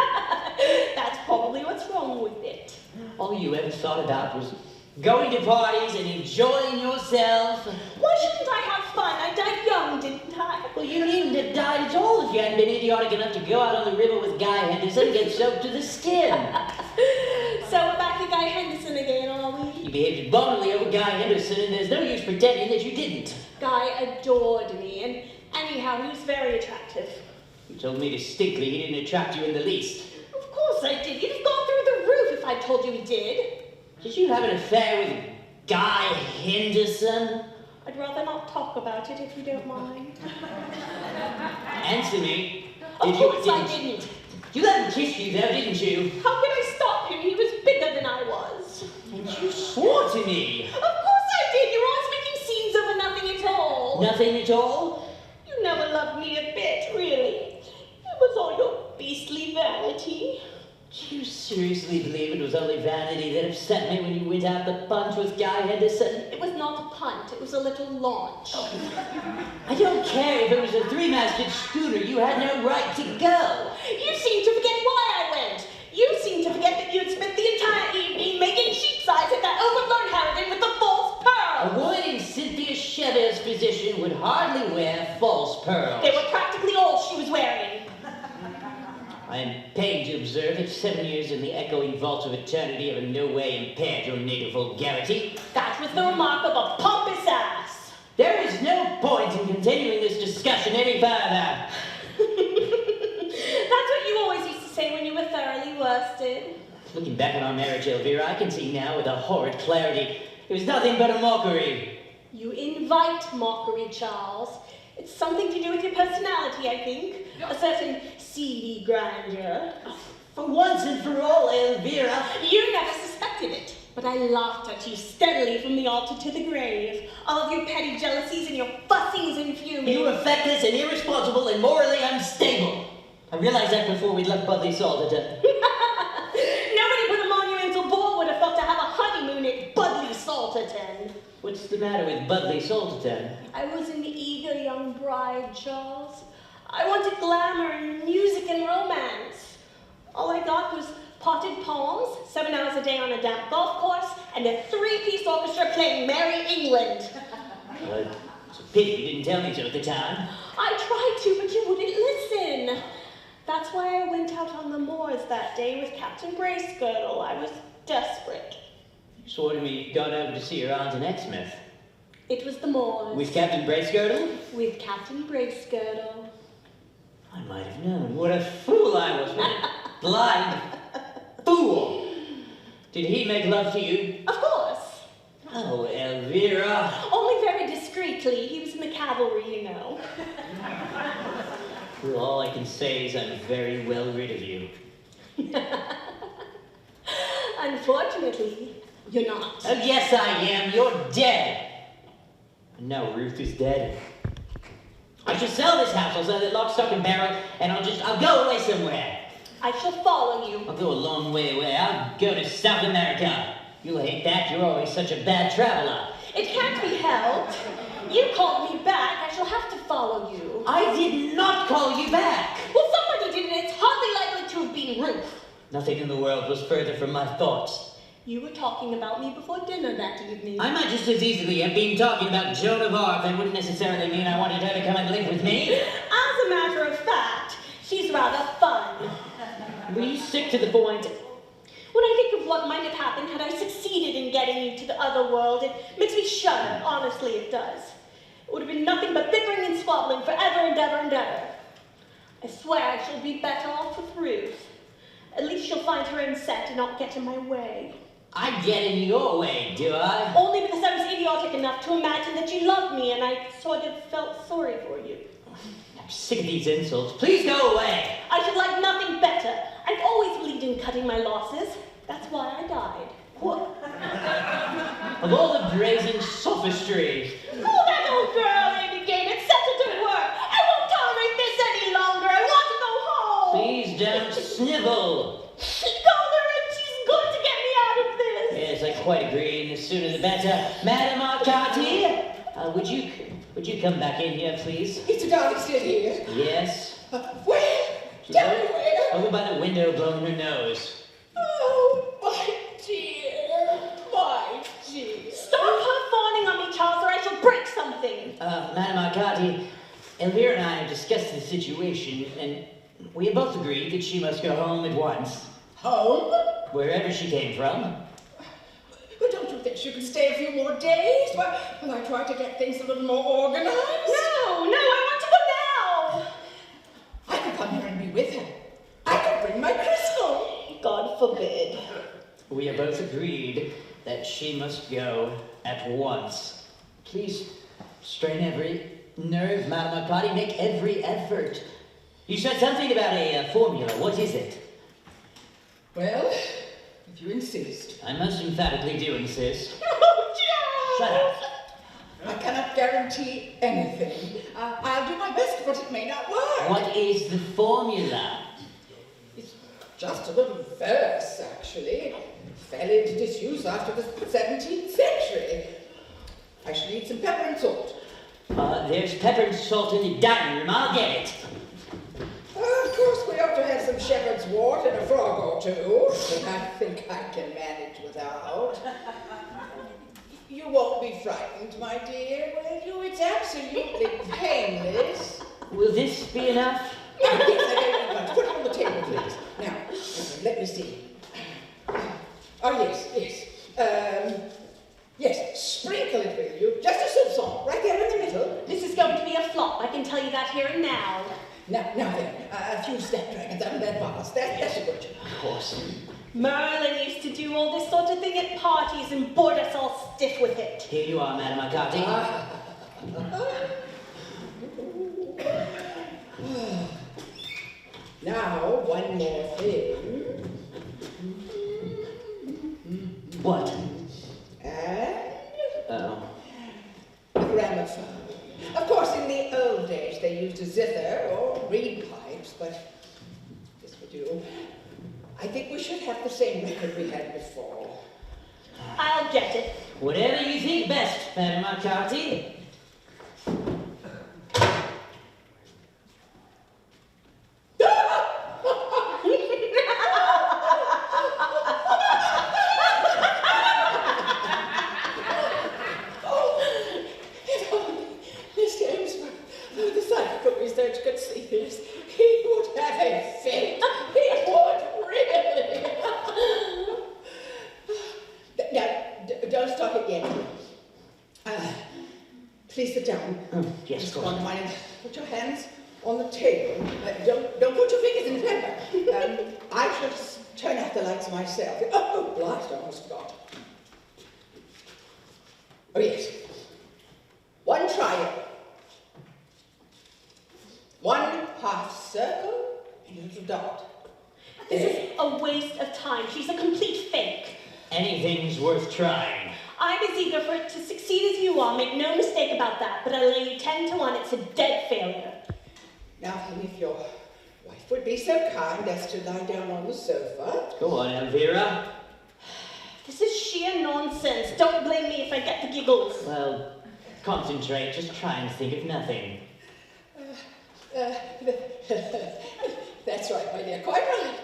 That's probably what's wrong with it. All you ever thought about was going to parties and enjoying yourself. Why shouldn't I have fun? I died young, didn't I? Well, you needn't have died at all if you hadn't been idiotic enough to go out on the river with Guy Henderson and get soaked to the skin. So we're back to Guy Henderson again, are we? You behaved abominably over Guy Henderson, and there's no use pretending that you didn't. Guy adored me, and anyhow, he was very attractive. You told me distinctly he didn't attract you in the least. Of course I did. He'd have gone through the roof if I told you he did. Did you have an affair with Guy Henderson? I'd rather not talk about it if you don't mind. Answer me. Of course I didn't. You let him kiss you though, didn't you? How could I stop him? He was bigger than I was. And you swore to me. Of course I did. You're always making scenes over nothing at all. Nothing at all? You never loved me a bit, really. It was all your beastly vanity. Do you seriously believe it was only vanity that upset me when you went out the punch with Guy Henderson? It was not a punt, it was a little launch. I don't care if it was a three-masted schooner. You had no right to go. You seem to forget why I went. You seem to forget that you'd spent the entire evening making sheep's eyes at that overgrown harridan with the false pearls. A woman in Cynthia Chever's position would hardly wear false pearls. They were practically all she I am pained to observe that 7 years in the echoing vaults of eternity have in no way impaired your native vulgarity. That was the remark of a pompous ass. There is no point in continuing this discussion any further. That's what you always used to say when you were thoroughly worsted. Looking back on our marriage, Elvira, I can see now with a horrid clarity it was nothing but a mockery. You invite mockery, Charles. It's something to do with your personality, I think. A certain seedy grandeur. For once and for all, Elvira. You never suspected it. But I laughed at you steadily from the altar to the grave. All of your petty jealousies and your fussings and fuming. You were feckless and irresponsible and morally unstable. I realized that before we left Budley Salterton. Nobody with a monumental ball would have thought to have a honeymoon at Budley Salterton. What's the matter with Budley Salterton? I was an eager young bride, Charles. I wanted glamour and music and romance. All I got was potted palms, 7 hours a day on a damp golf course, and a 3-piece orchestra playing Merry England. Well, it's a pity you didn't tell me so at the time. I tried to, but you wouldn't listen. That's why I went out on the moors that day with Captain Bracegirdle. I was desperate. So what have we gone over to see your aunt in Exmouth? It was the moors. With Captain Bracegirdle? With Captain Bracegirdle. I might have known. What a fool I was. What a blind fool. Did he make love to you? Of course. Oh, Elvira. Only very discreetly. He was in the cavalry, you know. Well, all I can say is I'm very well rid of you. Unfortunately, you're not. Oh, yes, I am. You're dead. And now Ruth is dead. I shall sell this house. I'll sell it lock, stock, and barrel, and I'll go away somewhere. I shall follow you. I'll go a long way away. I'll go to South America. You'll hate that. You're always such a bad traveler. It can't be helped. You called me back. I shall have to follow you. I did not call you back. Well, somebody did, and it's hardly likely to have been Ruth. Nothing in the world was further from my thoughts. You were talking about me before dinner that evening. I might just as easily have been talking about Joan of Arc. That wouldn't necessarily mean I wanted her to come and live with me. As a matter of fact, she's rather fun. Will you stick to the point? When I think of what might have happened had I succeeded in getting you to the other world, it makes me shudder. Honestly, it does. It would have been nothing but bickering and squabbling forever and ever and ever. I swear I shall be better off with Ruth. At least she'll find her own set and not get in my way. I get in your way, do I? Only because I was idiotic enough to imagine that you loved me and I sort of felt sorry for you. I'm sick of these insults. Please go away. I should like nothing better. I've always believed in cutting my losses. That's why I died. What? Of all the brazen sophistry. Oh, that old girl, Lady Gane, it's set her to work. I won't tolerate this any longer. I want to go home. Please don't snivel. She called her and she's going to get me out of this. Yes, I quite agree, and the sooner the better. Madam Arcati, would you come back in here, please? It's a darling still here. Yes. Where? Tell me where. Over by the window, blowing her nose. Oh, my dear. My dear. Stop her fawning on me, Charles, or I shall break something. Madam Arcati, Elvira and I have discussed the situation, and we have both agreed that she must go home at once. Home? Wherever she came from. But don't you think she could stay a few more days? Well, I tried to get things a little more organized. No, I want to go now. I could come here and be with her. I could bring my crystal. God forbid. We have both agreed that she must go at once. Please strain every nerve, Madam Arcati. Make every effort. You said something about a formula. What is it? Well, if you insist. I most emphatically do insist. Oh, Charles! Shut up. I cannot guarantee anything. I'll do my best, but it may not work. What is the formula? It's just a little verse, actually. It fell into disuse after the 17th century. I shall need some pepper and salt. There's pepper and salt in the dining room. I'll get it. Of course, we ought to have some shepherd's wort and a frog or two. I think I can manage without. You won't be frightened, my dear, will you? It's absolutely painless. Will this be enough? Yes, I don't need much. Put it on the table, please. Now, let me see. Oh, yes. Yes, sprinkle it, will you? Just a soupçon, right there in the middle. This is going to be a flop, I can tell you that here and now. Now then, a few snapdragons out of that vase. That's a good. Of course. Merlin used to do all this sort of thing at parties and bored us all stiff with it. Here you are, Madame McCarthy. Now, one more thing. What? And Oh. the gramophone. Of course, in the old days, they used a zither or reed pipes, but this will do. I think we should have the same record we had before. I'll get it. Whatever you think best, Madame McCarthy. Please sit down. Yes, Mr. of course. Goodman, put your hands on the table. Don't put your fingers in the pepper. I shall just turn out the lights myself. Oh, blast, I almost forgot. Oh, yes. One triangle. One half circle and a little dot. This is a waste of time. She's a complete fake. Anything's worth trying. I'm as eager for it to succeed as you are, make no mistake about that, but I lay you 10 to 1, it's a dead failure. Now, then, if your wife would be so kind as to lie down on the sofa. Go on, Elvira. This is sheer nonsense. Don't blame me if I get the giggles. Well, concentrate. Just try and think of nothing. That's right, my dear, quite right.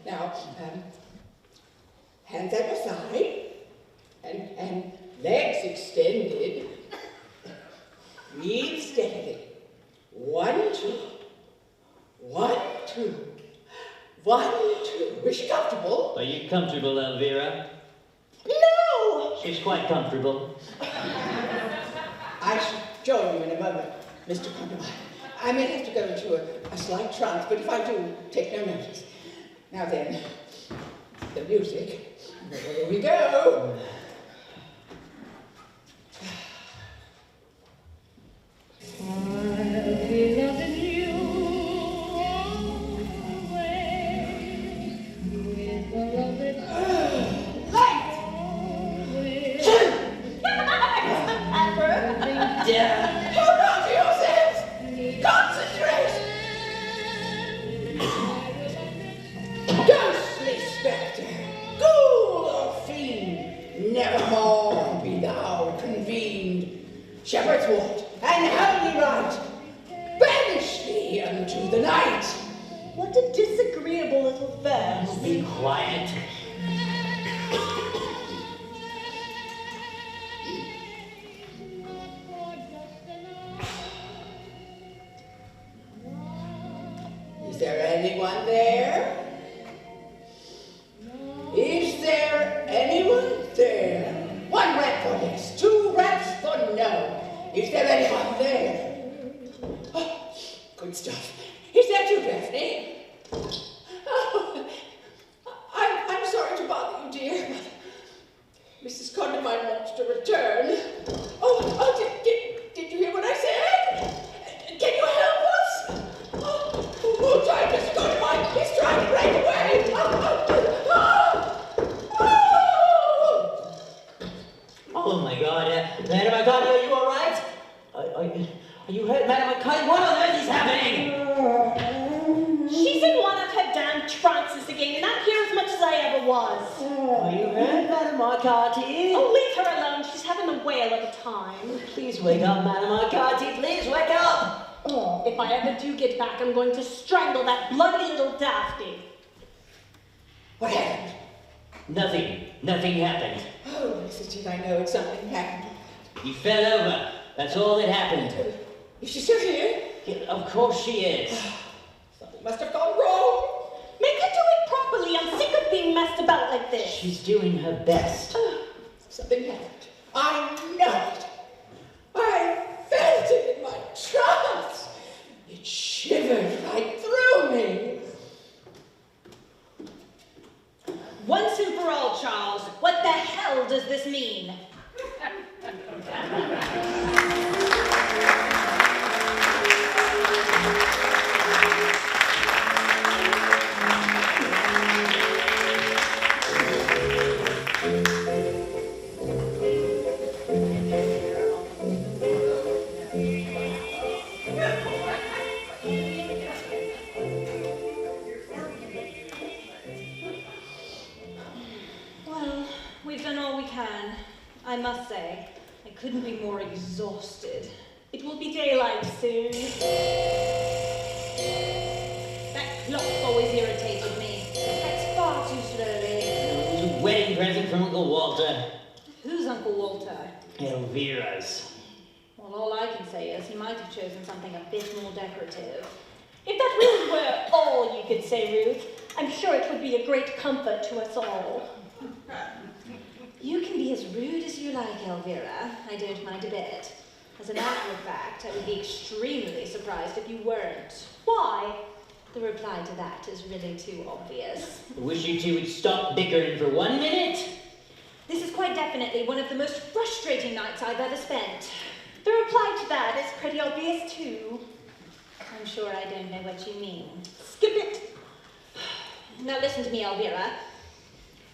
Now, hands at your side, and legs extended. Breathe steadily. 1, 2. 1, 2. 1, 2. Is she comfortable? Are you comfortable, Elvira? No! She's quite comfortable. I shall join you in a moment, Mr. Goodman. I may have to go into a slight trance, but if I do, take no notice. Now then, the music. Here we go. I'll be loving you always with a loving Yeah. Hold on to yourselves! Concentrate! Ghostly spectre, ghoul or fiend, nevermore be thou convened. Shepherd's ward and holy rite, banish thee unto the night. What a disagreeable little verse. Be quiet. Is there anyone there? Is there anyone there? 1 rap for yes, 2 raps for no. Is there anyone there? Oh, good stuff. Is that you, Daphne? Oh, I'm sorry to bother you, dear, but Mrs. Goodman wants to return. Oh, did you hear what I said? Can you help us? Oh, try Mr. Goodman. He's trying to break away. Oh my God, Madame McCarthy, are you all right? Are you hurt, Madame McCarthy? What on earth is happening? She's in one of her damn trances again, and I'm here as much as I ever was. Are you hurt, Madame McCarthy? Oh, leave her alone. She's having a whale of a time. Please wake up, Madame McCarthy. Please wake up. If I ever do get back, I'm going to strangle that bloody little Daphne. What happened? Nothing happened. Oh, Mrs. Jean, I know it's something happened. He fell over. That's all that happened. Is she still here? Yeah, of course she is. must have gone wrong. Make her do it properly. I'm sick of being messed about like this. She's doing her best. Something happened. I know it. I felt it in my trance. It shivered right through me. Once and for all, Charles, what the hell does this mean? I must say, I couldn't be more exhausted. It will be daylight soon. That clock's always irritated me. That's far too slowly. It was a wedding present from Uncle Walter. Who's Uncle Walter? Elvira's. Well, all I can say is he might have chosen something a bit more decorative. If that really were all you could say, Ruth, I'm sure it would be a great comfort to us all. You can be as rude as you like, Elvira. I don't mind a bit. As a matter of fact, I would be extremely surprised if you weren't. Why? The reply to that is really too obvious. I wish you two would stop bickering for 1 minute. This is quite definitely one of the most frustrating nights I've ever spent. The reply to that is pretty obvious too. I'm sure I don't know what you mean. Skip it. Now listen to me, Elvira.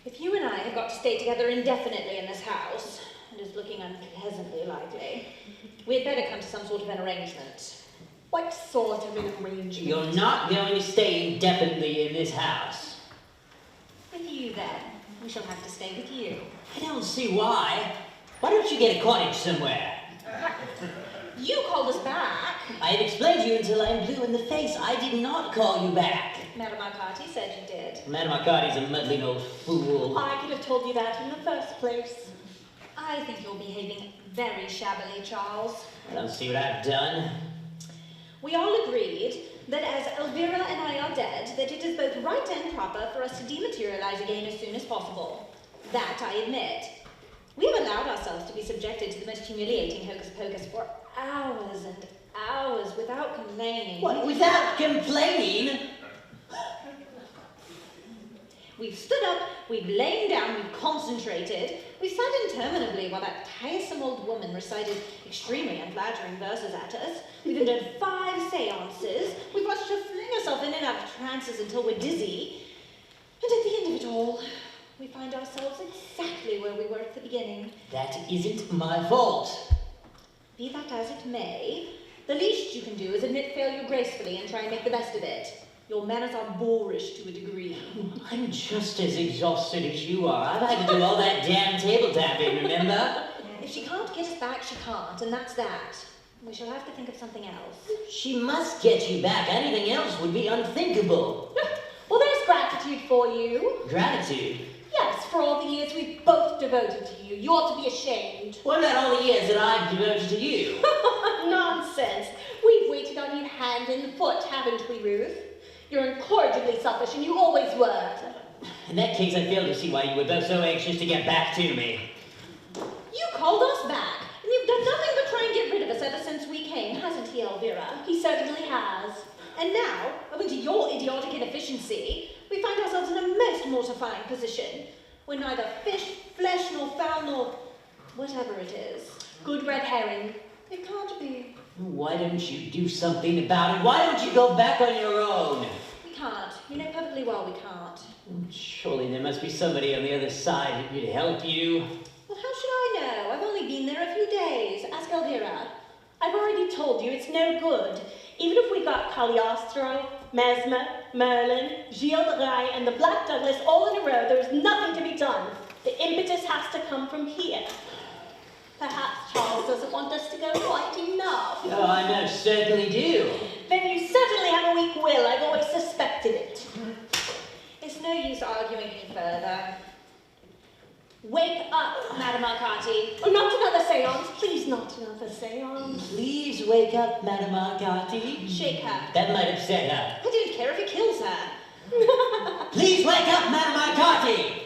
If you and I have got to stay together indefinitely in this house, and it's looking unpleasantly likely, we had better come to some sort of an arrangement. What sort of an arrangement? You're not going to stay indefinitely in this house. With you, then. We shall have to stay with you. I don't see why. Why don't you get a cottage somewhere? You called us back. I had explained to you until I am blue in the face. I did not call you back. Madame Arcati said you did. Madame Arcati's a muddling old fool. I could have told you that in the first place. I think you're behaving very shabbily, Charles. I don't see what I've done. We all agreed that as Elvira and I are dead, that it is both right and proper for us to dematerialize again as soon as possible. That I admit. We have allowed ourselves to be subjected to the most humiliating hocus-pocus for hours and hours without complaining. What, without complaining? We've stood up, we've lain down, we've concentrated, we've sat interminably while that tiresome old woman recited extremely unflattering verses at us, we've endured 5 seances, we've watched her fling herself in and out of trances until we're dizzy, and at the end of it all, we find ourselves exactly where we were at the beginning. That isn't my fault. Be that as it may, the least you can do is admit failure gracefully and try and make the best of it. Your manners are boorish to a degree. I'm just as exhausted as you are. I've had to do all that damn table tapping, remember? If she can't get us back, she can't, and that's that. We shall have to think of something else. She must get you back. Anything else would be unthinkable. Well, there's gratitude for you. Gratitude? Yes, for all the years we've both devoted to you. You ought to be ashamed. What about all the years that I've devoted to you? Nonsense. We've waited on you hand and foot, haven't we, Ruth? You're incorrigibly selfish, and you always were. In that case, I fail to see why you were both so anxious to get back to me. You called us back, and you've done nothing but try and get rid of us ever since we came, hasn't he, Elvira? He certainly has. And now, owing to your idiotic inefficiency, we find ourselves in a most mortifying position. We're neither fish, flesh, nor fowl, nor whatever it is. Good red herring. It can't be. Why don't you do something about it? Why don't you go back on your own? We can't. You know perfectly well we can't. Surely there must be somebody on the other side who could help you. Well, how should I know? I've only been there a few days. Ask Elvira. I've already told you it's no good. Even if we got Cagliostro, Mesmer, Merlin, Gilles de Rais, and the Black Douglas all in a row, there's nothing to be done. The impetus has to come from here. Perhaps Charles doesn't want us to go quite enough. Oh, I most certainly do. Then you certainly have a weak will. I've always suspected it. It's no use arguing any further. Wake up, Madame Arcati. Oh, not another seance. Please, not another seance. Please wake up, Madame Arcati. Shake her. That might upset her. I don't care if it kills her. Please wake up, Madame Arcati!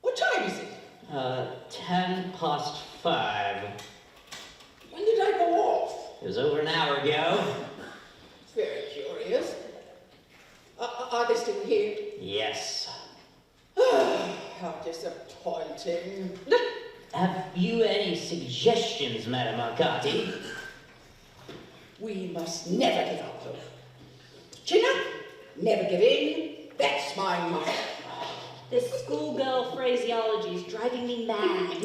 What time is it? 5:10. When did I go off? It was over an hour ago. It's very curious. Are they still here? Yes. How disappointing. Have you any suggestions, Madame Arcati? We must never give up hope. Chin up, never give in. That's my motto. This schoolgirl phraseology is driving me mad.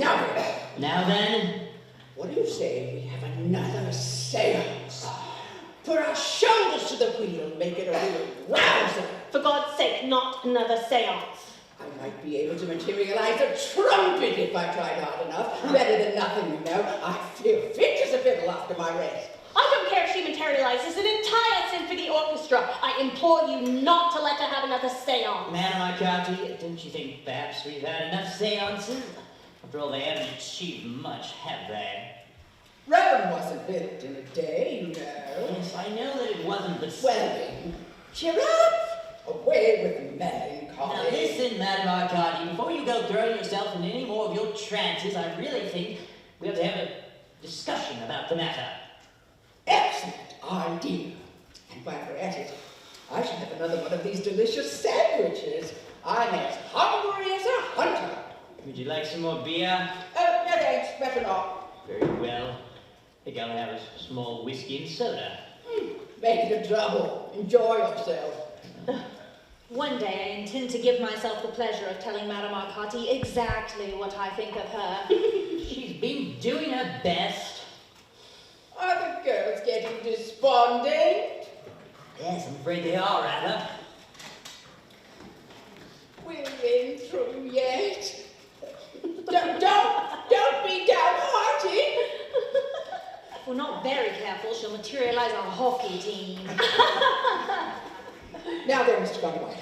Now then? What do you say we have another seance? Put our shoulders to the wheel, make it a real rouser. For God's sake, not another seance. I might be able to materialize a trumpet if I tried hard enough. Better than nothing, you know. I feel fit as a fiddle after my rest. I don't care if she materializes an entire symphony orchestra. I implore you not to let her have another seance. Madame Arcati, don't you think perhaps we've had enough seances? After all, they haven't achieved much, have they? Rome wasn't built in a day, you know. Yes, I know that it wasn't, but... Well then, cheer up! Away with melancholy. Now listen, Madame Arcati, before you go throwing yourself into any more of your trances, I really think we have to have a discussion about the matter. Excellent idea. And while we're at it, I shall have another one of these delicious sandwiches. I'm as hungry as a hunter. Would you like some more beer? Oh, no thanks, better not. Very well. I think I'll have a small whiskey and soda. Make it a double. Enjoy yourself. One day I intend to give myself the pleasure of telling Madame Arcati exactly what I think of her. She's been doing her best. Are the girls getting despondent? Yes, I'm afraid they are, rather. We're in through yet. Don't be downhearted. If we're not very careful, she'll materialize a hockey team. Now then, Mr. Conway.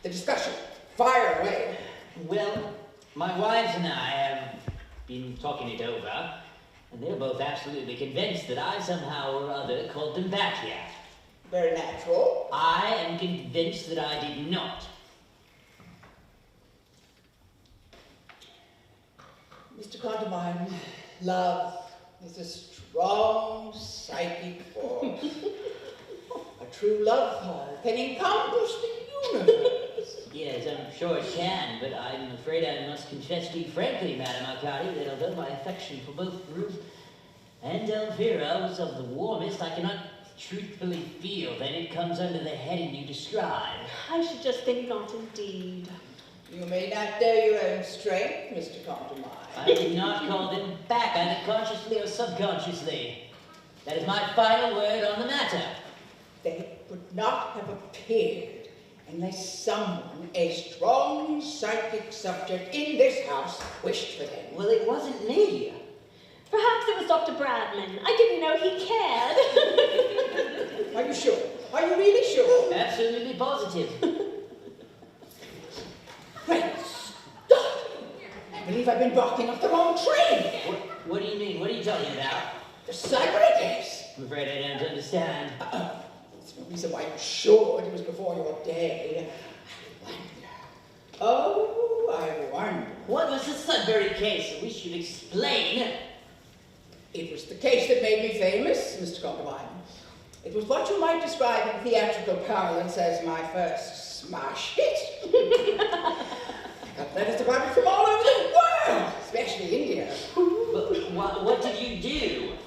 The discussion. Fire away. Well, my wives and I have been talking it over, and they're both absolutely convinced that I somehow or other called them back here. Very natural. I am convinced that I did not. Mr. Condamine, love is a strong psychic force. A true love heart can encompass the universe. Yes, I'm sure it can, but I'm afraid I must confess to you frankly, Madame Arcati, that although my affection for both Ruth and Elvira was of the warmest, I cannot truthfully feel that it comes under the heading you describe. I should just think not indeed. You may not know your own strength, Mr. Condamine. I did not call them back, either consciously or subconsciously. That is my final word on the matter. They would not have appeared unless someone, a strong psychic subject in this house, wished for them. Well, it wasn't me. Perhaps it was Dr. Bradman. I didn't know he cared. Are you sure? Are you really sure? Absolutely positive. Great Scott! I believe I've been barking up the wrong tree. What do you mean? What are you talking about? The Cybericus. I'm afraid I don't understand. There's no reason why you should. It was before your day. I wonder. What was the Sudbury case? I wish you'd explain. It was the case that made me famous, Mr. Condamine. It was what you might describe in theatrical parlance as my first smash hit. I got letters about it from all over the world, especially India. But what did you do?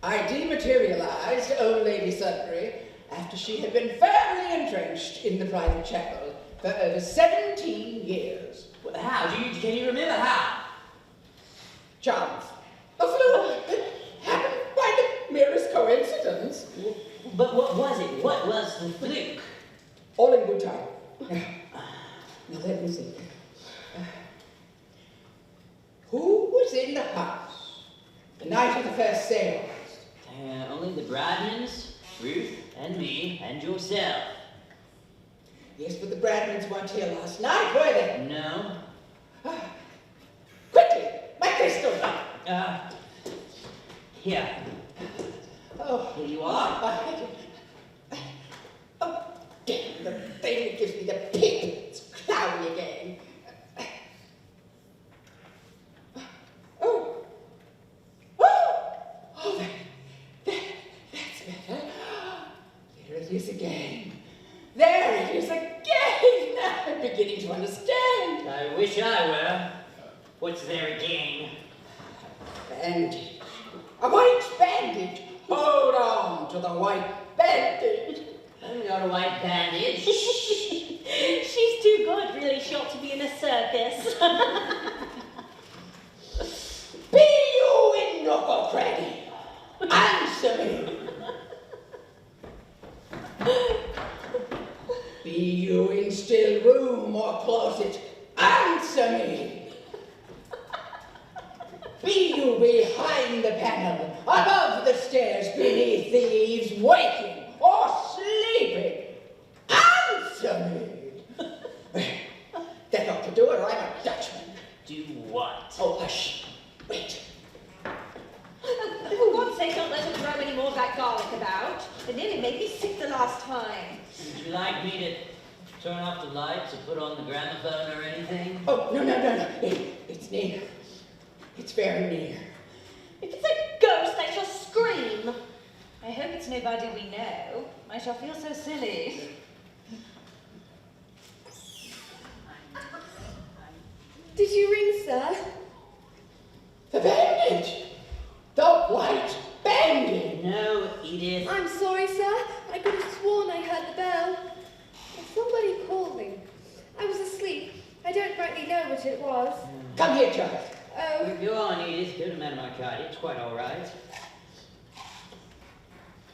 I dematerialized old Lady Sudbury after she had been firmly entrenched in the private chapel for over 17 years. How? Can you remember how? Chance. A fluke. It happened by the merest coincidence. But what was it? What was the fluke? All in good time. Now let me see. Who was in the house the night of the first seance? Only the Bradmans, Ruth, and me, and yourself. Yes, but the Bradmans weren't here last night, were they? No. Quickly, my crystal. Here. Oh, Here you are. Oh, damn, the thing that gives me the pip. It's cloudy again. That's better. There it is again. There it is again. Now I'm beginning to understand. I wish I were. What's there again? Bandage. A white bandage. Hold on to the white bandage. I've got a white bandage. She's too good, really. She ought to be in a circus. Be you in knuckle cranny? Answer me. Be you in still room or closet? Answer me. Be you behind the panel, above the stairs, beneath the eaves, waking or sleeping? Answer me. That ought to do it, or I'm a Dutchman. Do what? Oh, hush. Wait. For God's sake, don't let her throw any more of that garlic about. It nearly made me sick the last time. Would you like me to turn off the lights or put on the gramophone or anything? Oh, no. It's near. It's very near. If it's a ghost, I shall scream. I hope it's nobody we know. I shall feel so silly. Did you ring, sir? The bandage! The white bandage! No, Edith. I'm sorry, sir. I could have sworn I heard the bell. Somebody called me. I was asleep. I don't rightly know what it was. Come here, child. Oh, Go on, Edith. Go to Madame Arcady. It's quite all right.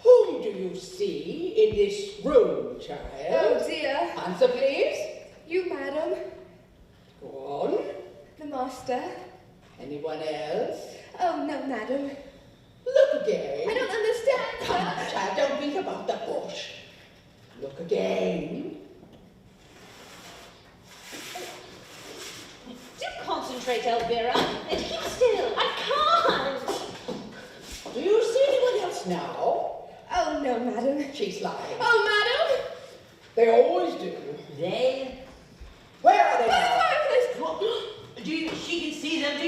Whom do you see in this room, child? oh dear. Answer, please. You, madam. Go on. The master. Anyone else? Oh, no, madam. Look again. I don't understand, Come on, sir. child, don't beat about the bush. Look again. Do concentrate, Elvira, and keep still. I can't. Do you see anyone else now? Oh, no, madam. She's lying. Oh, madam. They always do. They? Where are they By the now? fireplace. She can see them? Do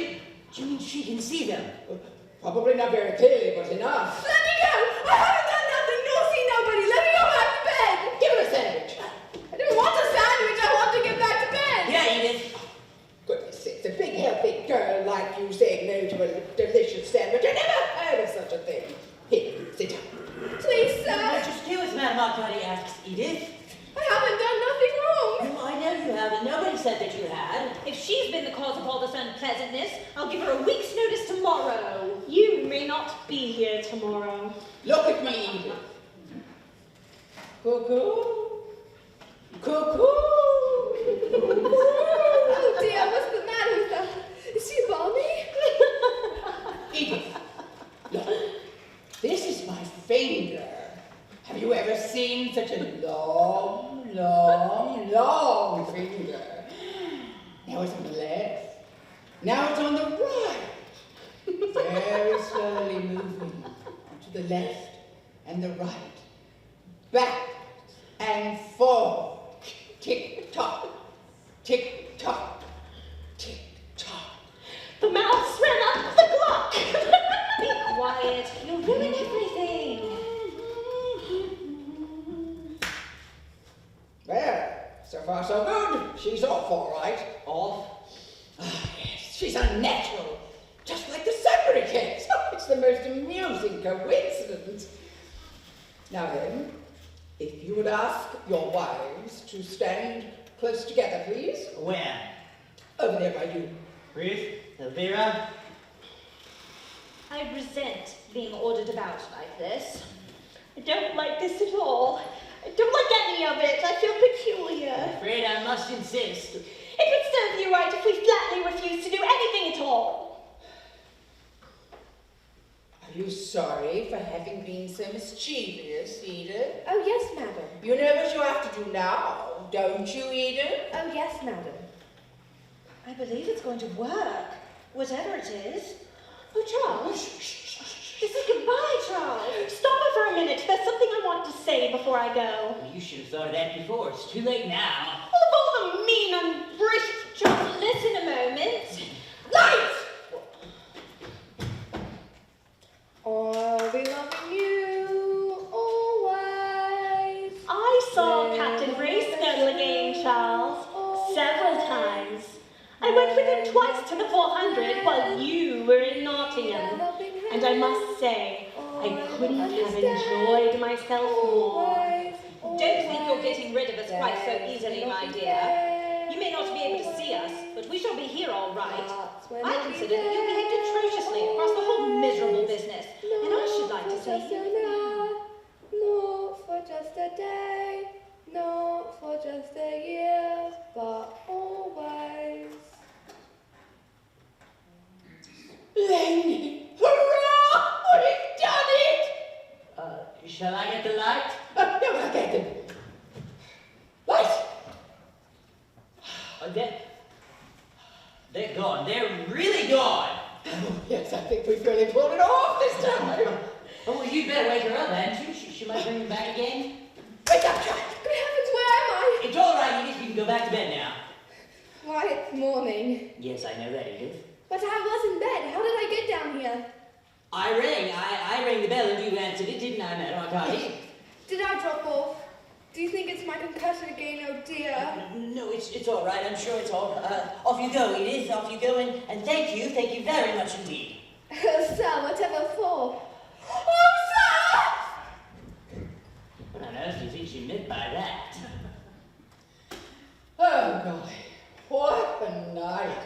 you mean she can see them? Probably not very clearly, but enough. Let me go. I haven't done nothing nor seen nobody. Let me go back to bed. Give her a sandwich. I don't want a sandwich. I want to get back to bed. Yeah, Edith. Goodness sakes, a big, healthy girl like you saying no to a delicious sandwich. I never heard of such a thing. Here, sit down. Please, sir. Just do as Madame Arcady asks, Edith. I haven't done nothing wrong. No, I know you haven't. Nobody said that you had. If she's been the cause of all this unpleasantness, I'll give her a week's notice tomorrow. You may not be here tomorrow. Look at me, Edith. Cuckoo. Cuckoo. Oh dear, what's the matter with her? Is she balmy? Edith, look. This is my finger. Have you ever seen such a long, long, long finger? Now it's on the left. Now it's on the right. Very slowly moving to the left and the right. Back and forth. Tick tock. Tick tock. Tick tock. The mouse ran up the clock. Be quiet. You'll ruin everything. Well, so far so good. She's off all right. Off? Ah, yes, she's unnatural. Just like the Sudbury case. Oh, it's the most amusing coincidence. Now then, if you would ask your wives to stand close together, please. Where? Over there by you. Ruth? Elvira? I resent being ordered about like this. I don't like this at all. I don't like any of it. I feel peculiar. I'm afraid I must insist. It would serve you right if we flatly refused to do anything at all. Are you sorry for having been so mischievous, Edith? Oh yes, madam. You know what you have to do now? don't you, Eden? Oh, yes, madam. I believe it's going to work, whatever it is. Oh, Charles. This is goodbye, Charles. Stop it for a minute. There's something I want to say before I go. Well, you should have thought of that before. It's too late now. Of all the mean and British Charles, listen a moment. lights! I'll be loving you always. I saw Captain Brayscuttle again, Charles, several times. I went with him twice to the 400 while you were in Nottingham. And I must say, I couldn't have enjoyed myself more. Don't think you're getting rid of us quite so easily, my dear. You may not be able to see us, but we shall be here all right. I consider that you behaved atrociously across the whole miserable business, and I should like to say Not for just a day, not for just a year, but always. Lenny! Hurrah! We've done it! Shall I get the light? No, I'll get them. Light! They're gone. They're really gone. Oh, yes, I think we've really pulled it off this time. Oh, well, you'd better wake her up, hadn't you? She might bring you back again. Wake up, Jack! Good heavens, where am I? It's all right, Edith. You can go back to bed now. Why, it's morning. Yes, I know that, Edith. But I was in bed. How did I get down here? I rang the bell and you answered it, didn't I, Madam Arcadi? Did I drop off? Do you think it's my concussion again? Oh dear. No, it's all right. I'm sure it's all. Off you go, Edith. Off you go, and thank you very much indeed. Sir, whatever for? Oh, sir! What on earth do you think she meant by that? Oh, golly. What a night.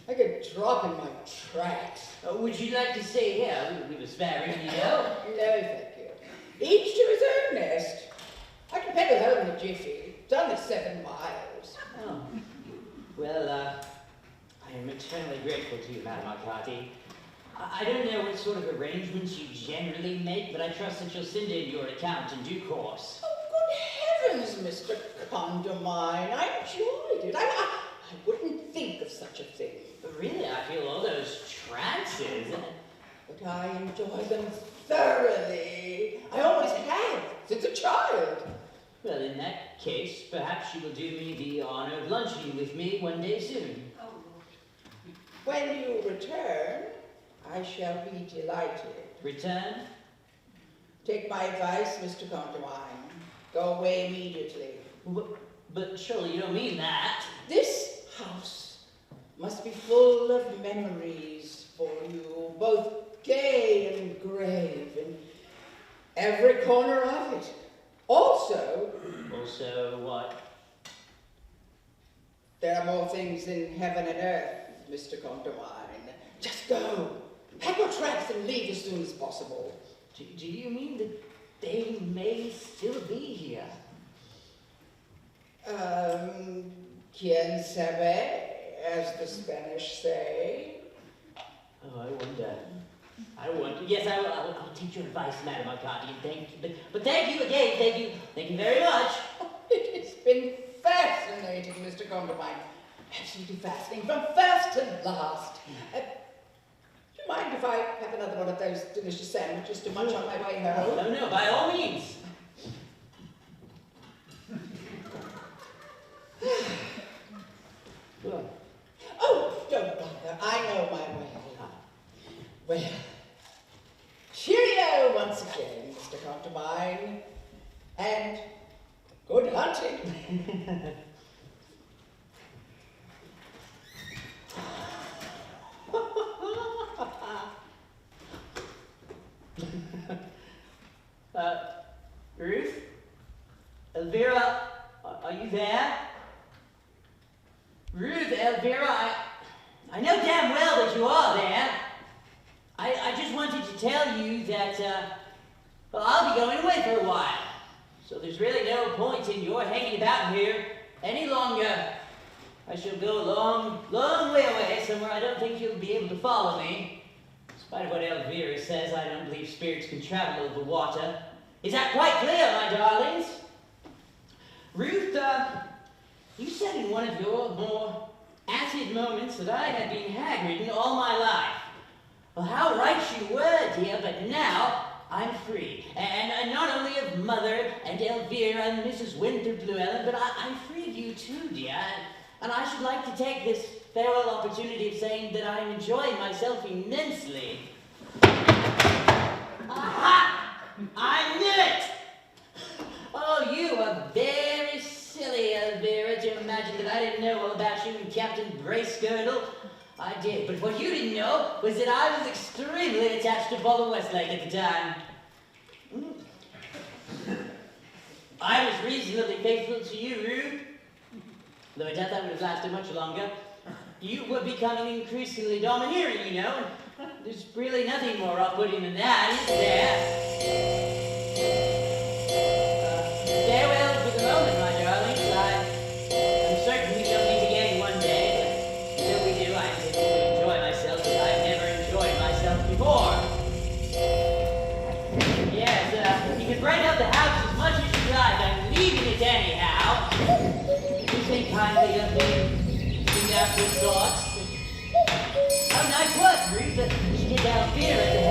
I could drop in my tracks. Would you like to stay here? We were sparing, you know. No, thank you. Each to his own nest. I can pedal home in a jiffy. It's only 7 miles. Oh. Well, I am eternally grateful to you, Madam Arcadi. I don't know what sort of arrangements you generally make, but I trust that you'll send in your account in due course. Oh, good heavens, Mr. Condamine. I enjoyed it. I wouldn't think of such a thing. But really, I feel all those trances. But I enjoy them thoroughly. I always have, since a child. Well, in that case, perhaps you will do me the honor of lunching with me one day soon. When you return, I shall be delighted. Return? Take my advice, Mr. Condamine. Go away immediately. But surely you don't mean that. This house must be full of memories for you, both gay and grave, in every corner of it. Also, what? There are more things in heaven and earth, Mr. Condamine. Just go. Pack your traps and leave as soon as possible. Do you mean that they may still be here? Quien sabe, as the Spanish say. Oh, I wonder. Yes, I'll take your advice, Madam Arcadi, and thank you. But thank you again, thank you very much. It has been fascinating, Mr. Condamine. Absolutely fascinating, from first to last. Do you mind if I have another one of those delicious sandwiches to munch on my way home? No, by all means. Oh, don't bother. I know my way home. Well, cheerio once again, Mr. Condamine. And good hunting. Ruth? Elvira, are you there? Ruth, Elvira, I know damn well that you are there. I just wanted to tell you that, well, I'll be going away for a while. So there's really no point in your hanging about here any longer. I shall go a long, long way away, somewhere I don't think you'll be able to follow me. In spite of what Elvira says, I don't believe spirits can travel over water. Is that quite clear, my darlings? Ruth, said in one of your more acid moments that I had been hag-ridden all my life. Well, how right you were, dear, but now I'm free. And not only of Mother and Elvira and Mrs. Winthrop Llewellyn, but I'm free of you too, dear. And I should like to take this farewell opportunity of saying that I'm enjoying myself immensely. Aha! I knew it! Oh, you are very silly, Elvira, to imagine that I didn't know all about you and Captain Bracegirdle. I did, but what you didn't know was that I was extremely attached to Paula Westlake at the time. I was reasonably faithful to you, Rube. Though I doubt that would have lasted much longer. You were becoming increasingly domineering, you know, and there's really nothing more off-putting than that, is there? Farewell for the moment, my darlings. I'm certain we shall meet again one day, but until we do, I intend to enjoy myself as I've never enjoyed myself before. Yes, you can break up the house as much as you like. I'm leaving it anyhow. You think kindly of me, think out good thoughts. Oh, nice work, Ruth. She did Elvira at the